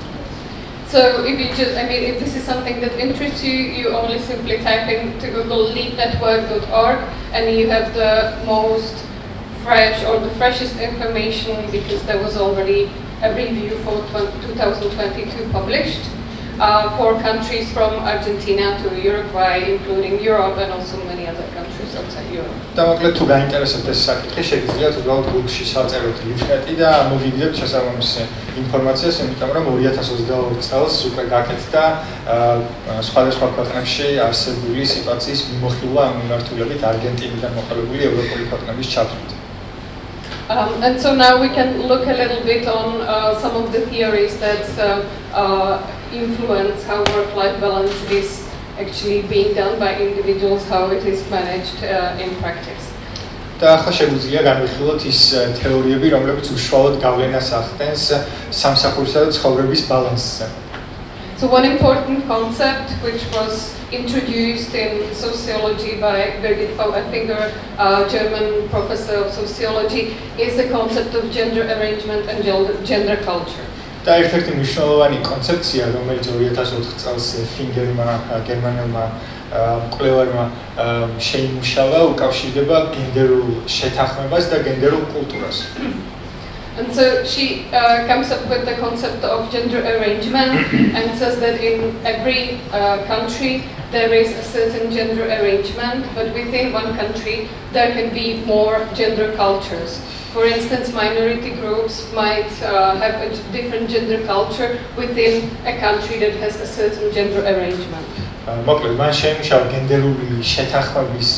So if you just, if this is something that interests you, you only simply type into Google leafnetwork.org and you have the most fresh or the freshest information because there was already a review for 2022 published for countries from Argentina to Uruguay, including Europe and also many other countries outside Europe. და მოკლედ თუ გაინტერესებთ ეს საკითხი, შეგიძლიათ უბრალოდ Google-ში საწეროთ LeafNet-ი და მოგიგებთ შესაბამის ინფორმაციას, იმიტომ რომ 2022 წელს უკვე გაკეთდა სხვადასხვა ქვეყნებში არსებული სიტუაციის მიმოხილვა ამ მიმართულებით არგენტინიდან მოყოლებული ევროპული ქვეყნების ჩათვლით. And so now we can look a little bit on some of the theories that influence how work-life balance is actually being done by individuals, how it is managed in practice. და ახლა შეგვიძლია განვიხილოთ ის თეორიები, რომლებიც უშუალოდ გავლენას ახდენს სამსახურისა და ცხოვრების ბალანსზე. So one important concept which was introduced in sociology by Birgit Faueffinger, a German professor of sociology, is the concept of gender arrangement and gender culture. და ერთ-ერთი მნიშვნელოვანი კონცეფცია, რომელიც 2004 წელს ფინგერმა, გერმანელმა მკვლევარმა შეიმუშავა, უკავშირდება გენდერულ შეთანხმებას და გენდერულ კულტურას. And so she comes up with the concept of gender arrangement and says that in every country there is a certain gender arrangement, but within one country there can be more gender cultures. For instance, minority groups might have a different gender culture within a country that has a certain gender arrangement. მოკლედ, მან შეიმუშავა გენდერული შეთანხმების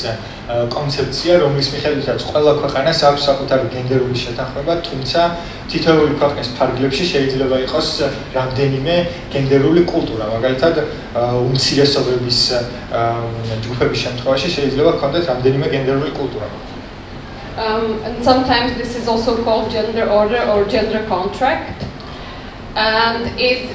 კონცეფცია, რომლის მიხედვითაც ყველა ქვეყანას აქვს საკუთარი გენდერული შეთანხმება, თუმცა თითოეული ქვეყნის ფარგლებში შეიძლება იყოს რამდენიმე გენდერული კულტურა. მაგალითად, უმცირესობების ჯგუფების შემთხვევაში შეიძლება ჰქონდეთ რამდენიმე გენდერული კულტურა. And sometimes this is also called gender order or gender contract, and it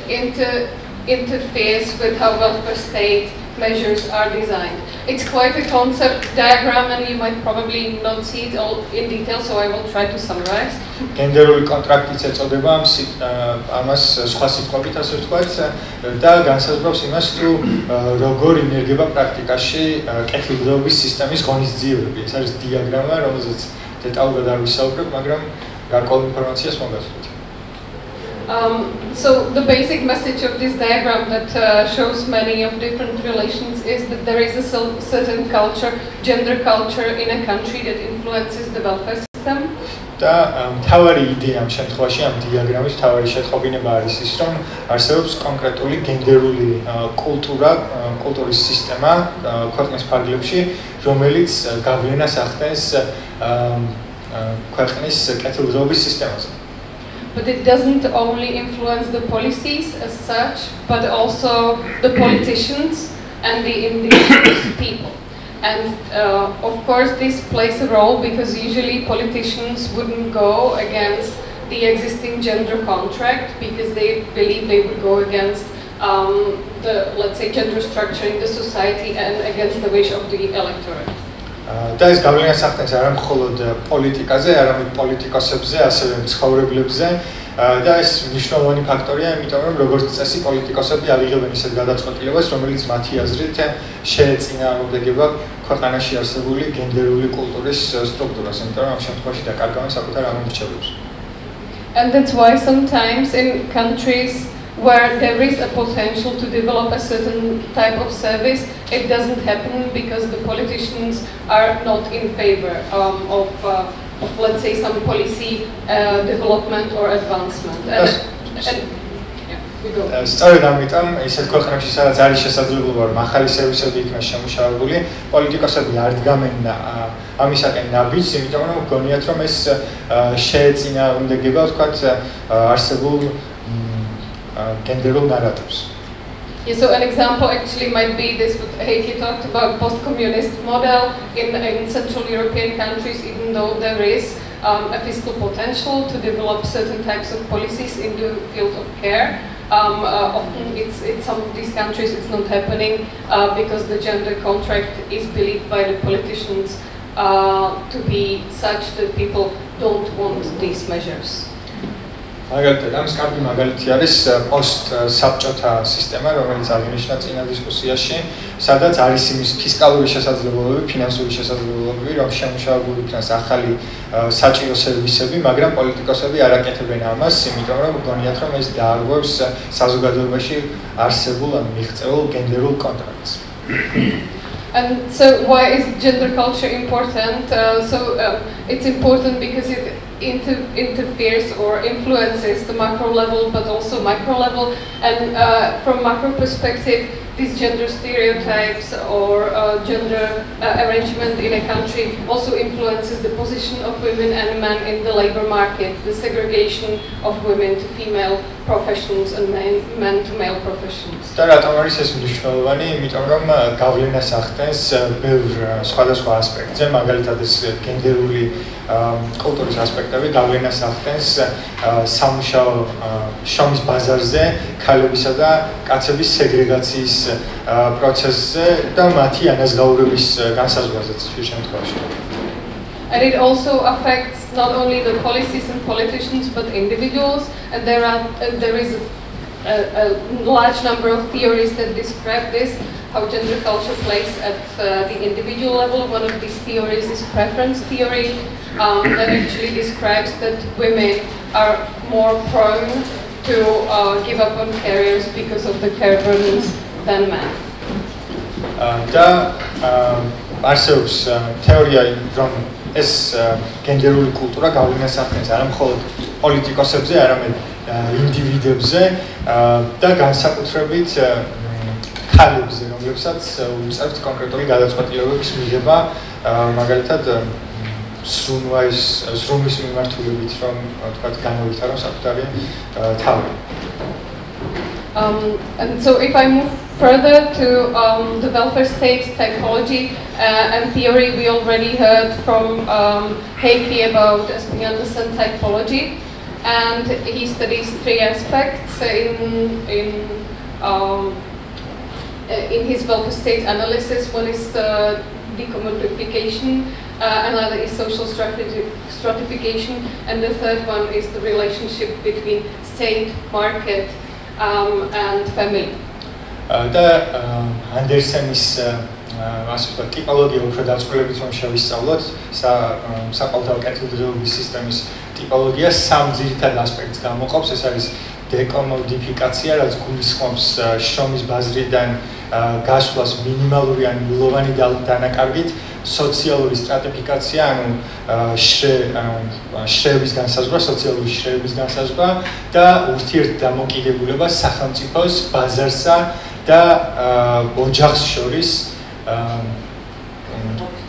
interferes with how welfare state measures are designed. It's quite a concept diagram and you might probably not see it all in detail, so I will try to summarize. გენდერული კონტრაქტიც ეწოდება ამას სხვა სიტყვებით ასე ვთქვათ და განსაზღვრავს იმას, თუ როგორ ინერგება პრაქტიკაში კეთილდღეობის სისტემის ღონისძიებები. ეს არის დიაგრამა, რომელზეც დეტალურად არ ვისაუბრებ, მაგრამ გარკვეულ ინფორმაციას მოგაცნობთ. So the basic message of this diagram that shows many of different relations is that there is a certain culture, gender culture in a country that influences the welfare system. system. და მთავარი იდეა ამ შემთხვევაში ამ დიაგრამის მთავარი შეტყობინება არის ის, რომ არსებობს კონკრეტული გენდერული კულტურის სისტემა ქვეყნის ფარგლებში, რომელიც გავლენას ახდენს ქვეყნის კეთილდღეობის სისტემაზე. But it doesn't only influence the policies as such, but also the politicians and the indigenous people. And of course this plays a role because usually politicians wouldn't go against the existing gender contract because they believe they would go against the, let's say, gender structure in the society and against the wish of the electorate. და ეს გავლენას ახდენს არა მხოლოდ პოლიტიკაზე, არამედ პოლიტიკოსებზე, ასევე მცხოვრებლებზე და ეს მნიშვნელოვანი ფაქტორია, იმიტომ რომ როგორც წესი პოლიტიკოსები აღიღებენ ისეთ გადაწყვეტილებას, რომელიც მათი აზრით შეეწინააღმდეგება ქვეყანაში არსებული გენდერული კულტურის სტრუქტურას, იმიტომ რომ ამ შემთხვევაში დაკარგავენ საკუთარ ამომრჩევლებს. And that's why sometimes in countries where there is a potential to develop a certain type of service, it doesn't happen because the politicians are not in favor of let's say, some policy development or advancement. სწორედ ამიტომ ისეთ ქვეყნებში, სადაც არის შესაძლებლობა, რომ ახალი სერვისები იქნას შემუშავებული, პოლიტიკოსები არ დგამენ ამისაკენ ნაბიჯს, იმიტომ რომ გონიათ, რომ ეს შეეწინააღმდეგება, ვთქვათ, არსებულ genderal narratives. Yeah, so an example actually might be this what Heikki talked about, post-communist model in Central European countries, even though there is a fiscal potential to develop certain types of policies in the field of care. Often in some of these countries it's not happening because the gender contract is believed by the politicians to be such that people don't want these measures. მაგალითად, ამის კარგი მაგალითი არის პოსტ-საბჭოთა სისტემა, რომელიც აღინიშნა წინა დისკუსიაში, სადაც არის იმის ფისკალური შესაძლებლობები, ფინანსური შესაძლებლობები, რომ შემუშავებული იქნას ახალი საჭირო სერვისები, მაგრამ პოლიტიკოსები არ აკეთებენ ამას, იმიტომ რომ გონიათ, რომ ეს დაარღვევს საზოგადოებაში არსებულ ან მიღწეულ გენდერულ კონტრაქტს. And so why is gender culture important? It's important because it interferes or influences the macro level but also micro level, and from macro perspective these gender stereotypes or gender arrangement in a country also influences the position of women and men in the labor market, the segregation of women to female professions and men to male professions. და რატომ არის ეს მნიშვნელოვანი? იმიტომ რომ გავლენას ახდენს ბევრ სხვადასხვა ასპექტზე, მაგალითად ეს გენდერული კულტურის ასპექტები გავლენას ახდენს სამუშაო შრომის ბაზარზე, ქალებისა და კაცების სეგრეგაციის პროცესზე და მათი ანაზღაურების განსაზღვრაზეც შე შემთხვევაში. And it also affects not only the policies and politicians but individuals, and there is a large number of theories that describe this, how gender culture plays at the individual level. One of these theories is preference theory, that actually describes that women are more prone to give up on careers because of the care burdens than men. და არსებობს თეორია, რომ ეს გენდერული კულტურა გავლენას ახდენს არა მხოლოდ პოლიტიკოსებზე, არამედ ინდივიდებზე და განსაკუთრებით ქალებზე, რომლებსაც უწევთ კონკრეტული გადაწყვეტილებების მიღება, მაგალითად სრუნვის მიმართულებით, რომ თქვათ განავითაროს საკუთარი თავი. And so if I move further to the welfare state typology and theory, we already heard from Heikki about Espen Andersen typology, and he studies three aspects in his welfare state analysis. One is decommodification, another is social stratification, and the third one is the relationship between state, market, and family. და ანდერსენის ასე ვთქვათ, ტიპოლოგია უფრო დაწყვილებით რომ შევისწავლოთ, საყოველთაო კეთილდღეობის სისტემის ტიპოლოგია სამ ძირითად ასპექტს გამოყოფს. ეს არის დეკომოდიფიკაცია, რაც გულისხმობს შრომის ბაზრიდან გასვლას მინიმალური ან ნულოვანი დანაკარგით სოციალური სტრატიფიკაცია, ანუ შრეების განსაზღვრა, სოციალური შრეების განსაზღვრა და ურთიერთდამოკიდებულება სახელმწიფოს, ბაზარსა და ოჯახს შორის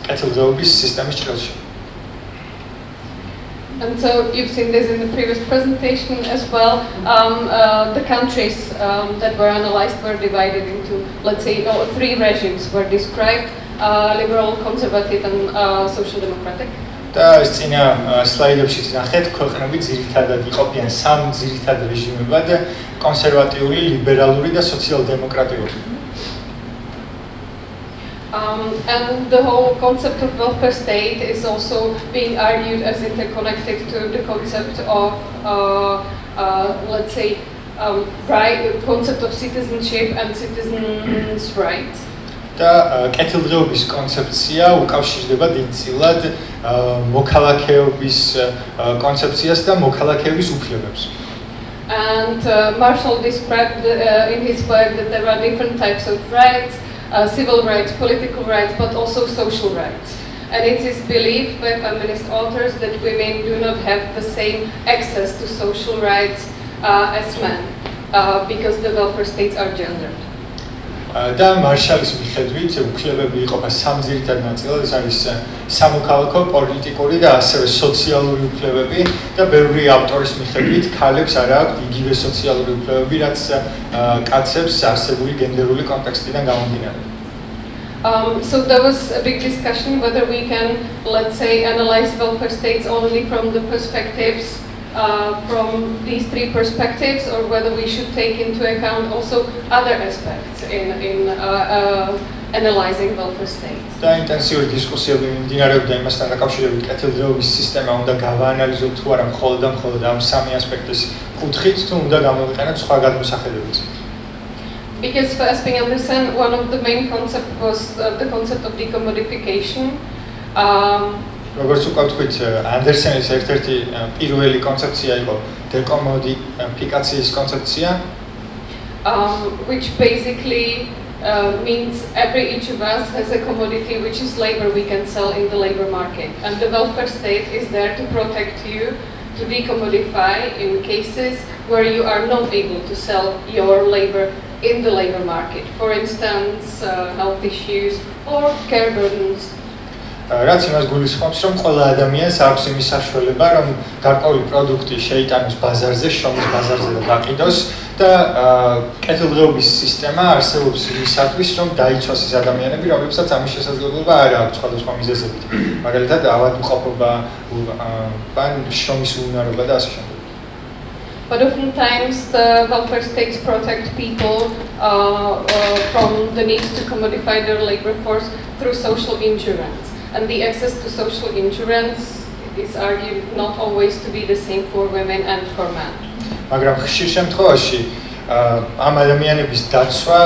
კეთილდღეობის სისტემის ჭრილში. And so you've seen this in the previous presentation as well. The countries that were analyzed were divided into, let's say, 3 regimes were described: liberal, conservative, and social democratic. და ეს წინა სლაიდებში ნახეთ, ქვეყნები ძირითადად იყოფიან 3 ძირითად რეჟიმებად: კონსერვატიული, ლიბერალური და სოციალ-დემოკრატიული. And the whole concept of welfare state is also being argued as interconnected to the concept of, let's say, concept of citizenship and citizens' rights. და კეთილდღეობის კონცეფცია უკავშირდება დიდწილად მოქალაქეობის კონცეფციას და მოქალაქეების უფლებებს. And Marshall described in his work that there are different types of rights. Civil rights, political rights, but also social rights. And it is believed by feminist authors that women do not have the same access to social rights as men, because the welfare states are gendered. და მარშალის მიხედვით უფლებები იყოფა 3 ძირითად ნაწილად, ეს არის სამოქალაქო, პოლიტიკური და ასევე სოციალური უფლებები და ბევრი ავტორის მიხედვით ქალებს არ აქვთ იგივე სოციალური უფლებები, რაც კაცებს არსებული გენდერული კონტექსტიდან გამომდინარე. So there was a big discussion whether we can, let's say, analyze welfare states only from the perspectives from these 3 perspectives, or whether we should take into account also other aspects in analyzing welfare states. და ინტენსიური დისკუსიები მიმდინარეობდა იმასთან დაკავშირებით, კეთილდღეობის სისტემა უნდა გავაანალიზოთ თუ არა მხოლოდ ამ 3 ასპექტის კუთხით, თუ უნდა გამოვიყენოთ სხვა გადმოსახედებიც. Because for Esping Anderson, one of the main concepts was the concept of decommodification. როგორც უკვე ვთქვით, ანდერსენის ერთ-ერთი პირველი კონცეფცია იყო დეკომოდიფიკაციის კონცეფცია, which basically means each of us has a commodity which is labor we can sell in the labor market, and the welfare state is there to protect you, to decommodify in cases where you are not able to sell your labor in the labor market, for instance, health issues or care burdens. რაც იმას გულისხმობს, რომ ყველა ადამიანს აქვს იმის საშუალება, რომ გარკვეული პროდუქტი შეიტანოს ბაზარზე, შრომის ბაზარზე და გაყიდოს და კეთილდღეობის სისტემა არსებობს იმისათვის, რომ დაიცვას ის ადამიანები, რომლებსაც ამის შესაძლებლობა არ აქვს სხვადასხვა მიზეზებით. მაგალითად, ავადმყოფობა, ან შრომის უნარობა და ასე შემდეგ. But oftentimes the welfare states protect people from the need to commodify their labor force through social insurance. And the access to social insurance is argued not always to be the same for women and for men. მაგრამ ხშირ შემთხვევაში ამ ადამიანების დაცვა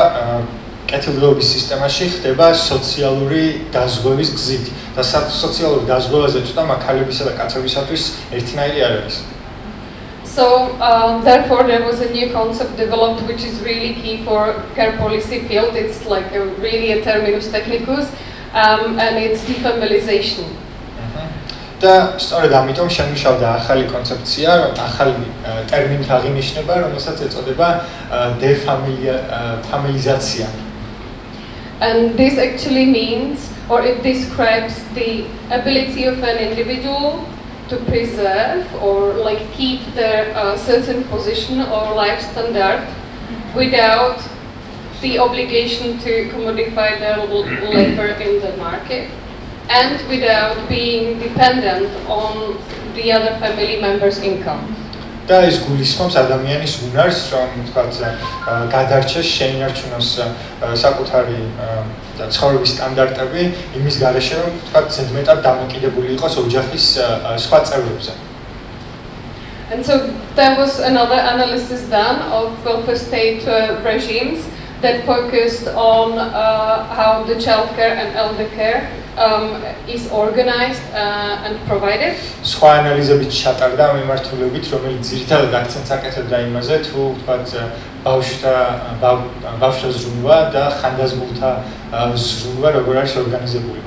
კეთილდღეობის სისტემაში ხდება სოციალური დაზღვევის გზით და სოციალური დაზღვევაზე ცოტა მაქალებისა და კაცებისათვის ერთნაირი არ არის. So therefore there was a new concept developed which is really key for care policy field. It's like really a terminus technicus. And it's defamilization. და სწორედ ამიტომ შემუშავდა ახალი კონცეფცია, ახალი ტერმინით აღინიშნება, რომელსაც ეწოდება დეფამილიზაცია. And this actually means, or it describes the ability of an individual to preserve or like keep their certain position or life standard without the obligation to commodify their labor in the market, and without being dependent on the other family members' income. და ეს გულისხმობს ადამიანის უნარს, რომ თქვათ გადარჩეს, შეინარჩუნოს საკუთარი ცხოვრების სტანდარტები იმის გარეშე, რომ თქვათ ზედმეტად დამოკიდებული იყოს ოჯახის სხვა წევრებზე. And so there was another analysis done of welfare state regimes that focused on how the childcare and elder care is organized and provided. სხვა ანალიზებით ჩატარდა ამ მიმართულებით, რომელიც ძირითადად აქცენტს აკეთებდა იმაზე, თუ ვთქვათ ბავშვთა ზრუნვა და ხანდაზმულთა ზრუნვა როგორ არის ორგანიზებული.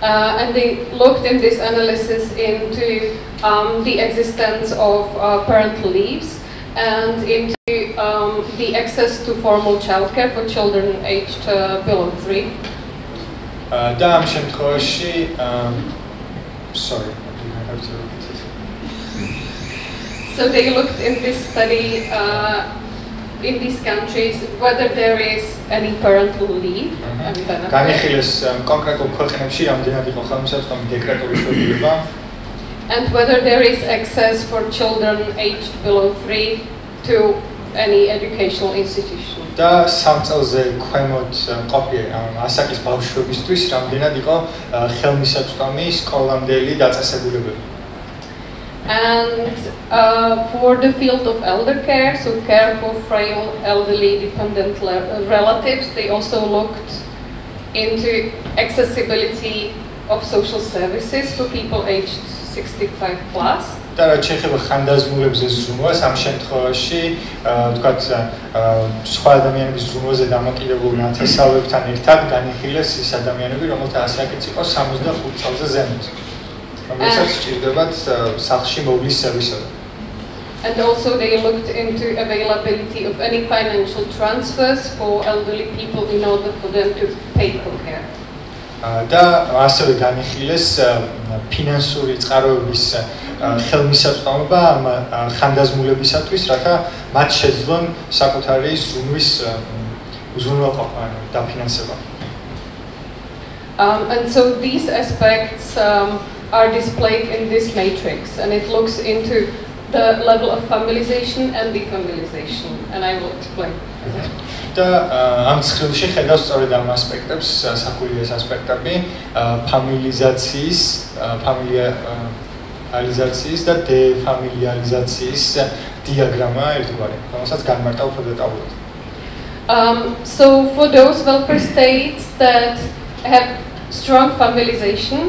And they looked in this analysis into the existence of parental leaves and into the access to formal childcare for children aged below 3. Sorry. So they looked in this study in these countries whether there is any parental leave and whether there is access for children aged below 3 to any educational institution. And for the field of elder care, so care for frail, elderly, dependent relatives, they also looked into accessibility of social services for people aged 65 plus. ჩეხება ხანდაზმულებზე ზრუნვას ამ შემთხვევაში თქვათ სხვა ადამიანების ზრუნვაზე დამოკიდებულ ნათესავებთან ერთად განიხილეს ის ადამიანები, რომელთა ასაკიც იყო 65 წელზე ზემოთ. რომელსაც სჭირდებათ სახლში მოვლის სერვისები. And also they looked into availability of any financial transfers for elderly people in order for them to pay for care. და ასევე განიხილეს ფინანსური წყაროების ხელმისაწვდომობა ამ ხანდაზმულებისათვის, რათა მათ შეძლონ საკუთარი ზრუნვის უზრუნველყოფა დაფინანსება. And so these aspects are displayed in this matrix, and it looks into the level of familiarization and defamiliarization, and I will explain. და ამ ცხრილში ხედავს სწორედ ამ ასპექტებს, სახულიას ასპექტები, ფამილიარიზაციის და დეფამილიარიზაციის დიაგრამა ერთგვარი, რომელსაც გაიმართა უფრო დეტალურად. So for those welfare states that have strong familiarization,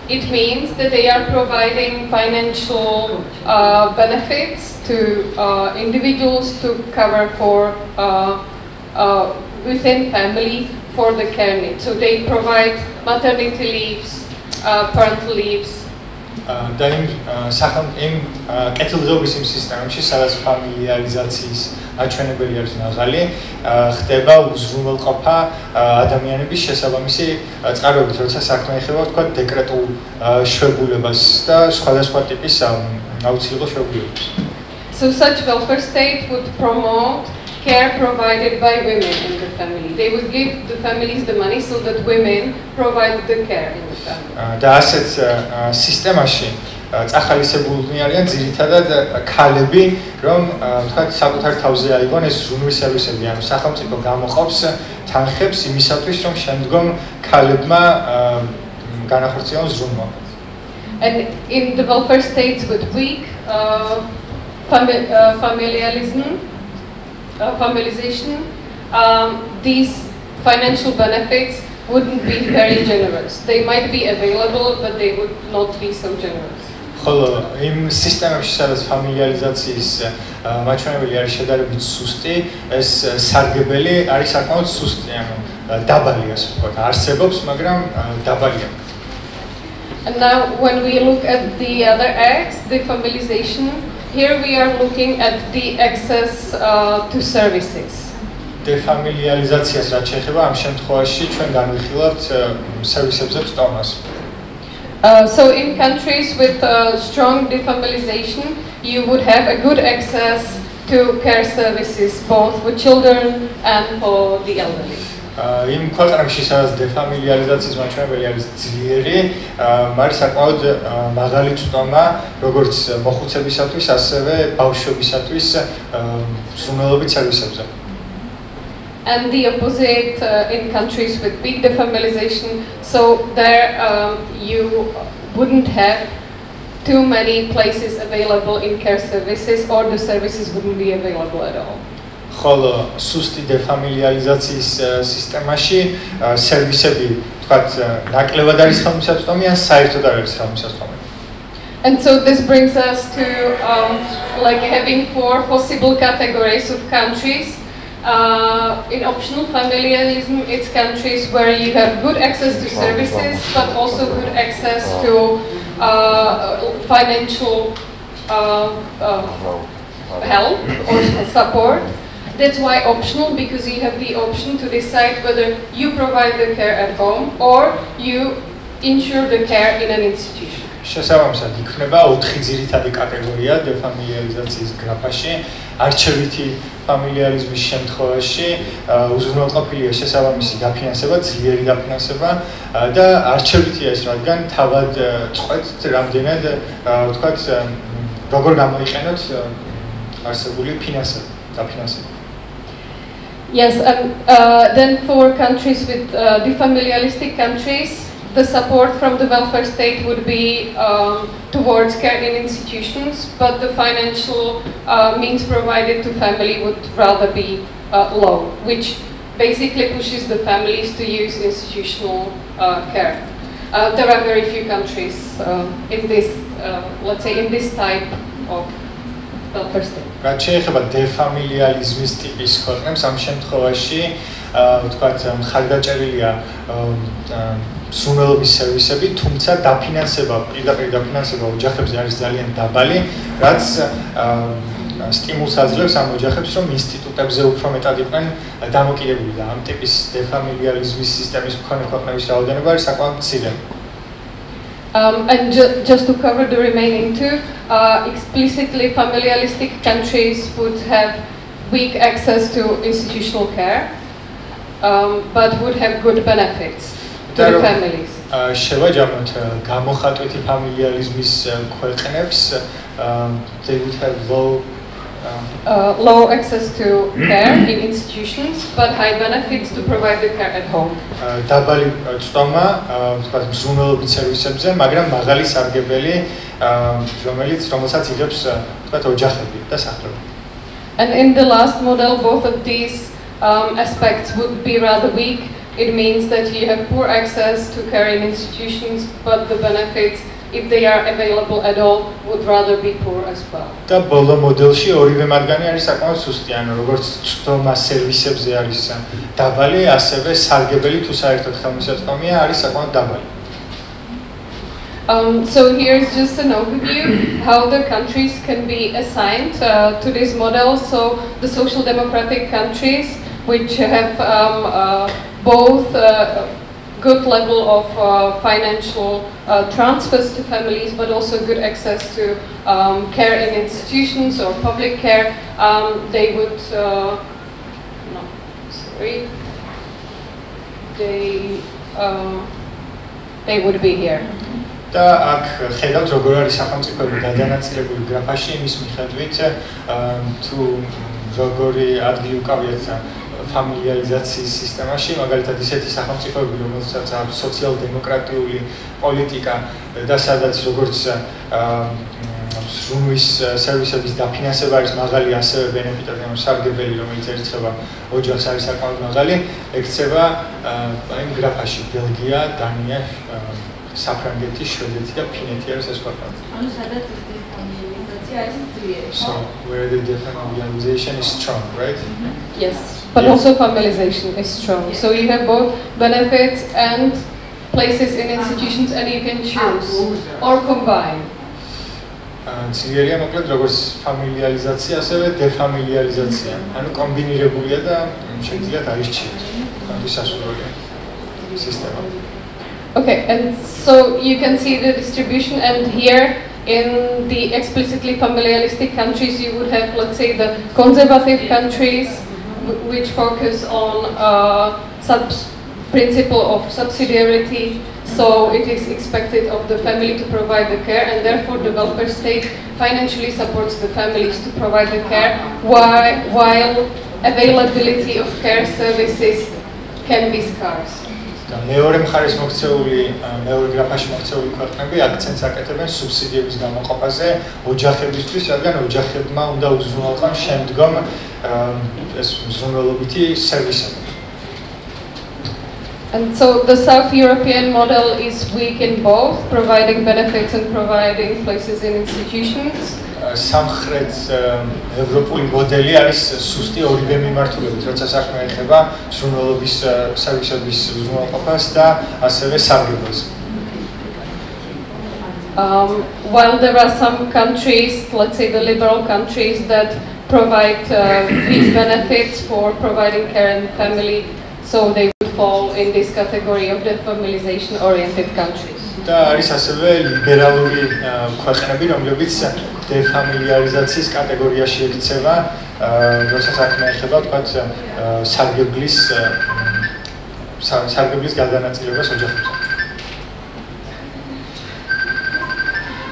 it means that they are providing financial benefits to individuals to cover for within family for the care needs. So they provide maternity leaves, parental leaves. და იმ კეთილდღეობის იმ სისტემებში, სადაც ფამილიარიზაციის აჩვენებელი არის მაღალი, ხდება უზრუნველყოფა ადამიანების შესაბამისი წყაროებით, როცა საქმე ეხება თქვა დეკრეტულ შვებულებას და სხვადასხვა ტიპის აუცილებელ შვებულებებს. So such welfare state would promote care provided by women in the family. They would give the families the money so that women provide the care in the family. და ასეთ სისტემაში წახალისებულნი არიან ძირითადად ქალები, რომ თქვა საკუთარ თავზე აიღონ ეს ზრუნვის სერვისები, ანუ სახელმწიფო გამოყოფს თანხებს იმისათვის, რომ შემდგომ ქალებმა განახორციელონ ზრუნვა. And in the welfare states with weak familiarization, these financial benefits wouldn't be very generous. They might be available, but they would not be so generous. ხოლო იმ სისტემებში, სადაც ფამილიარიზაციის მაჩვენებელი არის შედარებით სუსტი, ეს სარგებელი არის საკმაოდ სუსტი, ანუ დაბალი, ასე ვთქვათ, არსებობს, მაგრამ დაბალია. And now when we look at the other X, the familiarization, here we are looking at the access to services. დეფამილიარიზაციას რაც შეეხება, ამ შემთხვევაში ჩვენ განვიხილავთ სერვისებზე წტომას. So in countries with strong defamiliarization, you would have a good access to care services, both for children and for the elderly. იმ ქვეყნებში, სადაც დეფამილიარიზაციის მაჩვენებელი არის ძლიერი, არის საკმაოდ მაღალი წტომა, როგორც მოხუცებისათვის, ასევე ბავშვებისათვის ზრუნველობით სერვისებზე. And the opposite in countries with big defamiliarization, so there you wouldn't have too many places available in care services, or the services wouldn't be available at all. ხოლო სუსტი დეფამილიარიზაციის სისტემაში სერვისები, თქვათ, ნაკლებად არის ხელმისაწვდომი ან საერთოდ არ არის ხელმისაწვდომი. And so this brings us to like having 4 possible categories of countries In optional familialism, it's countries where you have good access to services, but also good access to financial help or support. That's why optional, because you have the option to decide whether you provide the care at home or you ensure the care in an institution. შესაბამისად იქნება 4 ძირითადი კატეგორია დეფამილიარიზაციის გრაფაში. არჩევითი ფამილიარიზმის შემთხვევაში უზრუნველყოფილია შესაბამისი დაფინანსება, ძლიერი დაფინანსება და არჩევითია ეს, რადგან თავად წყვეტთ რამდენად ვთქვათ როგორ გამოიყენოთ არსებული ფინანსები, დაფინანსება. Yes, and then for countries with defamiliaristic countries, the support from the welfare state would be towards care in institutions, but the financial means provided to family would rather be low, which basically pushes the families to use institutional care. There are very few countries in this, let's say, in this type of welfare state. რაც შეეხება დეფამილიარიზმის ტიპის ქვეყნებს, ამ შემთხვევაში ვთქვათ მხარდაჭერილია სუნელობის სერვისები, თუმცა დაფინანსება, პირდაპირ დაფინანსება ოჯახებზე არის ძალიან დაბალი, რაც სტიმულს აძლევს ამ ოჯახებს, რომ ინსტიტუტებზე უფრო მეტად იყვნენ დამოკიდებული და ამ ტიპის დეფამილიარიზმის სისტემის მქონე ქვეყნების რაოდენობა არის საკმაოდ მცირე. And just to cover the remaining two, explicitly familialistic countries would have weak access to institutional care, but would have good benefits to the families. შევაჯამოთ გამოხატვითი ფამილიარიზმის ქვეყნებს, they would have low access to care in institutions, but high benefits to provide the care at home. დაბალი წვდომა, ვთქვათ, მზრუნველობით სერვისებზე, მაგრამ მაღალი სარგებელი, რომელსაც იღებს, ვთქვათ, ოჯახები და სახლები. And in the last model, both of these aspects would be rather weak. It means that you have poor access to care in institutions, but the benefits, if they are available at all, would rather be poor as well. და ბოლო მოდელში ორივე მათგანი არის საკმაოდ სუსტი, ანუ როგორც წვდომა სერვისებზე არის დაბალი, ასევე სარგებელი თუ საერთოდ ხელმისაწვდომია არის საკმაოდ დაბალი. So here's just an overview how the countries can be assigned to this model. So the social democratic countries, which have both good level of financial transfers to families, but also good access to care in institutions or public care, they would they would be here. და აქ ხედავთ როგორ არის სახელმწიფოები გადანაწილებული გრაფაში იმის მიხედვით თუ როგორი ადგილი უკავიათ ფამილიარიზაციის სისტემაში, მაგალითად ისეთი სახელმწიფოები, რომელსაც აქვს სოციალ-დემოკრატიული პოლიტიკა და სადაც როგორც სრუნვის სერვისების დაფინანსება არის მაღალი, ასევე ბენეფიტები, სარგებელი, რომელიც ერიცხება ოჯახს არის საკმაოდ მაღალი, ექცევა იმ გრაფაში ბელგია, დანია, საფრანგეთი, შვედეთი და ფინეთი არის ეს ქვეყნები. ანუ სადაც ის დეფამილიარიზაცია არის ძლიერი. So where the defamiliarization is strong, right? Yes, but also familiarization is strong. So you have both benefits and places in institutions, and you can choose or combine. ძლიერია მოკლედ როგორც ფამილიარიზაცია, ასევე დეფამილიარიზაცია. ანუ კომბინირებულია და შეგიძლიათ აირჩიოთ. თქვენთვის სასურველია სისტემა. Okay, and so you can see the distribution, and here in the explicitly familiaristic countries you would have, let's say, the conservative countries which focus on principle of subsidiarity, so it is expected of the family to provide the care, and therefore the welfare state financially supports the families to provide the care, while availability of care services can be scarce. მეორე მხარეს მოქცეული, მეორე გრაფაში მოქცეული ქვეყნები აქცენტს აკეთებენ სუბსიდიების გამოყოფაზე ოჯახებისთვის, რადგან ოჯახებმა უნდა უზრუნველყონ შემდგომ ეს მზრუნველობითი სერვისები. And so the South European model is weak in both, providing benefits and providing places in institutions. სამხრეთ ევროპული მოდელი არის სუსტი ორივე მიმართულებით, როცა საქმე ეხება ზრუნველობის სერვისების უზრუნველყოფას და ასევე სარგებლობას. While there are some countries, let's say the liberal countries, that provide big benefits for providing care and family, so they would fall in this category of the familization-oriented countries. და არის ასევე ლიბერალური ქვეყნები, რომლებიც დეფამილიარიზაციის კატეგორიაში ექცევა, როცა საქმე ეხება თქვათ სარგებლის გადანაწილებას ოჯახებზე.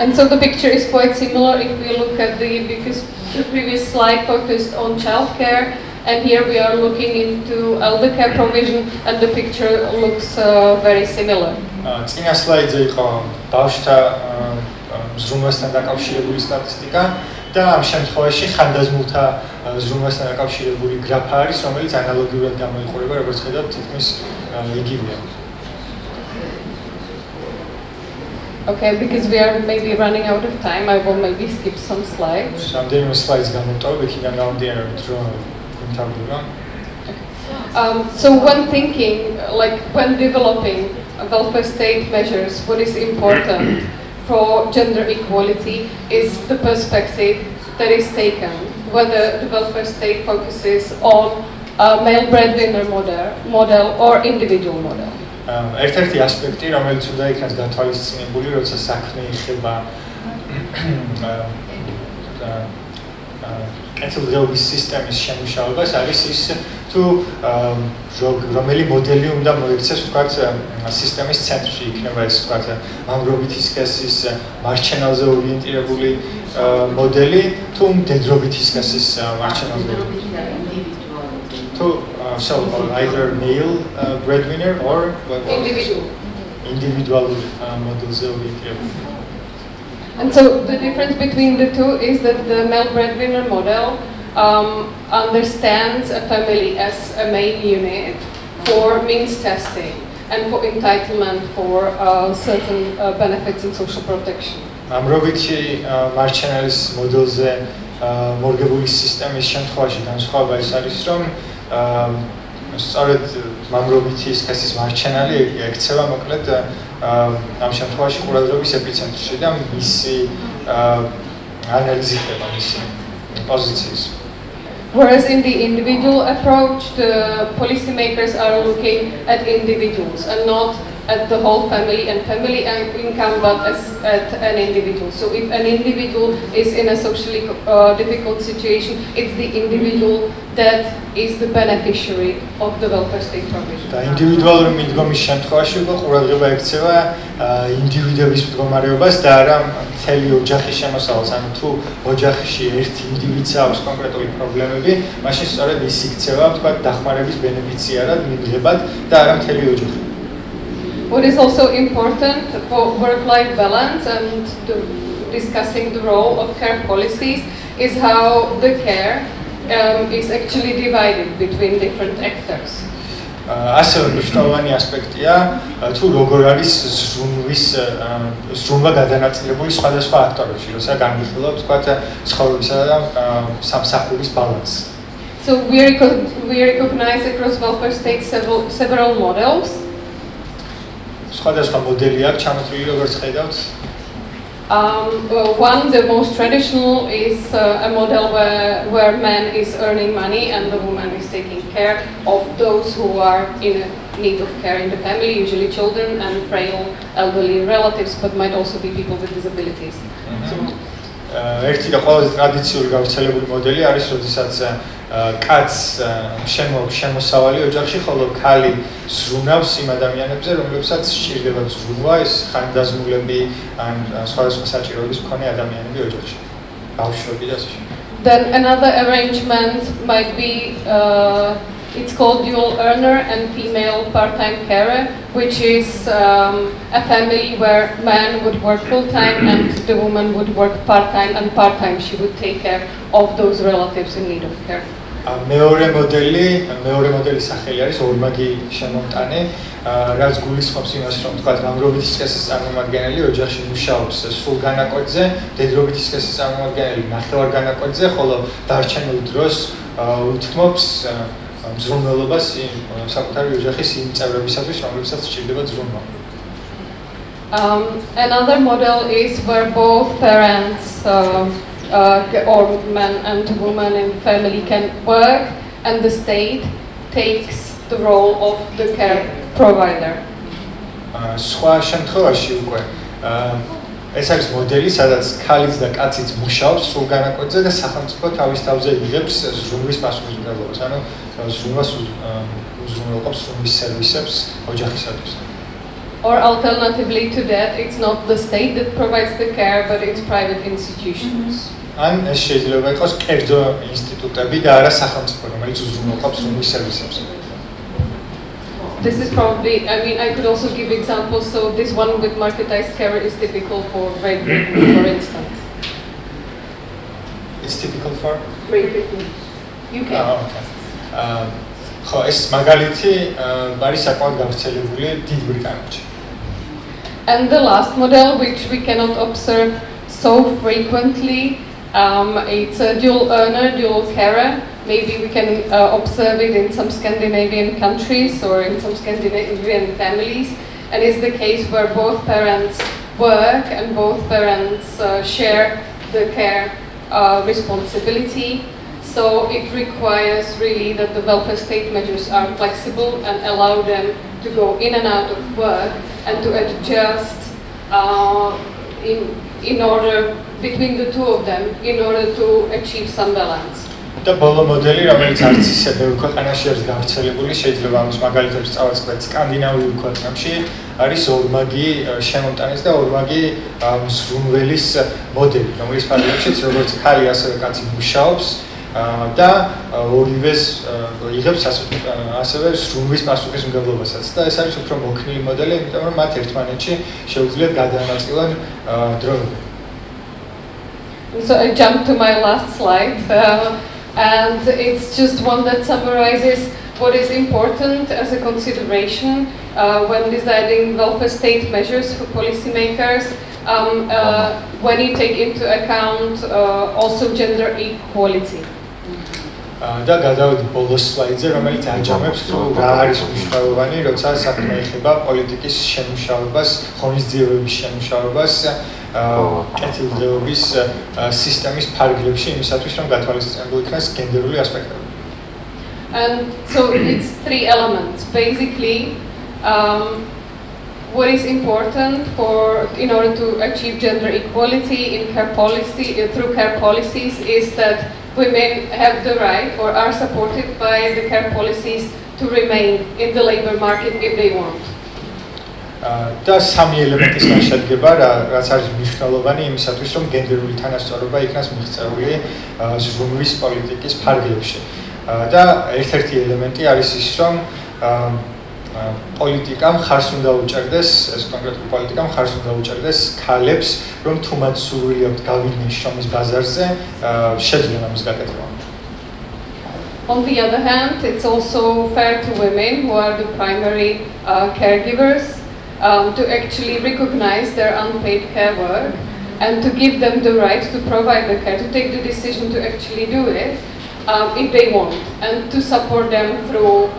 And so the picture is quite similar if we look at because the previous slide focused on childcare, and here we are looking into elder care provision, and the picture looks very similar. წინა სლაიდზე იყო ბავშვთა ზრუნვასთან დაკავშირებული სტატისტიკა და ამ შემთხვევაში ხანდაზმულთა ზრუნვასთან დაკავშირებული გრაფა არის, რომელიც ანალოგიურად გამოიყურება, როგორც ხედავთ, თითქმის იგივეა. Okay, because we are maybe running out of time, I will maybe skip some slides. რამდენიმე სლაიდს გამოვტოვებ, იქიდან გამომდინარე, რომ გვიმთავრდება. So when thinking, like when developing welfare state measures, what is important for gender equality is the perspective that is taken, whether the welfare state focuses on a male breadwinner model or individual model. ერთ-ერთი ასპექტი, რომელიც უნდა იქნას გათვალისწინებული, როცა საქმე ეხება კეთილდღეობის სისტემის შემუშავებას, არის ის თუ რომელი მოდელი უნდა მოიქცეს თქვათ სისტემის ცენტრში, იქნება ეს თქვათ მამრობითი სქესის მარჩენალზე ორიენტირებული მოდელი თუ მდედრობითი სქესის მარჩენალზე so either male breadwinner or individual models oriented. And so the difference between the two is that the male breadwinner model understands a family as a main unit for means testing and for entitlement for certain benefits and social protection. მამრობითი მარჩენალის მოდელზე მორგებული სისტემის შემთხვევაში განსხვავება ის არის, რომ სწორედ მამრობითი სქესის მარჩენალი ექცევა მოკლედ ამ შემთხვევაში ყურადღების ეპიცენტრში და მისი ანალიზი ხდება მისი პოზიციის. Whereas in the individual approach, the policymakers are looking at individuals and not at the whole family and family income, but at an individual. So if an individual is in a socially difficult situation, it's the individual that is the beneficiary of the welfare state provision. და ინდივიდუალური მიდგომის შემთხვევაში უკვე ყურადღება ექცევა ინდივიდების მდგომარეობას და არა მთელი ოჯახის შემოსავალს. ანუ თუ ოჯახში ერთი ინდივიდს აქვს კონკრეტული პრობლემები, მაშინ სწორედ ის იქცევა, თქვა, დახმარების ბენეფიციარად, მიღებად და არა მთელი ოჯახი. What is also important for work-life balance and discussing the role of care policies is how the care is actually divided between different actors. ასევე მნიშვნელოვანი ასპექტია თუ როგორ არის ზრუნვა გადანაწილებული სხვადასხვა აქტორებში, როცა განვიხილავთ თქვათ ცხოვრებისა და სამსახურის ბალანსს. So we recognize across welfare states several models. სხვადასხვა მოდელი აქვს ჩამოთვლილი, როგორც ხედავთ. One, the most traditional, is a model where man is earning money and the woman is taking care of those who are in need of care in the family, usually children and frail elderly relatives, but might also be people with disabilities. ერთი და ყველაზე ტრადიციული გავრცელებული მოდელი არის, როდესაც კაცს შემოსავალი ოჯახში, ხოლო ქალი ზრუნავს იმ ადამიანებზე, რომლებსაც სჭირდება ზრუნვა, ეს ხანდაზმულები ან სხვადასხვა საჭიროების მქონე ადამიანები ოჯახში, ბავშვები და ასე შემდეგ. Then another arrangement might be it's called dual earner and female part-time carer, which is a family where man would work full-time and the woman would work part-time, and part-time she would take care of those relatives in need of care. მეორე მოდელი სახელი არის ორმაგი შემომტანი, რაც გულისხმობს იმას, რომ თქვა გამრობითი სქესის წარმომადგენელი ოჯახში მუშაობს სრულ განაკვეთზე, დედრობითი სქესის წარმომადგენელი ნახევარ განაკვეთზე, ხოლო დარჩენილ დროს უთმობს მზრუნველობას საკუთარი ოჯახის იმ წევრებისათვის, რომლებსაც სჭირდება ზრუნვა. Another model is where both parents or man and woman in family can work and the state takes the role of the care provider. სხვა შემთხვევაში უკვე ეს არის მოდელი, სადაც ქალიც და კაციც მუშაობს სრულ განაკვეთზე და სახელმწიფო თავის თავზე იღებს ზრუნვის პასუხისმგებლობას, ანუ ზრუნვას უზრუნველყოფს ზრუნვის სერვისებს ოჯახისათვის. Or alternatively to that, it's not the state that provides the care, but it's private institutions. ან ეს შეიძლება იყოს კერძო ინსტიტუტები და არა სახელმწიფო, რომელიც უზრუნველყოფს ზრუნვის სერვისებს. This is probably, I mean, I could also give examples. So this one with marketized care is typical for Great Britain, for instance. It's typical for? Great Britain. UK. Oh, okay. ხო, ეს მაგალითი არის საკმაოდ გავრცელებული დიდ ბრიტანეთში. And the last model, which we cannot observe so frequently, it's a dual earner, dual carer. Maybe we can observe it in some Scandinavian countries or in some Scandinavian families. And it's the case where both parents work and both parents share the care responsibility. So it requires really that the welfare state measures are flexible and allow them to go in and out of work and to adjust in order between the two of them in order to achieve some balance. და ბოლო მოდელი, რომელიც არც ისე ბევრ ქვეყანაში არის გავრცელებული, შეიძლება ამის მაგალითებს წავაწყდეთ სკანდინავიურ ქვეყნებში, არის ორმაგი შემომტანის და ორმაგი მზრუნველის მოდელი, რომლის ფარგლებშიც როგორც ქალი, ასევე კაცი მუშაობს და ორივეს იღებს ასევე ზრუნვის პასუხისმგებლობასაც და ეს არის უფრო მოქნილი მოდელი, იმიტომ რომ მათ ერთმანეთში შეუძლიათ გადაანაწილონ დროები. So I jump to my last slide. And it's just one that summarizes what is important as a consideration when deciding welfare state measures for policymakers, when you take into account also gender equality. და გადავედი ბოლოს სლაიდზე, რომელიც აჯამებს თუ რა არის მნიშვნელოვანი, როცა საქმე ეხება პოლიტიკის შემუშავებას, ღონისძიებების შემუშავებას, კეთილდღეობის სისტემის ფარგლებში იმისათვის, რომ გათვალისწინებულ იქნას გენდერული ასპექტები. And so it's three elements. Basically, what is important in order to achieve gender equality in care policy through care policies is that women have the right or are supported by the care policies to remain in the labor market if they want. და სამი ელემენტისგან შედგება, რაც არის მნიშვნელოვანი იმისათვის, რომ გენდერული თანასწორობა იქნას მიღწეული ზრუნვის პოლიტიკის ფარგლებში. და ერთ-ერთი ელემენტი არის ის, რომ პოლიტიკამ ხარს უნდა უჭერდეს, ეს კონკრეტული პოლიტიკამ ხარს უნდა უჭერდეს ქალებს, რომ თუ მათ სურვილი აქვთ გავიდნენ შრომის ბაზარზე, შეძლონ ამის გაკეთება. On the other hand, it's also fair to women who are the primary caregivers to actually recognize their unpaid care work and to give them the right to provide the care, to take the decision to actually do it if they want, and to support them through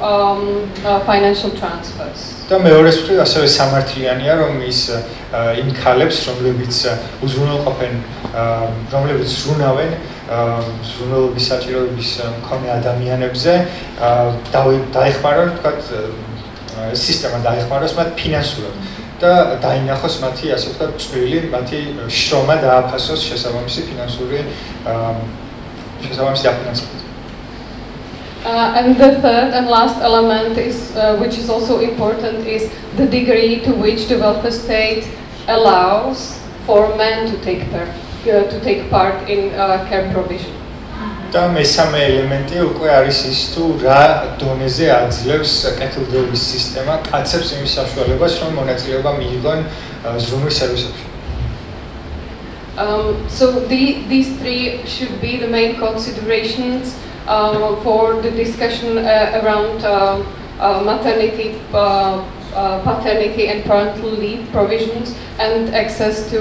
financial transfers. და მეორეს მხრივ ასევე სამართლიანია, რომ ის იმ ქალებს, რომლებიც უზრუნველყოფენ, რომლებიც ზრუნავენ ზრუნველობის საჭიროების მქონე ადამიანებზე, დაეხმარონ, თქვათ, სისტემა დაეხმაროს მათ ფინანსურად და დაინახოს მათი, ასე ვთქვათ, წვლილი, მათი შრომა დააფასოს შესაბამისი ფინანსური დაფინანსებით. And the third and last element is, which is also important, is the degree to which the welfare state allows for men to take part in care provision. და მესამე ელემენტი უკვე არის ის, თუ რა დონეზე აძლევს კეთილდღეობის სისტემა კაცებს იმის საშუალებას, რომ მონაწილეობა მიიღონ ზრუნვის სერვისებში. So these three should be the main considerations for the discussion around maternity, paternity and parental leave provisions and access to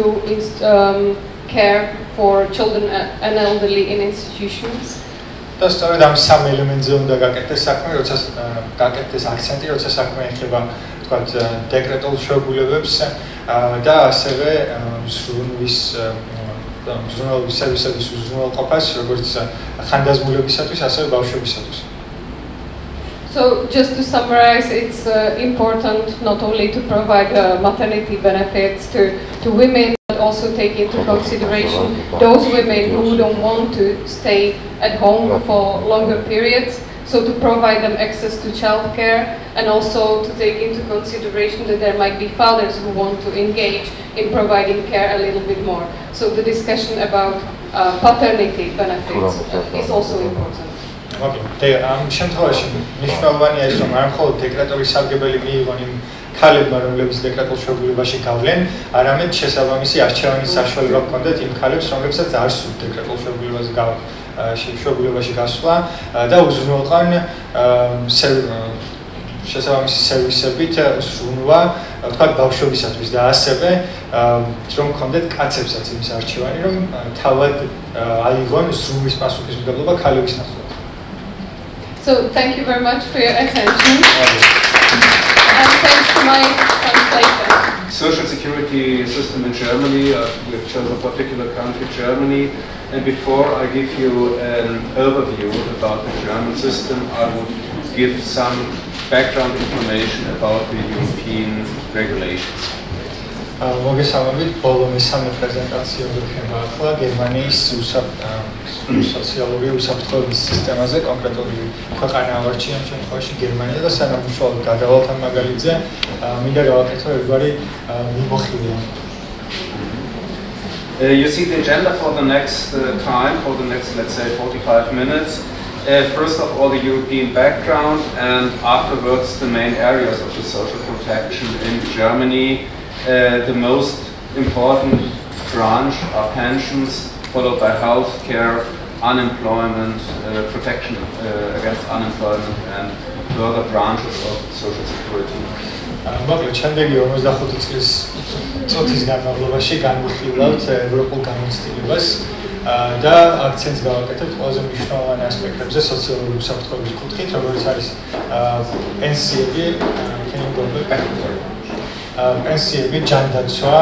care for children and elderly in institutions. და სწორედ ამ სამ ელემენტზე უნდა გაკეთდეს საქმე, როცა გაკეთდეს აქცენტი, როცა საქმე ეხება თქვათ დეკრეტულ შეუგულებებს და ასევე ზრუნვის სერვისების უზრუნველყოფას, როგორც ხანდაზმულებისათვის, ასევე ბავშვებისათვის. So just to summarize, it's important not only to provide maternity benefits to women, but also take into consideration those women who don't want to stay at home for longer periods. So to provide them access to childcare, and also to take into consideration that there might be fathers who want to engage in providing care a little bit more. So the discussion about paternity benefits is also important. Okay. ამ შემთხვევაში მნიშვნელოვანია ის, რომ არ მხოლოდ დეკრეტული სარგებელი მიიღონ იმ ქალებმა, რომლებიც დეკრეტულ შეუგულებაში გავლენ, არამედ შესაბამისი არჩევანის საშუალება ჰქონდეთ იმ ქალებს, რომლებსაც არ სურთ დეკრეტულ შეუგულებაში გასვლა და უზრუნველყან შესაბამისი სერვისებით ზრუნვა, თქვათ ბავშვებისათვის და ასევე რომ ჰქონდეთ კაცებსაც იმის არჩევანი, რომ თავად აიღონ ზრუნვის პასუხისმგებლობა ქალების ნაცვლად. So thank you very much for your attention, and thanks to my translator. Social security system in Germany, we've chosen a particular country, Germany, and before I give you an overview about the German system, I would give some background information about the European regulations. მოგესალმებით, ბოლო მესამე პრეზენტაცია ვიქნება ახლა გერმანიის სოციალური უსაფრთხოების სისტემაზე, კონკრეტული ქვეყანა ავარჩია ამ შემთხვევაში გერმანია და სანამ უშუალოდ გადავალთ ამ მაგალითზე, მინდა გავაკეთო ერთგვარი მიმოხილვა. You see the agenda for the next time, for the next, let's say, 45 minutes. First of all, the European background, and afterwards the main areas of the social protection in Germany. The most important branch are pensions, followed by health care, unemployment, protection against unemployment, and further branches of social security. მოკლედ, შემდეგი 45 წუთის განმავლობაში განვიხილავთ ევროპულ გამოცდილებას და აქცენტს გავაკეთებთ ყველაზე მნიშვნელოვან ასპექტებზე სოციალური უსაფრთხოების კუთხით, როგორც არის პენსიები, პენსიები, ჯანდაცვა,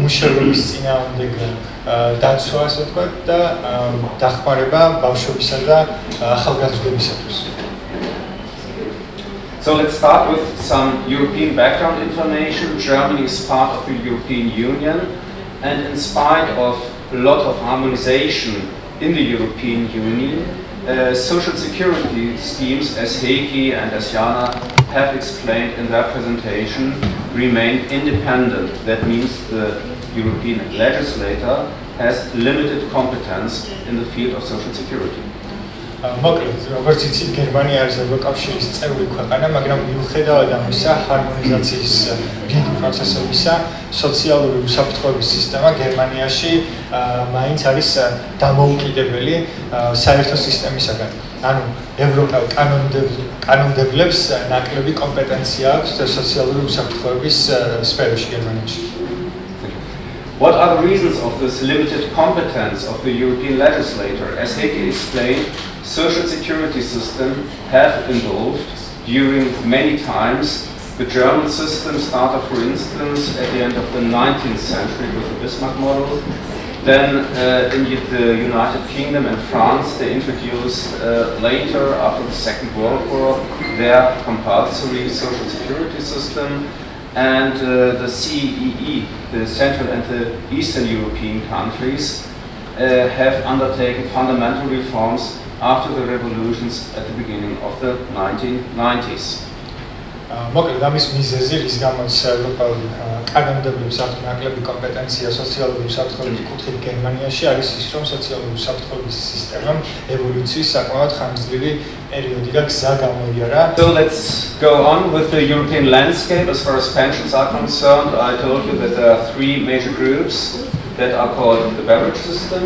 მუშაობის წინააღმდეგ დაცვა, ასე ვთქვათ, და დახმარება ბავშვებისა და ახალგაზრდებისათვის. So let's start with some European background information. Germany is part of the European Union, and in spite of a lot of harmonization in the European Union, social security schemes, as Heikki and as Jana have explained in their presentation, remain independent. That means the European legislator has limited competence in the field of social security. მოკლედ, როგორც იცით, გერმანია არის ევროკავშირის წევრი ქვეყანა, მაგრამ მიუხედავად ამისა, ჰარმონიზაციის დიდი პროცესებისა, სოციალური უსაფრთხოების სისტემა გერმანიაში მაინც არის დამოუკიდებელი საერთო სისტემისაგან. ანუ ევროპელ კანონმდებლებს ნაკლები კომპეტენცია აქვს სოციალური უსაფრთხოების სფეროში გერმანიაში. What are the reasons of this limited competence of the European legislator? As Heikki explained, social security system have evolved during many times. The German system started, for instance, at the end of the 19th century with the Bismarck model. Then in the United Kingdom and France, they introduced later, after the Second World War, their compulsory social security system. And the CEE, the Central and the Eastern European countries, have undertaken fundamental reforms after the revolutions at the beginning of the 1990s. მოკლედ, ამის მიზეზი, რის გამოც ევროპელ კანონმდებლებს აქვს ნაკლები კომპეტენცია სოციალური უსაფრთხოების კუთხით გერმანიაში, არის ის, რომ სოციალური უსაფრთხოების სისტემამ ევოლუციის საკმაოდ ხანგრძლივი პერიოდი და გზა გამოიარა. So let's go on with the European landscape as far as pensions are concerned. I told you that there are three major groups that are called the beverage system,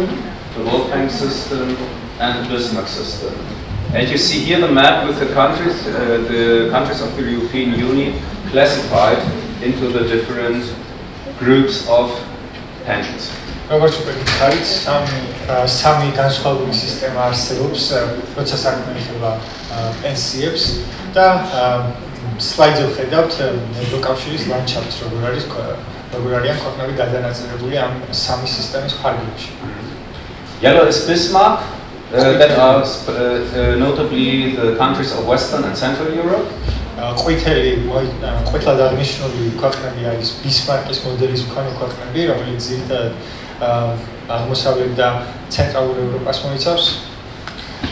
the world bank system, and the Bismarck system. And you see here the map with the countries of the European Union classified into the different groups of pensions. როგორც ვფიქრობთ, სამი განსხვავებული სისტემა არსებობს, როცა საქმე ეხება პენსიებს და სლაიდზე ვხედავთ ევროკავშირის ლანდშაფტს, როგორ არიან ქვეყნები გადანაწილებული ამ სამი სისტემის ფარგლებში. Yellow is Bismarck, that are notably the countries of Western and Central Europe. ყვითლად აღნიშნული ქვეყნები არის ბისმარკის მოდელის მქონე ქვეყნები, რომელიც ძირითადად აღმოსავლეთ და ცენტრალურ ევროპას მოიცავს.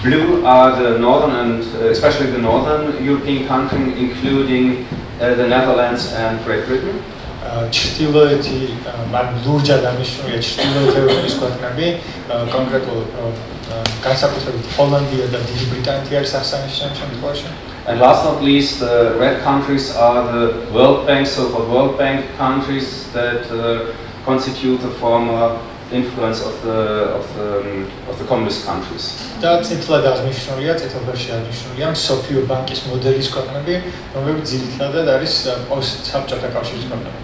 Blue are the northern and especially the northern European countries, including the Netherlands and Great Britain. ჩრდილოეთი ლურჯად აღნიშნულია ჩრდილოეთ ევროპის ქვეყნები, კონკრეტულად განსაკუთრებით ჰოლანდია და დიდი ბრიტანეთი არის აღსანიშნავი შემთხვევაში. And last not least, the red countries are the World Bank, so-called World Bank countries that constitute the former influence of the communist countries. და წითლად აღნიშნულია, წითელფერში აღნიშნულია მსოფლიო ბანკის მოდელის ქვეყნები, რომლებიც ძირითადად არის პოსტ-საბჭოთა კავშირის ქვეყნები.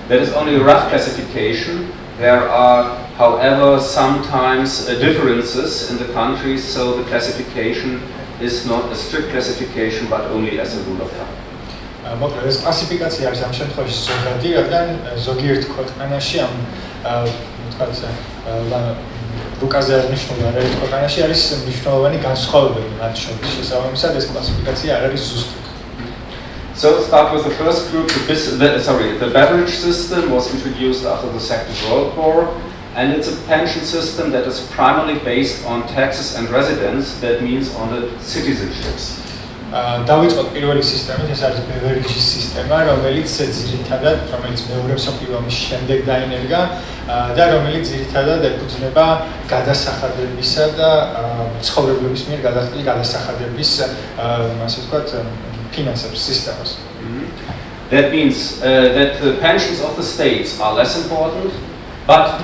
That is only a rough classification. There are, however, sometimes differences in the countries, so the classification is not a strict classification, but only as a rule of thumb. მოკლედ ეს კლასიფიკაცია არის ამ შემთხვევაში ზოგადი, რადგან ზოგიერთ ქვეყანაში ამ რუკაზე აღნიშნული არაერთ ქვეყანაში არის მნიშვნელოვანი განსხვავებები მათ შორის. შესაბამისად ეს კლასიფიკაცია არ არის ზუსტი. So start with the first group. The beverage system was introduced after the Second World War, and it's a pension system that is primarily based on taxes and residence. That means on the citizenships. დავიწყოთ პირველი სისტემით, ეს არის ბევერიჯის სისტემა, რომელიც მეორე მსოფლიო ომის შემდეგ დაინერგა და რომელიც ძირითადად ეფუძნება გადასახადებისა და ცხოვრებლების მიერ გადახდილი გადასახადების, ასე ვთქვათ, ფინანსების სისტემას. That means that the pensions of the states are less important, but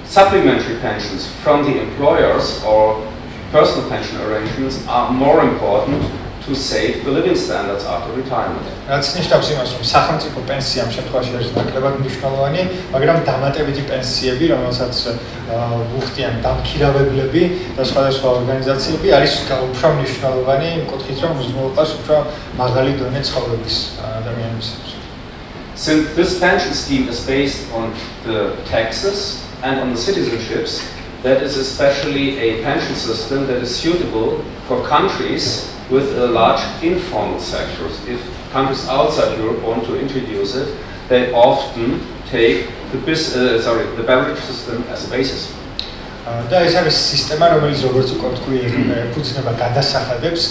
supplementary pensions from the employers or personal pension arrangements are more important to save the living standards after retirement. რაც ნიშნავს იმას, რომ სახელმწიფო პენსია ამ შემთხვევაში არის ნაკლებად მნიშვნელოვანი, მაგრამ დამატებითი პენსიები, რომელსაც უხდიან დამქირავებლები და სხვადასხვა ორგანიზაციები, არის უფრო მნიშვნელოვანი იმ კუთხით, რომ უზრუნველყოფს უფრო მაღალი დონე ცხოვრების ადამიანებისთვის. Since this pension scheme is based on the taxes and on the citizenships, that is especially a pension system that is suitable for countries with a large informal sector. If countries outside Europe want to introduce it, they often take the beverage system as a basis. და ეს არის სისტემა, რომელიც როგორც უკვე ვთქვი, ეფუძნება გადასახადებს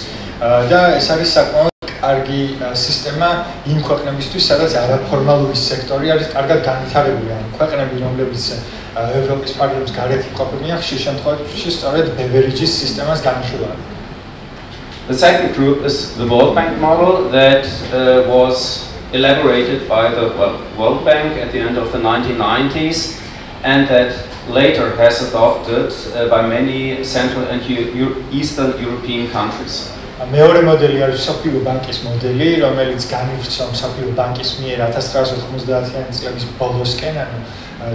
და ეს არის საკმაოდ კარგი სისტემა იმ ქვეყნებისთვის, სადაც არაფორმალური სექტორი არის კარგად განვითარებული. ანუ ქვეყნები, რომლებიც ევროპის ფარგლებს გარეთ იყოფებიან, ხშირ შემთხვევაში სწორედ ბევერიჯის სისტემას განიხილავენ. The second group is the World Bank model that was elaborated by the World Bank at the end of the 1990s and that later has adopted by many Central and Eastern European countries. მეორე მოდელი არის მსოფლიო ბანკის მოდელი, რომელიც განივრცო მსოფლიო ბანკის მიერ 1990-იანი წლების ბოლოსკენ, ანუ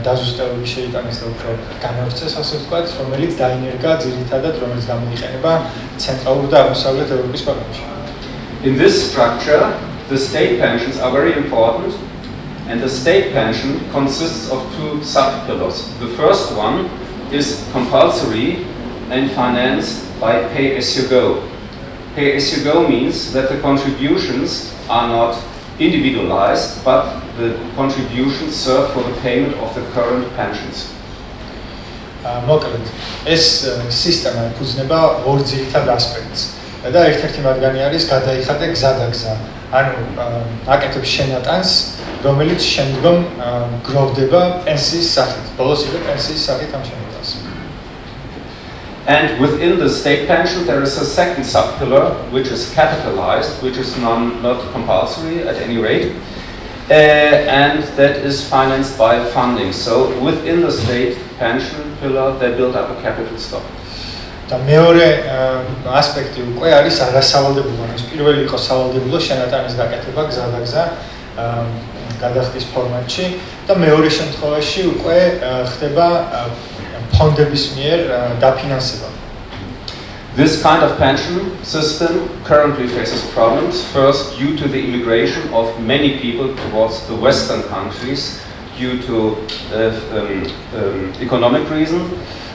დაზუსტებები შეიტანეს და უფრო განავრცეს, ასე ვთქვათ, რომელიც დაინერგა ძირითადად, რომელიც გამოიყენება ცენტრალურ და აღმოსავლეთ ევროპის ქვეყნებში. In this structure, the state pensions are very important, and the state pension consists of two sub-pillars. The first one is compulsory and financed by pay-as-you-go. Pay-as-you-go means that the contributions are not individualized, but the contributions serve for the payment of the current pensions. მოკლედ, ეს სისტემა ეფუძნება ორ ძირითად ასპექტს. და ერთ-ერთი მათგანი არის გადაიხადე გზადაგზა. ანუ აკეთებს შენატანს, რომელიც შემდგომ გროვდება პენსიის სახით. ბოლოს იყო პენსიის სახით ამ შენატანს. And within the state pension, there is a second sub-pillar, which is capitalized, which is not compulsory at any rate, and that is financed by funding. So within the state pension pillar, they build up a capital stock. და მეორე ასპექტი უკვე არის არასავალდებულო, ის პირველი იყო სავალდებულო შენატანის გაკეთება გზადაგზა გადახდის ფორმატში და მეორე შემთხვევაში უკვე ხდება ფონდების მიერ დაფინანსება. This kind of pension system currently faces problems, first due to the immigration of many people towards the Western countries due to economic reasons,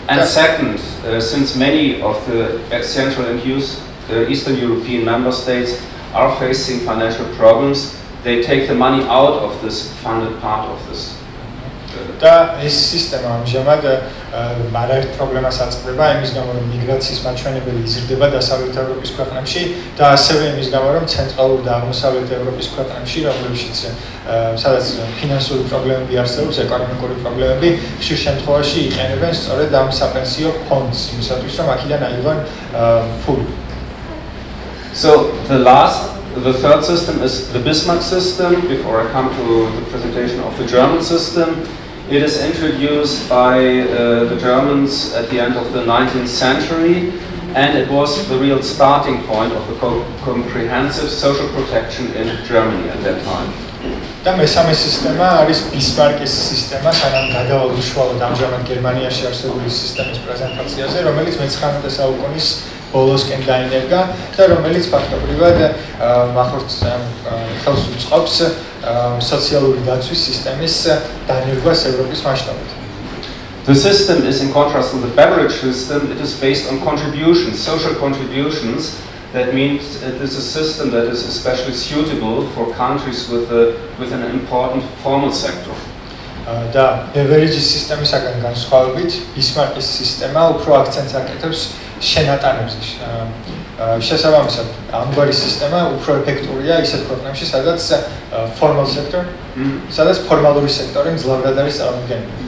and second, since many of the Central and Eastern European member states are facing financial problems, they take the money out of this funded part of this. და ეს სისტემა ამჟამად მარაერთ პრობლემას აწყდება იმის გამო რომ მიგრაციის მაჩვენებელი იზრდება დასავლეთ ევროპის ქვეყნებში და ასევე იმის გამო რომ ცენტრალურ და აღმოსავლეთ ევროპის ქვეყნებში რომლებშიც სადაც ფინანსური პრობლემები არსებობს, ეკონომიკური პრობლემები, ხშირ შემთხვევაში იყენებენ სწორედ ამ საპენსიო ფონდს იმისათვის რომ აქედან აიღონ ფული. So the third system is the Bismarck system. Before I come to the presentation of the German system, it is introduced by the Germans at the end of the 19th century, and it was the real starting point of the comprehensive social protection in Germany at that time. და მესამე სისტემა არის ბისმარკის სისტემა, სანამ გადავალ უშუალოდ ამჟამად გერმანიაში არსებული სისტემის პრეზენტაციაზე, რომელიც მე-19 საუკუნის ბოლოსკენ დაინერგა და რომელიც ფაქტობრივად ხელს უწყობს სოციალური დაცვის სისტემის დანერგვას ევროპის მასშტაბით. The system is in contrast to the beverage system. It is based on contributions, social contributions. That means it is a system that is especially suitable for countries with an important formal sector. და beverage სისტემისაგან განსხვავებით, ბისმარკის სისტემა უფრო აქცენტს აკეთებს შენატანებზე. შესაბამისად, ამგვარი სისტემა უფრო ეფექტურია ისეთ ქვეყნებში, სადაც formal sector, სადაც ფორმალური სექტორი მძლავრად არის წარმოდგენილი.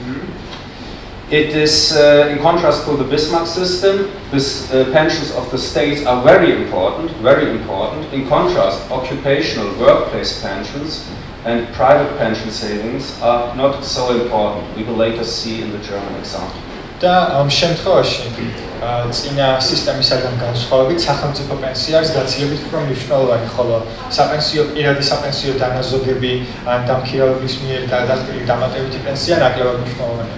It is in contrast to the Bismarck system. This pensions of the states are very important, very important. In contrast, occupational workplace pensions and private pension savings are not so important. We will later see in the German example. და ამ შემთხვევაში წინა სისტემისაგან განსხვავებით სახელმწიფო პენსია არის გაცილებით უფრო მნიშვნელოვანი, ხოლო პირადი საპენსიო დანაზოგები ან დამქირავების მიერ გადახდილი დამატებითი პენსია ნაკლებად მნიშვნელოვანია.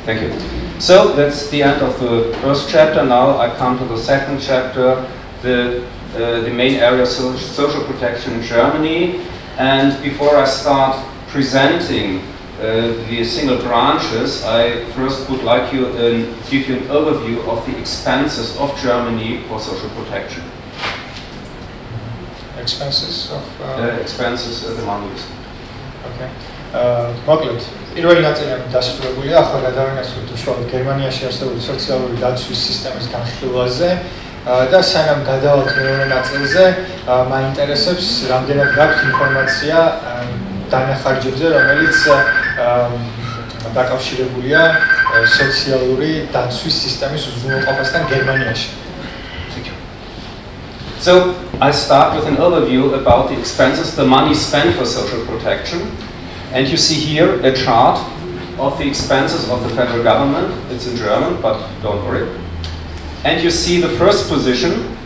Thank you. So that's the end of the first chapter. Now I come to the second chapter, the main area of social protection in Germany. And before I start presenting the single branches, I first would like to give you an overview of the expenses of Germany for social protection. Expenses of expenses of the money. Okay. მოკლედ, პირველი ნაწილი დასრულებულია, ახლა გადავინაცვლოთ უშუალოდ გერმანიაში არსებული სოციალური დაცვის სისტემის განხილვაზე და სანამ გადავალთ მეორე ნაწილზე, მაინტერესებს რამდენად გაქვთ ინფორმაცია დანახარჯებზე, რომელიც დაკავშირებულია სოციალური დაცვის სისტემის უზრუნველყოფასთან გერმანიაში. So I start with an overview about the expenses, the money spent for social protection. And you see here a chart of the expenses of the federal government. It's in German, but don't worry. And you see the first position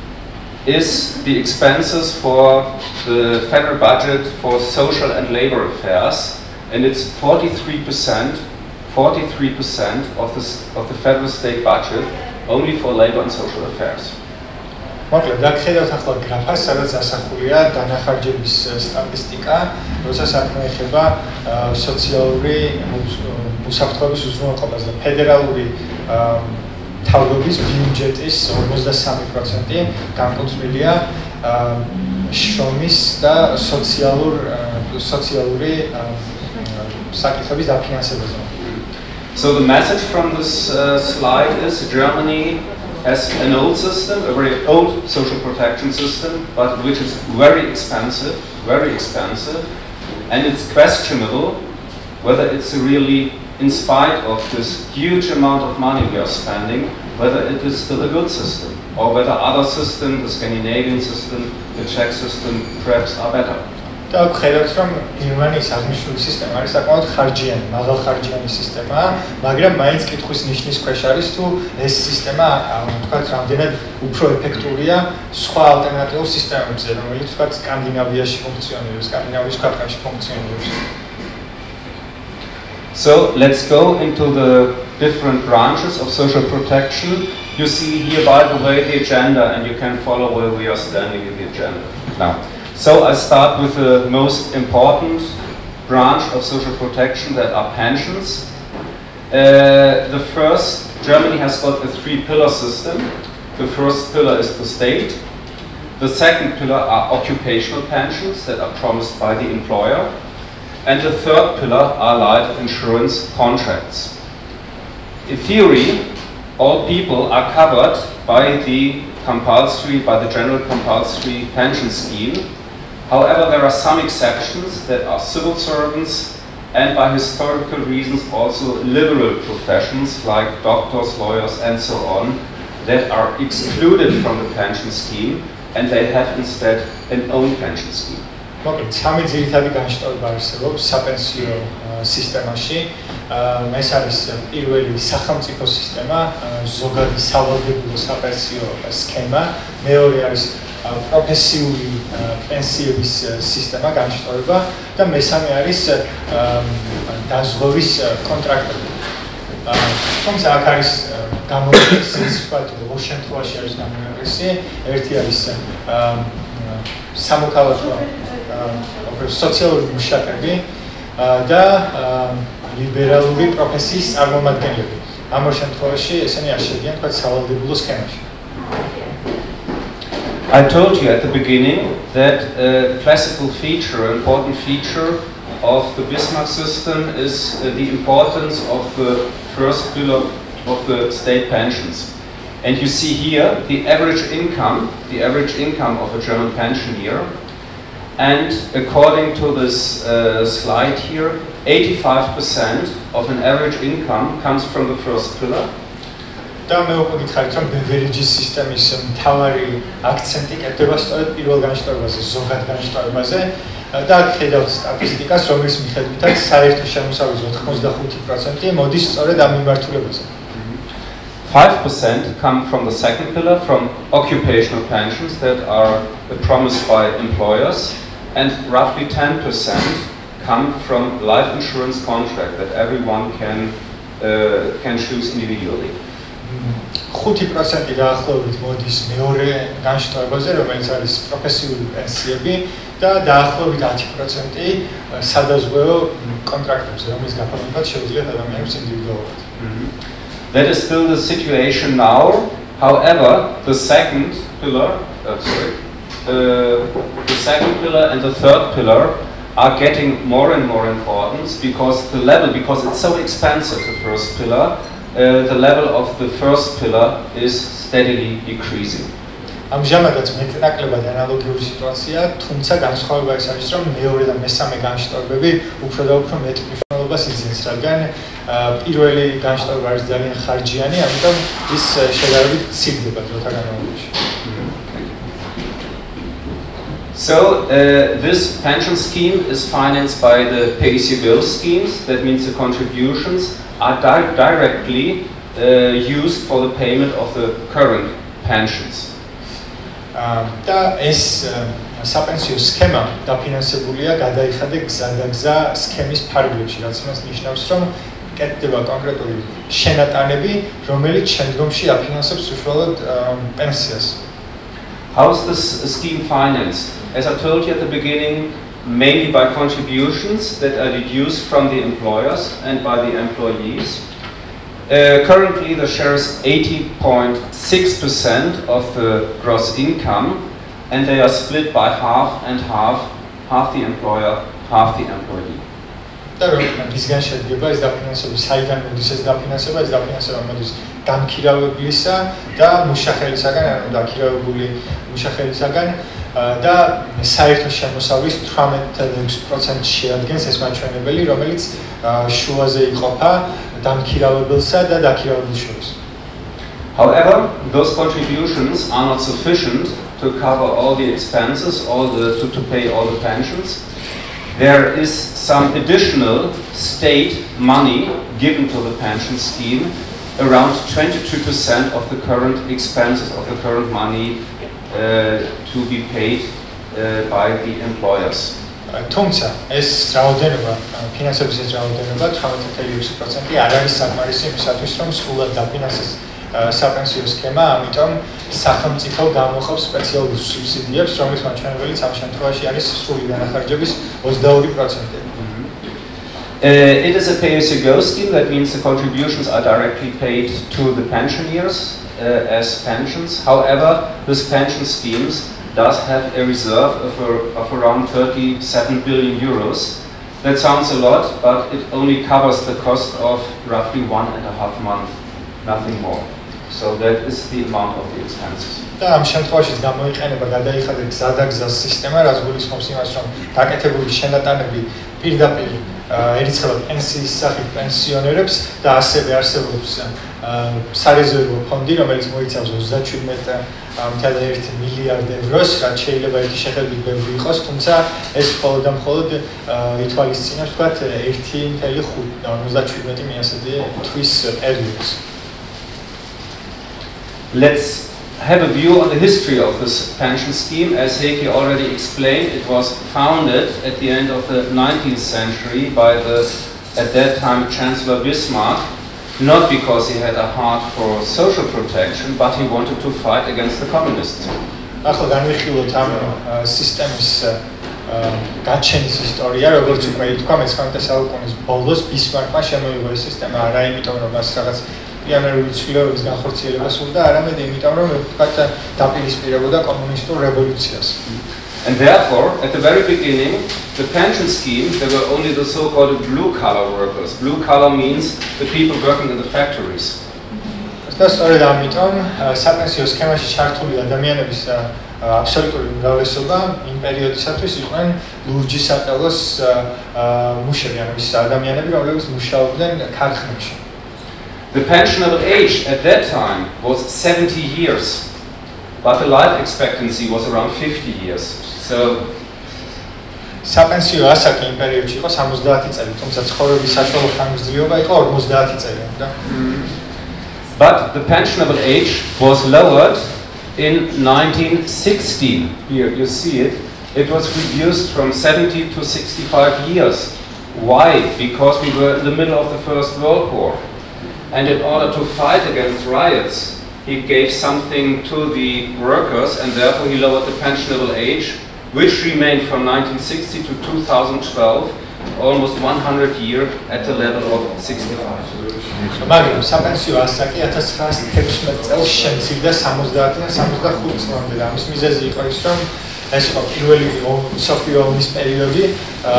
is the expenses for the federal budget for social and labor affairs. And it's 43% of the federal state budget only for labor and social affairs. მოკლედ, დაგხედავთ ახლა გრაფას, სადაც ასახულია დანახარჯების სტატისტიკა, როცა საქმე ეხება სოციალური უსაფრთხოების უზრუნველყოფას და ფედერალური თავრობის ბიუჯეტის 53% განკუთვნილია შრომის და სოციალური საკითხების დაფინანსებაზე. So the message from this slide is Germany has an old system, a very old social protection system, but which is very expensive, and it's questionable whether it's really, in spite of this huge amount of money we are spending, whether it is still a good system, or whether other systems, the Scandinavian system, the Czech system, perhaps are better. და ხედავთ რომ გერმანიის აღნიშნული სისტემა არის საკმაოდ ხარჯიანი, მაღალხარჯიანი სისტემაა, მაგრამ მაინც კითხვის ნიშნის ქვეშ არის თუ ეს სისტემა თქვათ რამდენად უფრო ეფექტურია სხვა ალტერნატიულ სისტემებზე, რომელიც თქვათ სკანდინავიაში ფუნქციონირებს, სკანდინავიის ქვეყნებში ფუნქციონირებს. So let's go into the different branches of social protection. You see here, by the way, the agenda, and you can follow where we are standing in the agenda now. So I start with the most important branch of social protection, that are pensions. The first, Germany has got a three-pillar system. The first pillar is the state. The second pillar are occupational pensions that are promised by the employer. And the third pillar are life insurance contracts. In theory, all people are covered by the general compulsory pension scheme. However, there are some exceptions that are civil servants and by historical reasons also liberal professions like doctors, lawyers and so on that are excluded from the pension scheme and they have instead an own pension scheme. სამი ძირითადი განშტოება არსებობს საპენსიო სისტემაში. ეს არის პირველი სახელმწიფო სისტემა, ზოგადი სავალდებულო საპენსიო სქემა, მეორე არის პროფესიული პენსიების სისტემა, განშტოება და მესამე არის დაზღვევის კონტრაქტები. თუმცა აქ არის გამორჩენის ვთქვათ, ორი შემთხვევაში არის გამორჩენის, ერთი არის სამოქალაქო სოციალური მუშაკები და ლიბერალური პროფესიის წარმომადგენლები. ამ ორ შემთხვევაში ესენი არ შედიან თქვათ სავალდებულო სქემაში. I told you at the beginning that a classical feature, an important feature of the Bismarck system is the importance of the first pillar of the state pensions. And you see here the average income of a German pensioner. And according to this slide here, 85% of an average income comes from the first pillar. და მე უკვე გითხარით რომ ბევერიჯის სისტემის მთავარი აქცენტი კეთდება სწორედ პირველ განშტოებაზე, ზოგად განშტოებაზე და აქ ხედავთ სტატისტიკას, რომელიც მიხედვითაც საერთო შემოსავალის 85% მოდის სწორედ ამ მიმართულებაზე. 5% come from the second pillar, from occupational pensions that are promised by employers, and roughly 10% come from life insurance contract that everyone can choose individually. 5% დაახლოებით მოდის მეორე განშტოებაზე, რომელიც არის პროფესიული პენსიები და დაახლოებით 10% სადაზღვევო კონტრაქტებზე, რომლის გაფორმებაც შეუძლიათ ადამიანებს ინდივიდუალურად. That is still the situation now. However, the second pillar and the third pillar are getting more and more importance because it's so expensive, the first pillar, the level of the first pillar is steadily decreasing. ამჟამადაც მეტნაკლებად ანალოგიური სიტუაცია, თუმცა განსხვავება ის არის, რომ მეორე და მესამე განშტოებები უფრო და უფრო მეტ მნიშვნელობას იძენს, რადგან პირველი განშტოება არის ძალიან ხარჯიანი, ამიტომ ის შედარებით ცივდება დროთა განმავლობაში. So this pension scheme is financed by the pay-as-you-go schemes. That means the contributions are directly used for the payment of the current pensions. და ეს საპენსიო სქემა დაფინანსებულია გადაიხადა გზადაგზა სქემის ფარგლებში, რაც იმას ნიშნავს, რომ კეთდება კონკრეტული შენატანები, რომელიც შემდგომში აფინანსებს უშუალოდ პენსიას. How is this scheme financed? As I told you at the beginning, mainly by contributions that are deduced from the employers and by the employees. Currently, the share is 80.6% of the gross income, and they are split by half and half the employer, half the employee. და რისგან შედგება ეს დაფინანსება, საიდან მოდის ეს დაფინანსება? ეს დაფინანსება მოდის დამქირავებლისა და მუშახელისაგან, ანუ დაქირავებული მუშახელისაგან და საერთო შემოსავლის 18.6% შეადგენს ეს მაჩვენებელი, რომელიც შუაზე იყოფა დამქირავებელსა და დაქირავებულს შორის. However, those contributions are not sufficient to cover all the expenses, to pay all the pensions. There is some additional state money given to the pension scheme, around 22% of the current expenses of the current money to be paid by the employers. თუმცა ეს რაოდენობა, ფინანსების ეს რაოდენობა 18.6% არ არის საკმარისი იმისათვის, რომ სრულად დაფინანსდეს საპენსიო სქემა, ამიტომ სახელმწიფო გამოხობს სპეციალურ სუბსიდიებს, რომლის მაჩვენებელიც ამ შემთხვევაში არის სრული განახარჯების 22%. It is a pay-as-you-go scheme. That means the contributions are directly paid to the pensioners as pensions. However, this pension schemes does have a reserve of around 37 billion euros. That sounds a lot, but it only covers the cost of roughly 1.5 months, nothing more. So that is the amount of the expenses. და ამ შემთხვევაშიც გამოიყენება გადაიხადეს გზადაგზას სისტემა, რაც გულისხმობს იმას, რომ გაკეთებული შენატანები პირდაპირ ერიცხება პენსიის სახით პენსიონერებს და ასევე არსებობს სარეზერვო ფონდი, რომელიც მოიცავს 37.1 მილიარდ ევროს, რაც შეიძლება ერთი შეხედვით ბევრი იყოს, თუმცა ეს მხოლოდ და მხოლოდ ითვალისწინებს, ვთქვათ, 1.5 თვის პერიოდს. Let's have a view on the history of this pension scheme. As Heikki already explained, it was founded at the end of the 19th century by at that time, Chancellor Bismarck, not because he had a heart for social protection, but he wanted to fight against the communists. ახლა განვიხილოთ ამ სისტემის გაჩენის ისტორია, როგორც უკვე ითქვა, მე-19 საუკუნის ბოლოს ბისმარკმა შემოიღო ეს სისტემა, არა იმიტომ, რომ მას რაღაც პიანერული ცვლილებების განხორციელება სურდა, არამედ იმიტომ, რომ ვთქვათ, დაპირისპირებოდა კომუნისტურ რევოლუციას. And therefore, at the very beginning, the pension scheme, there were only the so-called blue-collar workers. Blue-collar means the people working in the factories. და სწორედ ამიტომ საპენსიო სქემაში ჩართული ადამიანების აბსოლუტური უმრავლესობა იმ პერიოდისათვის იყვნენ ლურჯი სატელოს მუშები, ანუ ის ადამიანები, რომლებიც მუშაობდნენ ქარხნებში. The pensionable age at that time was 70 years, but the life expectancy was around 50 years. So, საპენსიო ასაკი იმ პერიოდში იყო 70 წელი, თუმცა ცხოვრების საშუალო ხანგრძლივობა იყო 50 წელი. But the pensionable age was lowered in 1916. Here you see it. It was reduced from 70 to 65 years. Why? Because we were in the middle of the First World War. And in order to fight against riots, he gave something to the workers, and therefore he lowered the pensionable age, which remained from 1960 to 2012, almost 100 years at the level of 65. მაგრამ საპენსიო ასაკი 1916 წელს შემცირდა 70-დან 65 წლამდე. ამის მიზეზი იყო ის, რომ ეს იყო პირველი მსოფლიო ომის პერიოდი,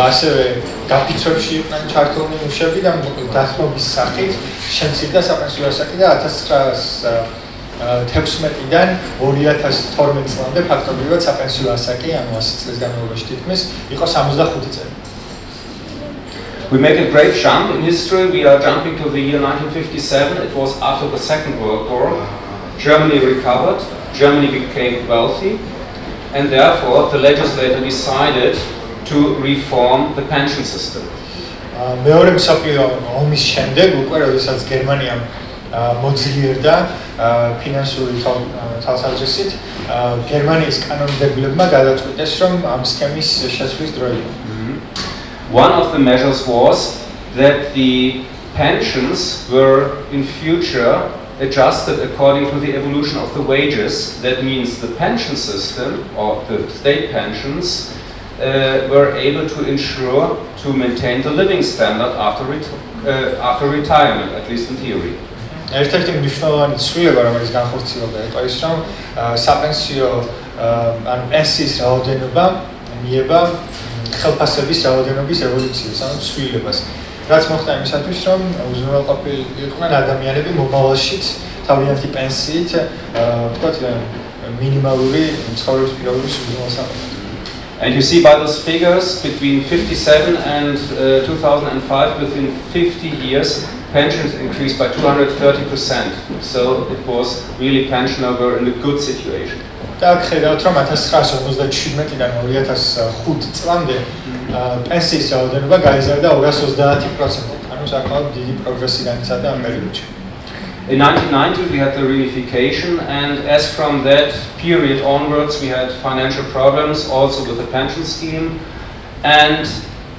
ასევე გაფიცვებში იყვნენ ჩართულნი მუშები და დათმობის სახით შემცირდა საპენსიო ასაკი და 1916-დან 2012 წლამდე ფაქტობრივად საპენსიო ასაკი, ანუ 100 წლის განმავლობაში თითქმის, იყო 65 წელი. We make a great jump in history. We are jumping to the year 1957. It was after the Second World War. Germany recovered. Germany became wealthy. And therefore, the legislator decided to reform the pension system. მეორე მსოფლიო ომის შემდეგ, უკვე როდესაც გერმანიამ მოძლიერდა ფინანსური თვალსაზრისით, გერმანიის კანონმდებლებმა გადაწყვიტეს, რომ ამ სქემის შეცვლის დრო იყო. One of the measures was that the pensions were in future adjusted according to the evolution of the wages. That means the pension system or the state pensions were able to ensure to maintain the living standard after retirement, at least in theory. ერთ-ერთი მნიშვნელოვანი ცვლილება, რომელიც განხორციელდა, იყო ის, რომ საპენსიო ან პენსიის რაოდენობა მიება ხელფასების რაოდენობის ევოლუციას, ანუ ცვლილებას. რაც მოხდა იმისათვის, რომ უზრუნველყოფილი იყვნენ ადამიანები მომავალშიც თავიანთი პენსიით, ვთქვათ, მინიმალური ცხოვრების პირობების უზრუნველსაყოფად. And you see by those figures, between 57 and 2005, within 50 years, pensions increased by 230%. So it was really pensioners were in a good situation. და აქ ხედავთ რომ 1957-დან 2005 წლამდე პენსიის რაოდენობა გაიზარდა 230%. ანუ საკმაოდ დიდი პროგრესი განიცადა ამ პერიოდში. In 1990 we had the reunification, and as from that period onwards we had financial problems also with the pension scheme, and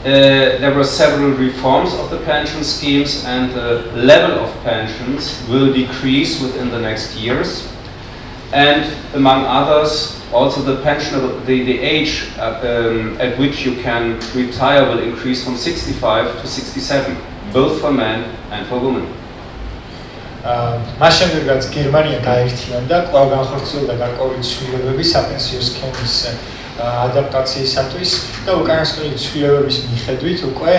there were several reforms of the pension schemes, and the level of pensions will decrease within the next years. And among others, also the age at which you can retire will increase from 65 to 67, both for men and for women. მას შემდეგ რაც გერმანია გაერთიანდა, კვლავ განხორციელდა გარკვეული ცვლილებები საპენსიო სქემის ადაპტაციისათვის და უკანასკნელი ცვლილებების მიხედვით უკვე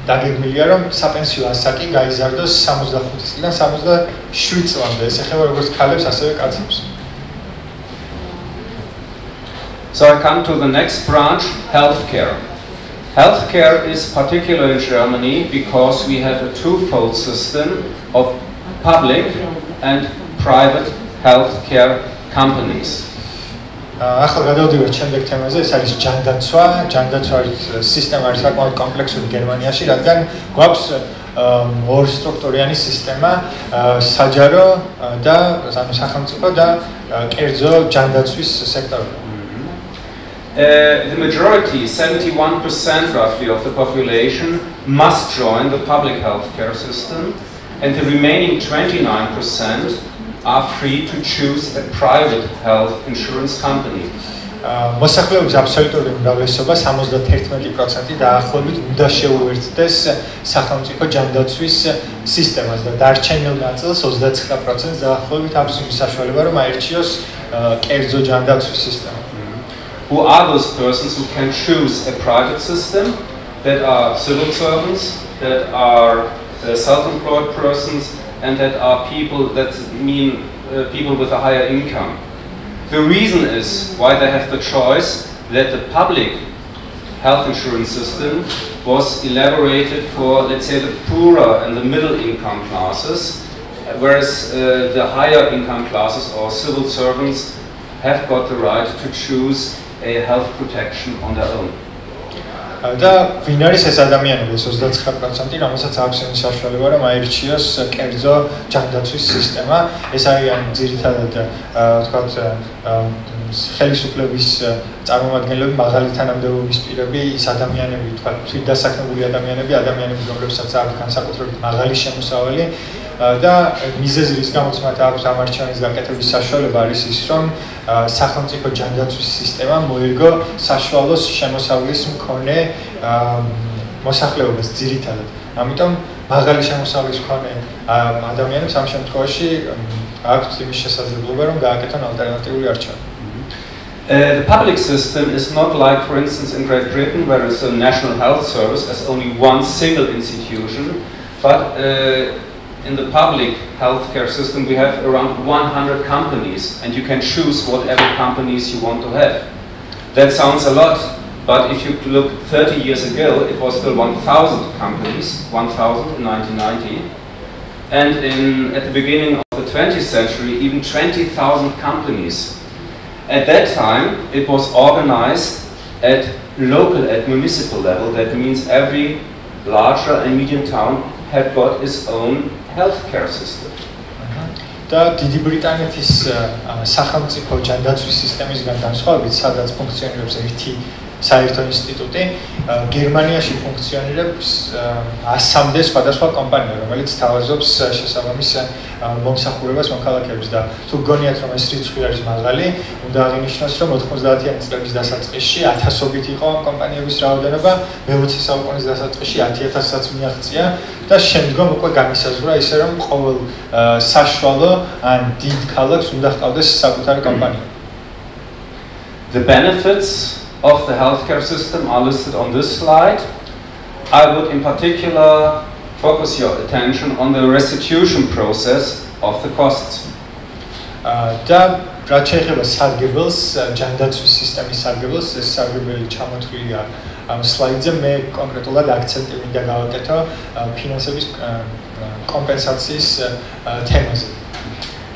დაგეგმილია რომ საპენსიო ასაკი გაიზარდოს 65 წლიდან 67 წლამდე. ეს ეხება როგორც ქალებს, ასევე კაცებს. So I come to the next branch, healthcare. Healthcare is particular in Germany because we have a twofold system of public and private healthcare companies. ახლა გადავდივართ შემდეგ თემაზე, ეს არის ჯანდაცვა. ჯანდაცვის სისტემა არის საკმაოდ კომპლექსური გერმანიაში, რადგან გვაქვს ორი სტრუქტურიანი სისტემა, საჯარო და ანუ სახელმწიფო და კერძო ჯანდაცვის სექტორი. The majority, 71% roughly of the population, must join the public healthcare system, and the remaining 29% are free to choose a private health insurance company. მოსახლეობის აბსოლუტური უმრავლესობა 71% დაახლოებით უნდა შეუერთდეს სახელმწიფო ჯანდაცვის სისტემას და დარჩენილ ნაწილს 29% დაახლოებით აქვს იმის საშუალება რომ აერჩიოს კერძო ჯანდაცვის სისტემა. Who are those persons who can choose a private system? That are civil servants, that are self-employed persons, and that are people that mean people with a higher income. The reason is why they have the choice that the public health insurance system was elaborated for, let's say, the poorer and the middle income classes, whereas the higher income classes or civil servants have got the right to choose a health protection on their own. და ვინ არის ეს ადამიანები, ეს 29%, რომელსაც აქვს იმის საშუალება რომ აირჩიოს კერძო ჯანდაცვის სისტემა. ეს არიან ძირითადად ვთქვათ ხელისუფლების წარმომადგენლები, მაღალი თანამდებობის პირები, ის ადამიანები, ვთქვათ თვითდასაქმებული ადამიანები, რომლებსაც აქვს განსაკუთრებით მაღალი შემოსავალი და მიზეზი რის გამოც მათ აქვს ამ არჩევანის გაკეთების საშუალება არის ის რომ სახელმწიფო ჯანდაცვის სისტემა მოერგო საშუალო შემოსავლის მქონე მოსახლეობას ძირითადად. ამიტომ მაღალი შემოსავლის მქონე ადამიანებს ამ შემთხვევაში აქვთ იმის შესაძლებლობა რომ გააკეთონ ალტერნატიული არჩევანი. The public system is not like, for instance, in Great Britain, where there is a national health service as only one single institution, but in the public healthcare system we have around 100 companies, and you can choose whatever companies you want to have. That sounds a lot, but if you look 30 years ago, it was still 1,000 companies, 1,000 in 1990, and at the beginning of the 20th century, even 20,000 companies. At that time, it was organized at local, at municipal level. That means every larger and medium town had got its own healthcare system. და დიდი ბრიტანეთის სახელმწიფო ჯანდაცვის სისტემისგან განსხვავებით, სადაც ფუნქციონირებს ერთი საერთო ინსტიტუტი, გერმანიაში ფუნქციონირებს 100-მდე სხვადასხვა კომპანია, რომელიც თავაზობს შესაბამის მომსახურებას მოქალაქეებს და თუ გონიათ რომ ეს რიცხვი არის მაღალი, უნდა აღინიშნოს რომ 90-იანი წლების დასაწყისში 1000-ობით იყო ამ კომპანიების რაოდენობა, მე-20 საუკუნის დასაწყისში 10,000-საც მიაღწია და შემდგომ უკვე განისაზღვრა ისე რომ ყოველ საშუალო ან დიდ ქალაქს უნდა ჰყავდეს საკუთარი კომპანია. The benefits of the healthcare system are listed on this slide. I would in particular focus your attention on the restitution process of the costs. და რაც შეეხება სარგებელს, ჯანდაცვის სისტემის სარგებელს, ეს სარგებელი ჩამოთვლილია ამ სლაიდზე. მე კონკრეტულად აქცენტი მინდა გავაკეთო ფინანსების კომპენსაციის თემაზე.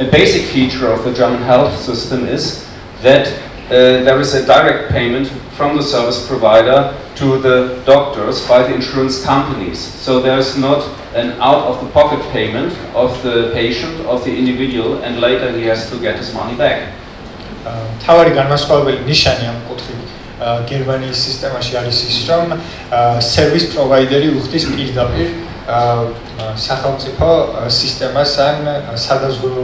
A basic feature of the German health system is that there is a direct payment from the service provider to the doctors by the insurance companies. So there is not an out-of-the-pocket payment of the patient, of the individual, and later he has to get his money back. თავარი განმასხვავებელი ნიშანი ამ კუთხით გერმანიის სისტემაში არის ის, რომ სერვის პროვაიდერი უხდის პირდაპირ სახელმწიფო სისტემას ან სადაზღვევო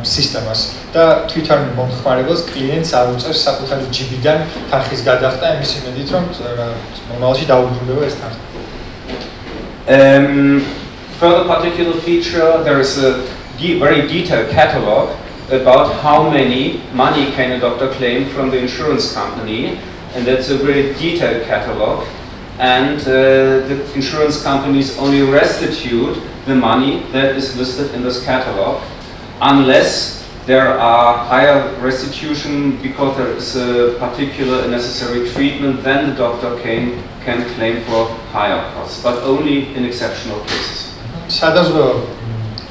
სისტემას და თვითონ მომხმარებელს კლიენტს არ უწევს საკუთარი ჯიბიდან თანხის გადახდა იმის იმედით, რომ მომავალში დაუბრუნდება ეს თანხა. Further particular feature, there is a very detailed catalog about how many money can a doctor claim from the insurance company, and that's a very detailed catalog. And the insurance companies only restitute the money that is listed in this catalog, unless there are higher restitution because there is a particular necessary treatment, then the doctor can claim for higher costs, but only in exceptional cases.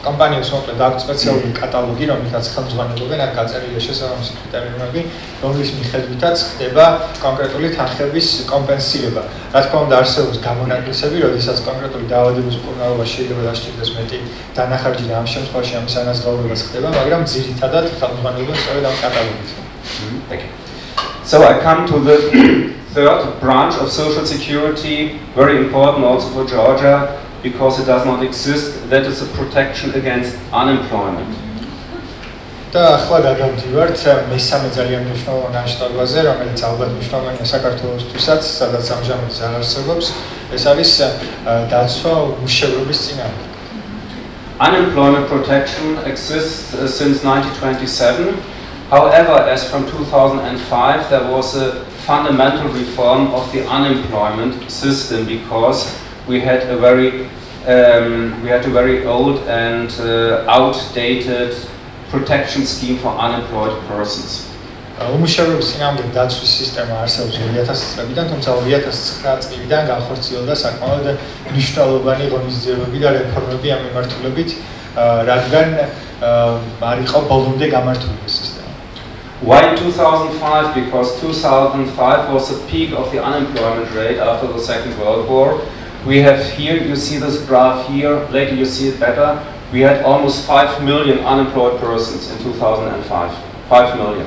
Companies მოკლედ აქვს სპეციალური კატალოგი, რომელსაც ხელმძღვანელობენ, აქ გაწერილია შესაბამისი კრიტერიუმები, რომლის მიხედვითაც ხდება კონკრეტული თანხების კომპენსირება. რა თქმა უნდა, არსებობს გამონაკლისები, როდესაც კონკრეტული დაავადების მკურნალობა შეიძლება დასჭირდეს მეტი დანახარჯი და ამ შემთხვევაში ამის ანაზღაურებას ხდება, მაგრამ ძირითადად ხელმძღვანელობენ სწორედ ამ კატალოგით. Thank you. So I come to the third branch of social security, very important also for Georgia, because it does not exist, that is a protection against unemployment. და ახლა გადავდივართ მესამე ძალიან მნიშვნელოვან ნაშრომზე, რომელიც ალბათ მნიშვნელოვანია საქართველოსთვისაც, სადაც ამჟამად არ არსებობს, ეს არის დაცვა მუშაობის წინააღმდეგ. Unemployment protection exists since 1927. However, as from 2005, there was a fundamental reform of the unemployment system because we had a very old and outdated protection scheme for unemployed persons. უმუშავრობის წინააღმდეგ დაცვის სისტემა არსებობს 2000 წლებიდან, თუმცა 2009 წლიდან განხორციელდა საკმაოდ მნიშვნელოვანი ღონისძიებები და რეფორმები ამ მიმართულებით, რადგან არ იყო ბოლომდე გამართული ეს სისტემა. Why in 2005? Because 2005 was the peak of the unemployment rate after the Second World War. We have here, you see this graph here, later you see it better. We had almost 5 million unemployed persons in 2005, 5 million.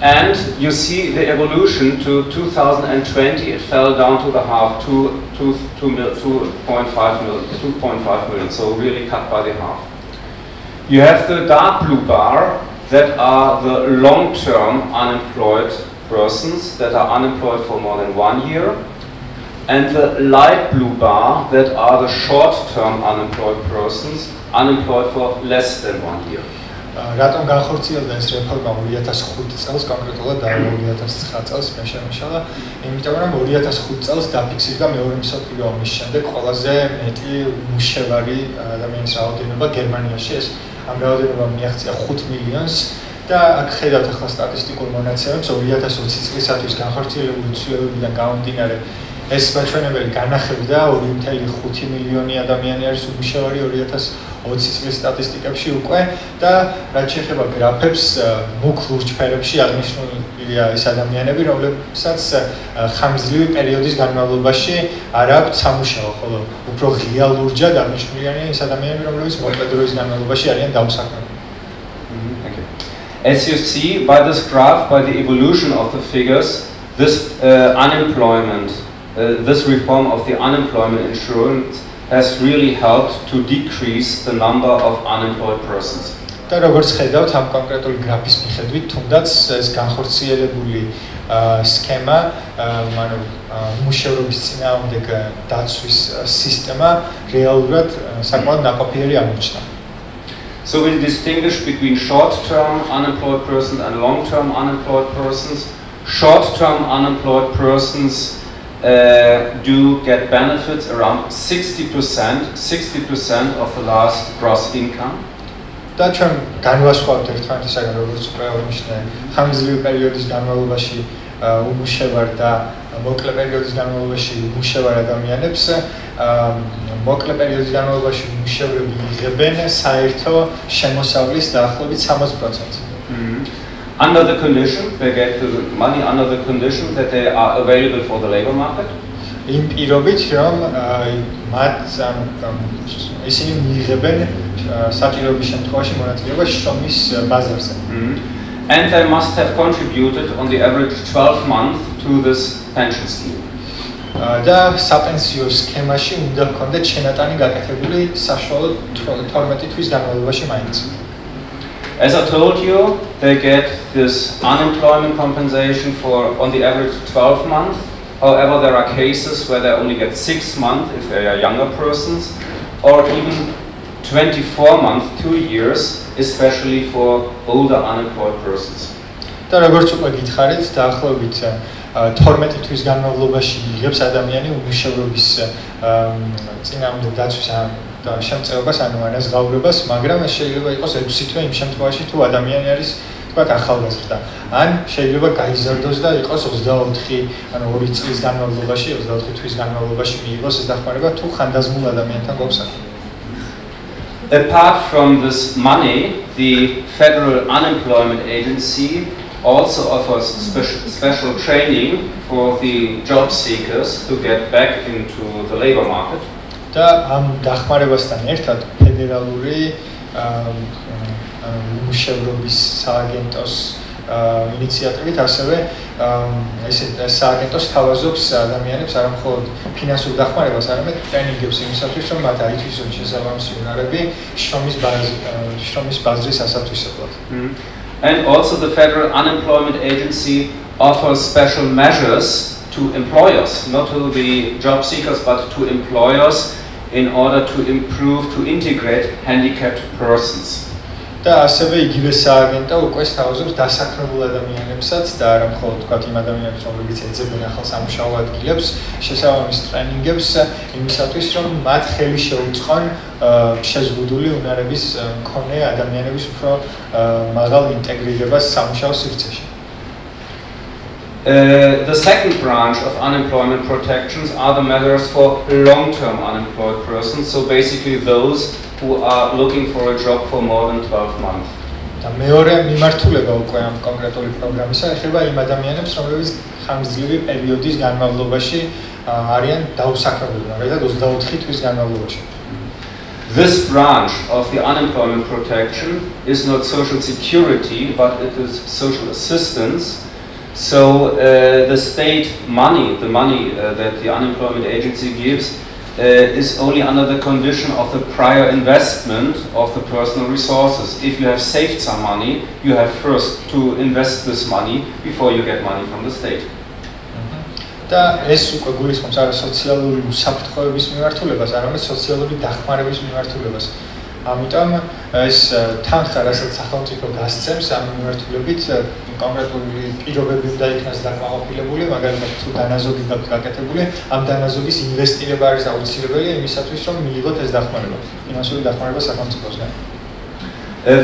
And you see the evolution to 2020, it fell down to the half, 2.5 million, so really cut by the half. You have the dark blue bar, that are the long-term unemployed persons that are unemployed for more than 1 year. And the light blue bar, that are the short-term unemployed persons, unemployed for less than 1 year. რატომ განხორციელდა ეს რეფორმა 2005 წელს, კონკრეტულად და 2009 წელს მე შემიშალა, იმიტომ რომ 2005 წელს დაფიქსირდა მეორე მსოფლიო ომის შემდეგ ყველაზე მეტი მუშევარი ადამიანის რაოდენობა გერმანიაში. ეს ამ რაოდენობამ მიაღწია 5 მილიონს და აქ ხედავთ ახლა სტატისტიკურ მონაცემებს 2020 წლისათვის განხორციელებული ცვლილებებიდან გამომდინარე ეს მაჩვენებელი განახებდა 2.5 მილიონი ადამიანი არის უმუშევარი 2020 წლის სტატისტიკებში უკვე და რაც შეეხება გრაფებს მუქ ლურჯ ფერებში აღნიშნულია ეს ადამიანები, რომლებსაც ხანგრძლივი პერიოდის განმავლობაში არ აქვთ სამუშაო, ხოლო უფრო ღია ლურჯად აღნიშნული არიან ეს ადამიანები, რომლებიც მოკლე დროის განმავლობაში არიან დაუსაქმებელი. As you see by this graph, by the evolution of the figures, this this reform of the unemployment insurance has really helped to decrease the number of unemployed persons. და როგორც ხედავთ ამ კონკრეტული გრაფის მიხედვით, თუნდაც ეს განხორციელებული სქემა, ანუ მუშაობის წინააღმდეგ დაცვის სისტემა რეალურად საკმაოდ ნაყოფიერი აღმოჩნდა. So we distinguish between short-term unemployed persons and long-term unemployed persons. Short-term unemployed persons do get benefits around 60% of the last gross income. და ჩვენ განვასხვავთ ერთმანეთისაგან, როგორც უკვე აღნიშნე, ხანგრძლივი პერიოდის განმავლობაში უმუშევარ და მოკლე პერიოდის განმავლობაში უმუშევარ ადამიანებს მოკლე პერიოდის განმავლობაში უმუშევრები იღებენ საერთო შემოსავლის დაახლოებით 60%. Under the condition, they get the money under the condition that they are available for the labor market. იმ პირობით, რომ მათ ისინი მიიღებენ საჭიროების შემთხვევაში მონაწილეობას შრომის ბაზარზე. And they must have contributed on the average 12 months to this pension scheme. და საპენსიო სქემაში უნდა ჰქონდეთ შენატანი გაკეთებული საშუალოდ 12 თვის განმავლობაში მაინც. As I told you, they get this unemployment compensation for on the average 12 months. However, there are cases where they only get 6 months if they are younger persons, or even 24 months, 2 years, especially for older unemployed persons. და როგორც უკვე გითხარით, დაახლოებით 12 თვის განმავლობაში იღებს ადამიანი უმუშევრობის წინააღმდეგ დაცვის და შემწეობას, ანუ ანაზღაურებას, მაგრამ ეს შეიძლება იყოს 6 თვე იმ შემთხვევაში, თუ ადამიანი არის თქვათ ახალგაზრდა. ან შეიძლება გაიზარდოს და იყოს 24, ანუ 2 წლის განმავლობაში, 24 თვის განმავლობაში მიიღოს ეს დახმარება, თუ ხანდაზმულ ადამიანთან გვაქვს საქმე. Apart from this money, the Federal Unemployment Agency also offers special training for the job seekers to get back into the labor market. და ამ დახმარებასთან ერთად ფედერალური მუშაობის სააგენტოს ინიციატივით ასევე ეს სააგენტო სთავაზობს ადამიანებს არა მხოლოდ ფინანსურ დახმარებას, არამედ ტრენინგებს იმისათვის, რომ მათ აითვისონ შესაბამისი უნარები შრომის ბაზრის ასათვისებლად. And also the Federal Unemployment Agency offers special measures to employers, not to the job seekers, but to employers in order to improve, to integrate handicapped persons. და ასევე იგივე სააგენტო უკვე სთავაზობს დასაქმებულ ადამიანებსაც და არა მხოლოდ თქვათ იმ ადამიანებს, რომლებიც ეძებენ ახალ სამუშაო ადგილებს, შესაბამის ტრენინგებს იმისათვის, რომ მათ ხელი შეუწყონ შეზღუდული უნარების მქონე ადამიანების უფრო მაღალ ინტეგრირებას სამუშაო სივრცეში. The second branch of unemployment protections are the measures for long-term unemployed persons, so basically those who are looking for a job for more than 12 months. და მეორე მიმართულება უკვე ამ კონკრეტული პროგრამისა ეხება იმ ადამიანებს, რომლებიც ხანგრძლივი პერიოდის განმავლობაში არიან დაუსაქმებელი, მაგალითად 24 თვის განმავლობაში. This branch of the unemployment protection is not social security, but it is social assistance. So the state money, the money that the unemployment agency gives, is only under the condition of the prior investment of the personal resources. If you have saved some money, you have first to invest this money before you get money from the state. და ეს უკვე გულისხმობს არა სოციალური უსაფრთხოების მიმართულებას, არამედ სოციალური დახმარების მიმართულებას. ამიტომ ეს თანხა, რასაც სახელმწიფო გასცემს, ამ მიმართულებით კონკრეტული პირობები უნდა იქნას დაკმაყოფილებული, მაგალითად თუ დანაზოგი გაქვთ გაკეთებული, ამ დანაზოგის ინვესტირება არის აუცილებელი იმისათვის, რომ მიიღოთ ეს დახმარება, ფინანსური დახმარება სახელმწიფოსგან.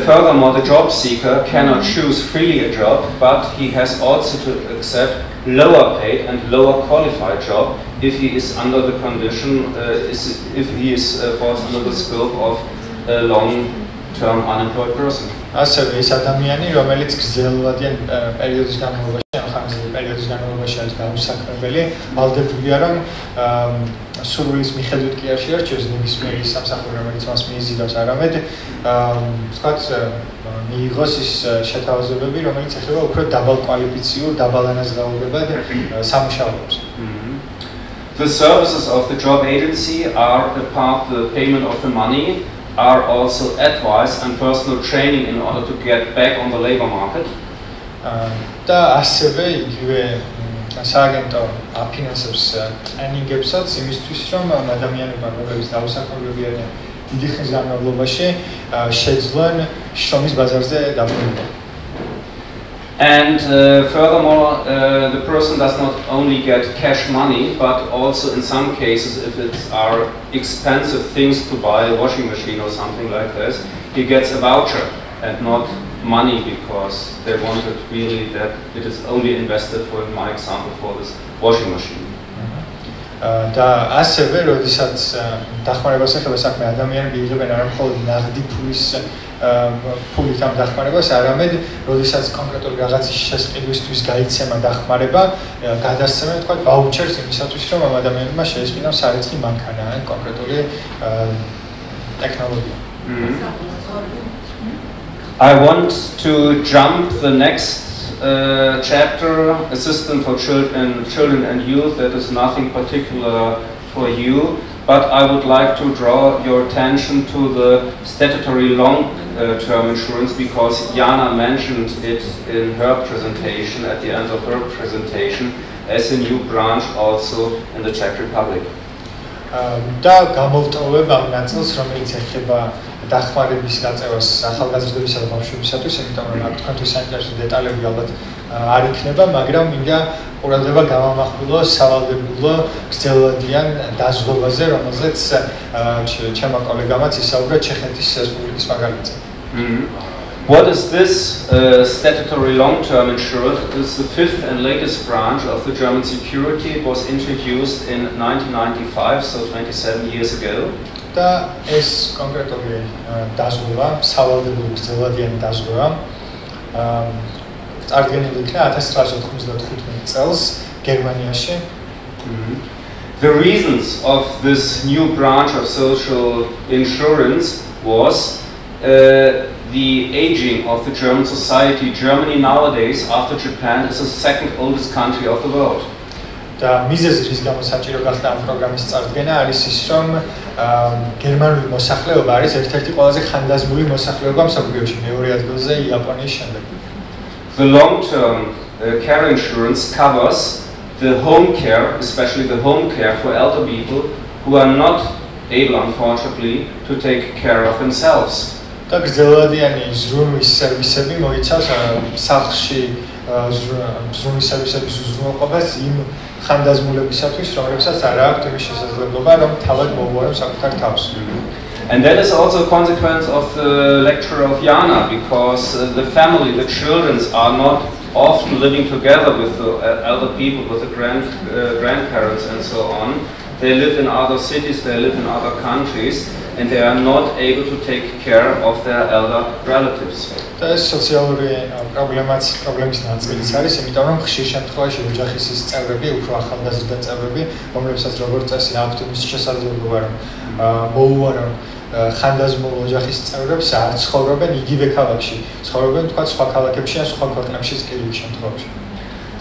Furthermore, the job seeker cannot choose freely a job, but he has also to accept lower paid and lower qualified job if he is under the condition, if he falls under the scope of a long-term unemployed person. ასევე ეს ადამიანი, რომელიც გრძელვადიან პერიოდის განმავლობაში, ან ხანგრძლივი პერიოდის განმავლობაში არის დაუსაქმებელი, ვალდებულია, რომ სურვილის მიხედვით კი არ შეარჩიოს ნებისმიერი სამსახური, რომელიც მას მიიზიდავს, არამედ ვთქვათ, მიიღოს ის შეთავაზებები, რომელიც ეხება უფრო დაბალკვალიფიციურ, დაბალანაზღაურებად სამუშაოებს. The services of the job agency are apart the payment of the money, are also advice and personal training in order to get back on the labor market. და ასევე იგივე სააგენტო აფინანსებს ტრენინგებსაც იმისთვის, რომ ადამიანებმა, რომლებიც დაუსაქმებლები არიან დიდი ხნის განმავლობაში, შეძლონ შრომის ბაზარზე დაბრუნება. And furthermore, the person does not only get cash money, but also in some cases, if it are expensive things to buy, a washing machine or something like this, he gets a voucher and not money because they wanted really that it is only invested, for my example, for this washing machine. და ასევე, როდესაც დახმარებას ეხება საქმე, ადამიანები იღებენ არა მხოლოდ ნაღდი ფულით ამ დახმარებას, არამედ როდესაც კონკრეტული რაღაცის შესყიდვისთვის გაიცემა დახმარება, გადასცემენ თქვა ვაუჩერს იმისათვის, რომ ამ ადამიანებმა შეისყიდონ სარეცხი მანქანა, ან კონკრეტული ტექნოლოგია. I want to jump the next chapter, assistance for children and youth. That is nothing particular for you, but I would like to draw your attention to the statutory long-term insurance because Jana mentioned it in her presentation, at the end of her presentation, as a new branch also in the Czech Republic. და გამოვტოვებ ამ ნაწილს, რომელიც ეხება დახმარების გაწევას ახალგაზრდებისა და ბავშვებისათვის, იმიტომ რომ აქ თქვენთვის საინტერესო დეტალები ალბათ არ იქნება, მაგრამ მინდა ყურადღება გამამახვილო სავალდებულო გრძელვადიან დაზღვევაზე, რომელზეც ჩემმა კოლეგამაც ისაუბრა ჩეხეთის რესპუბლიკის მაგალითზე. What is this statutory long-term insurance? It is the fifth and latest branch of the German security. It was introduced in 1995, so 27 years ago. და ეს კონკრეტული დაზღვევა, სავალდებულო გრძელვადიანი დაზღვევა, წარმოდგენილი იქნა 1995 წელს გერმანიაში. The reasons of this new branch of social insurance was the aging of the German society. Germany nowadays, after Japan, is the second oldest country of the world. და მიზეზი რის გამო საჭირო გახდა ამ პროგრამის წარდგენა არის ის, რომ გერმანული მოსახლეობა არის ერთ-ერთი ყველაზე ხანდაზმული მოსახლეობა მსოფლიოში, მეორე ადგილზე იაპონიის შემდეგ. The long-term care insurance covers the home care, especially the home care for elder people who are not able, unfortunately, to take care of themselves. და გრძელვადიანი ზრუნვის სერვისები მოიცავს სახლში ზრუნვის სერვისების უზრუნველყოფას იმ ხანდაზმულებისათვის, რომლებსაც არ აქვთ იმის შესაძლებლობა, რომ თავად მოუვარონ საკუთარ თავს. And that is also a consequence of the lecture of Jana, because the family, the children are not often living together with the elder people, with the grandparents and so on. They live in other cities, they live in other countries, and they are not able to take care of their elder relatives. და ეს სოციალური პრობლემის ნაწილიც არის, იმიტომ რომ ხშირ შემთხვევაში ოჯახის ის წევრები, უფრო ახალგაზრდა წევრები, რომლებსაც როგორც წესი აქვთ იმის შესაძლებლობა, რომ მოუვარონ ხანდაზმულ ოჯახის წევრებს, არ ცხოვრობენ იგივე ქალაქში, ცხოვრობენ თქვა სხვა ქალაქებში ან სხვა ქვეყნებშიც კიდევ შემთხვევაში.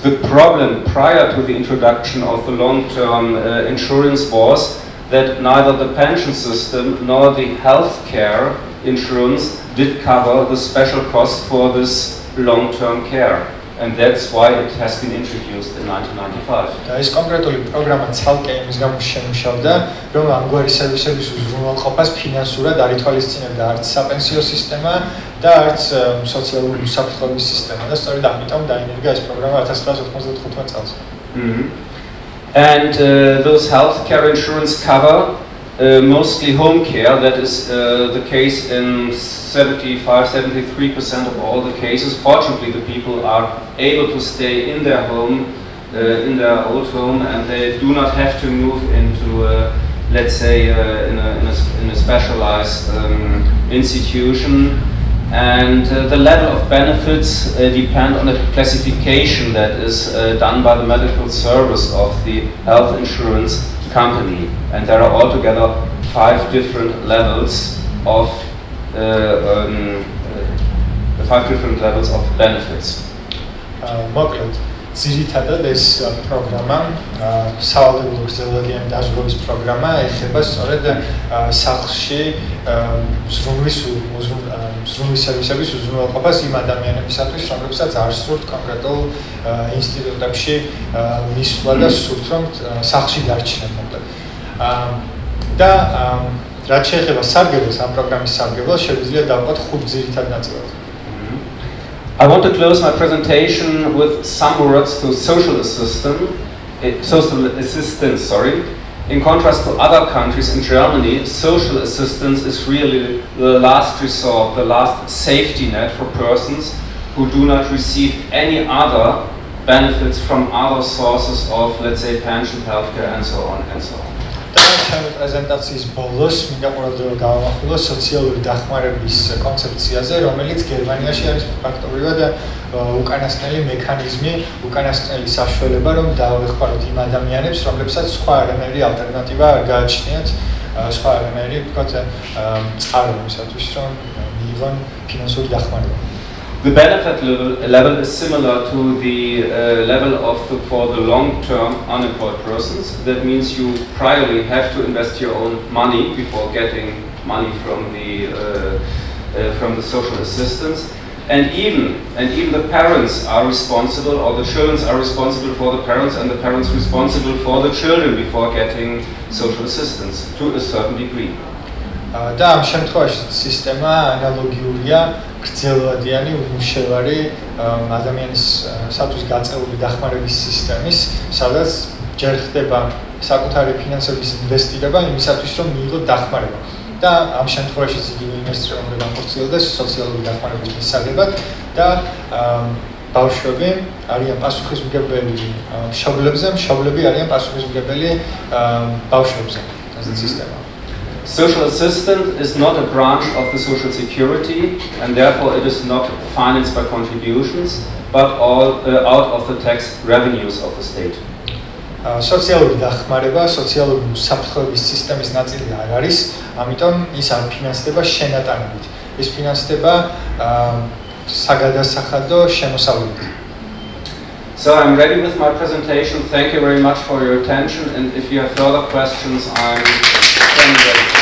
The problem prior to the introduction of the long-term insurance was that neither the pension system nor the health care insurance did cover the special cost for this long-term care. And that's why it has been introduced in 1995. და ეს კონკრეტული პროგრამა ცალკე იმის გამო შემუშავდა, რომ ამგვარი სერვისების უზრუნველყოფას ფინანსურად არ ითვალისწინებდა არც საპენსიო სისტემა და არც სოციალური უსაფრთხოების სისტემა. და სწორედ ამიტომ დაინერგა ეს პროგრამა 1995 წელს. And those health care insurance cover mostly home care. That is the case in 75–73% of all the cases. Fortunately, the people are able to stay in their home, in their old home, and they do not have to move into, let's say, in a specialized institution. And the level of benefits depend on the classification that is done by the medical service of the health insurance company. And there are altogether 5 different levels of benefits. მოკლედ, ძირითადად ეს პროგრამა, სავალდებულო გრძელვადიანი დაზღვევის პროგრამა ეხება სწორედ სახლში ზრუნვის სერვისების უზრუნველყოფას იმ ადამიანებისათვის, რომლებსაც არ სურთ კონკრეტულ ინსტიტუტებში მისვლა და სურთ, რომ სახლში დარჩნენ მოკლედ. და რაც შეეხება სარგებლოს, ამ პროგრამის სარგებლოს შეგვიძლია დავყოთ 5 ძირითად ნაწილად. I want to close my presentation with some words to social assistance, In contrast to other countries, in Germany, social assistance is really the last resort, the last safety net for persons who do not receive any other benefits from other sources of, let's say, pension, healthcare, and so on and so on. ჩემი პრეზენტაციის ბოლოს მინდა ყურადღება გავამახვილო სოციალური დახმარების კონცეფციაზე, რომელიც გერმანიაში არის ფაქტობრივად უკანასკნელი მექანიზმი, უკანასკნელი საშუალება, რომ დავეხმაროთ იმ ადამიანებს, რომლებსაც სხვა არანაირი ალტერნატივა არ გააჩნიათ, სხვა არანაირი, ვთქვათ, წყაროებისათვის, რომ მიიღონ ფინანსური დახმარება. The benefit level is similar to the level of for the long-term unemployed persons. That means you priorly have to invest your own money before getting money from the social assistance, and even the parents are responsible, or the children are responsible for the parents, and the parents responsible for the children before getting social assistance to a certain degree. და ამ შემთხვევაში სისტემა ანალოგიურია გრძელვადიანი უმუშევარი ადამიანისათვის გაწეული დახმარების სისტემის, სადაც ჯერ ხდება საკუთარი ფინანსების ინვესტირება იმისათვის, რომ მიიღოთ დახმარება. და ამ შემთხვევაში იგივე ინვესტირება უნდა განხორციელდეს სოციალური დახმარების მისაღებად და ბავშვები არიან პასუხისმგებელი მშობლებზე, მშობლები არიან პასუხისმგებელი ბავშვებზე. ეს სისტემა. Social assistance is not a branch of the social security, and therefore it is not financed by contributions, but all out of the tax revenues of the state. Სოციალური დახმარება, სოციალური საფრთხეების სისტემის ნაწილი არ არის, ამიტომ ის არ ფინანსდება შენატანებით. ის ფინანსდება საგადასახადო შემოსავლებით. So I'm ready with my presentation. Thank you very much for your attention, and if you have further questions, I'm standing ready.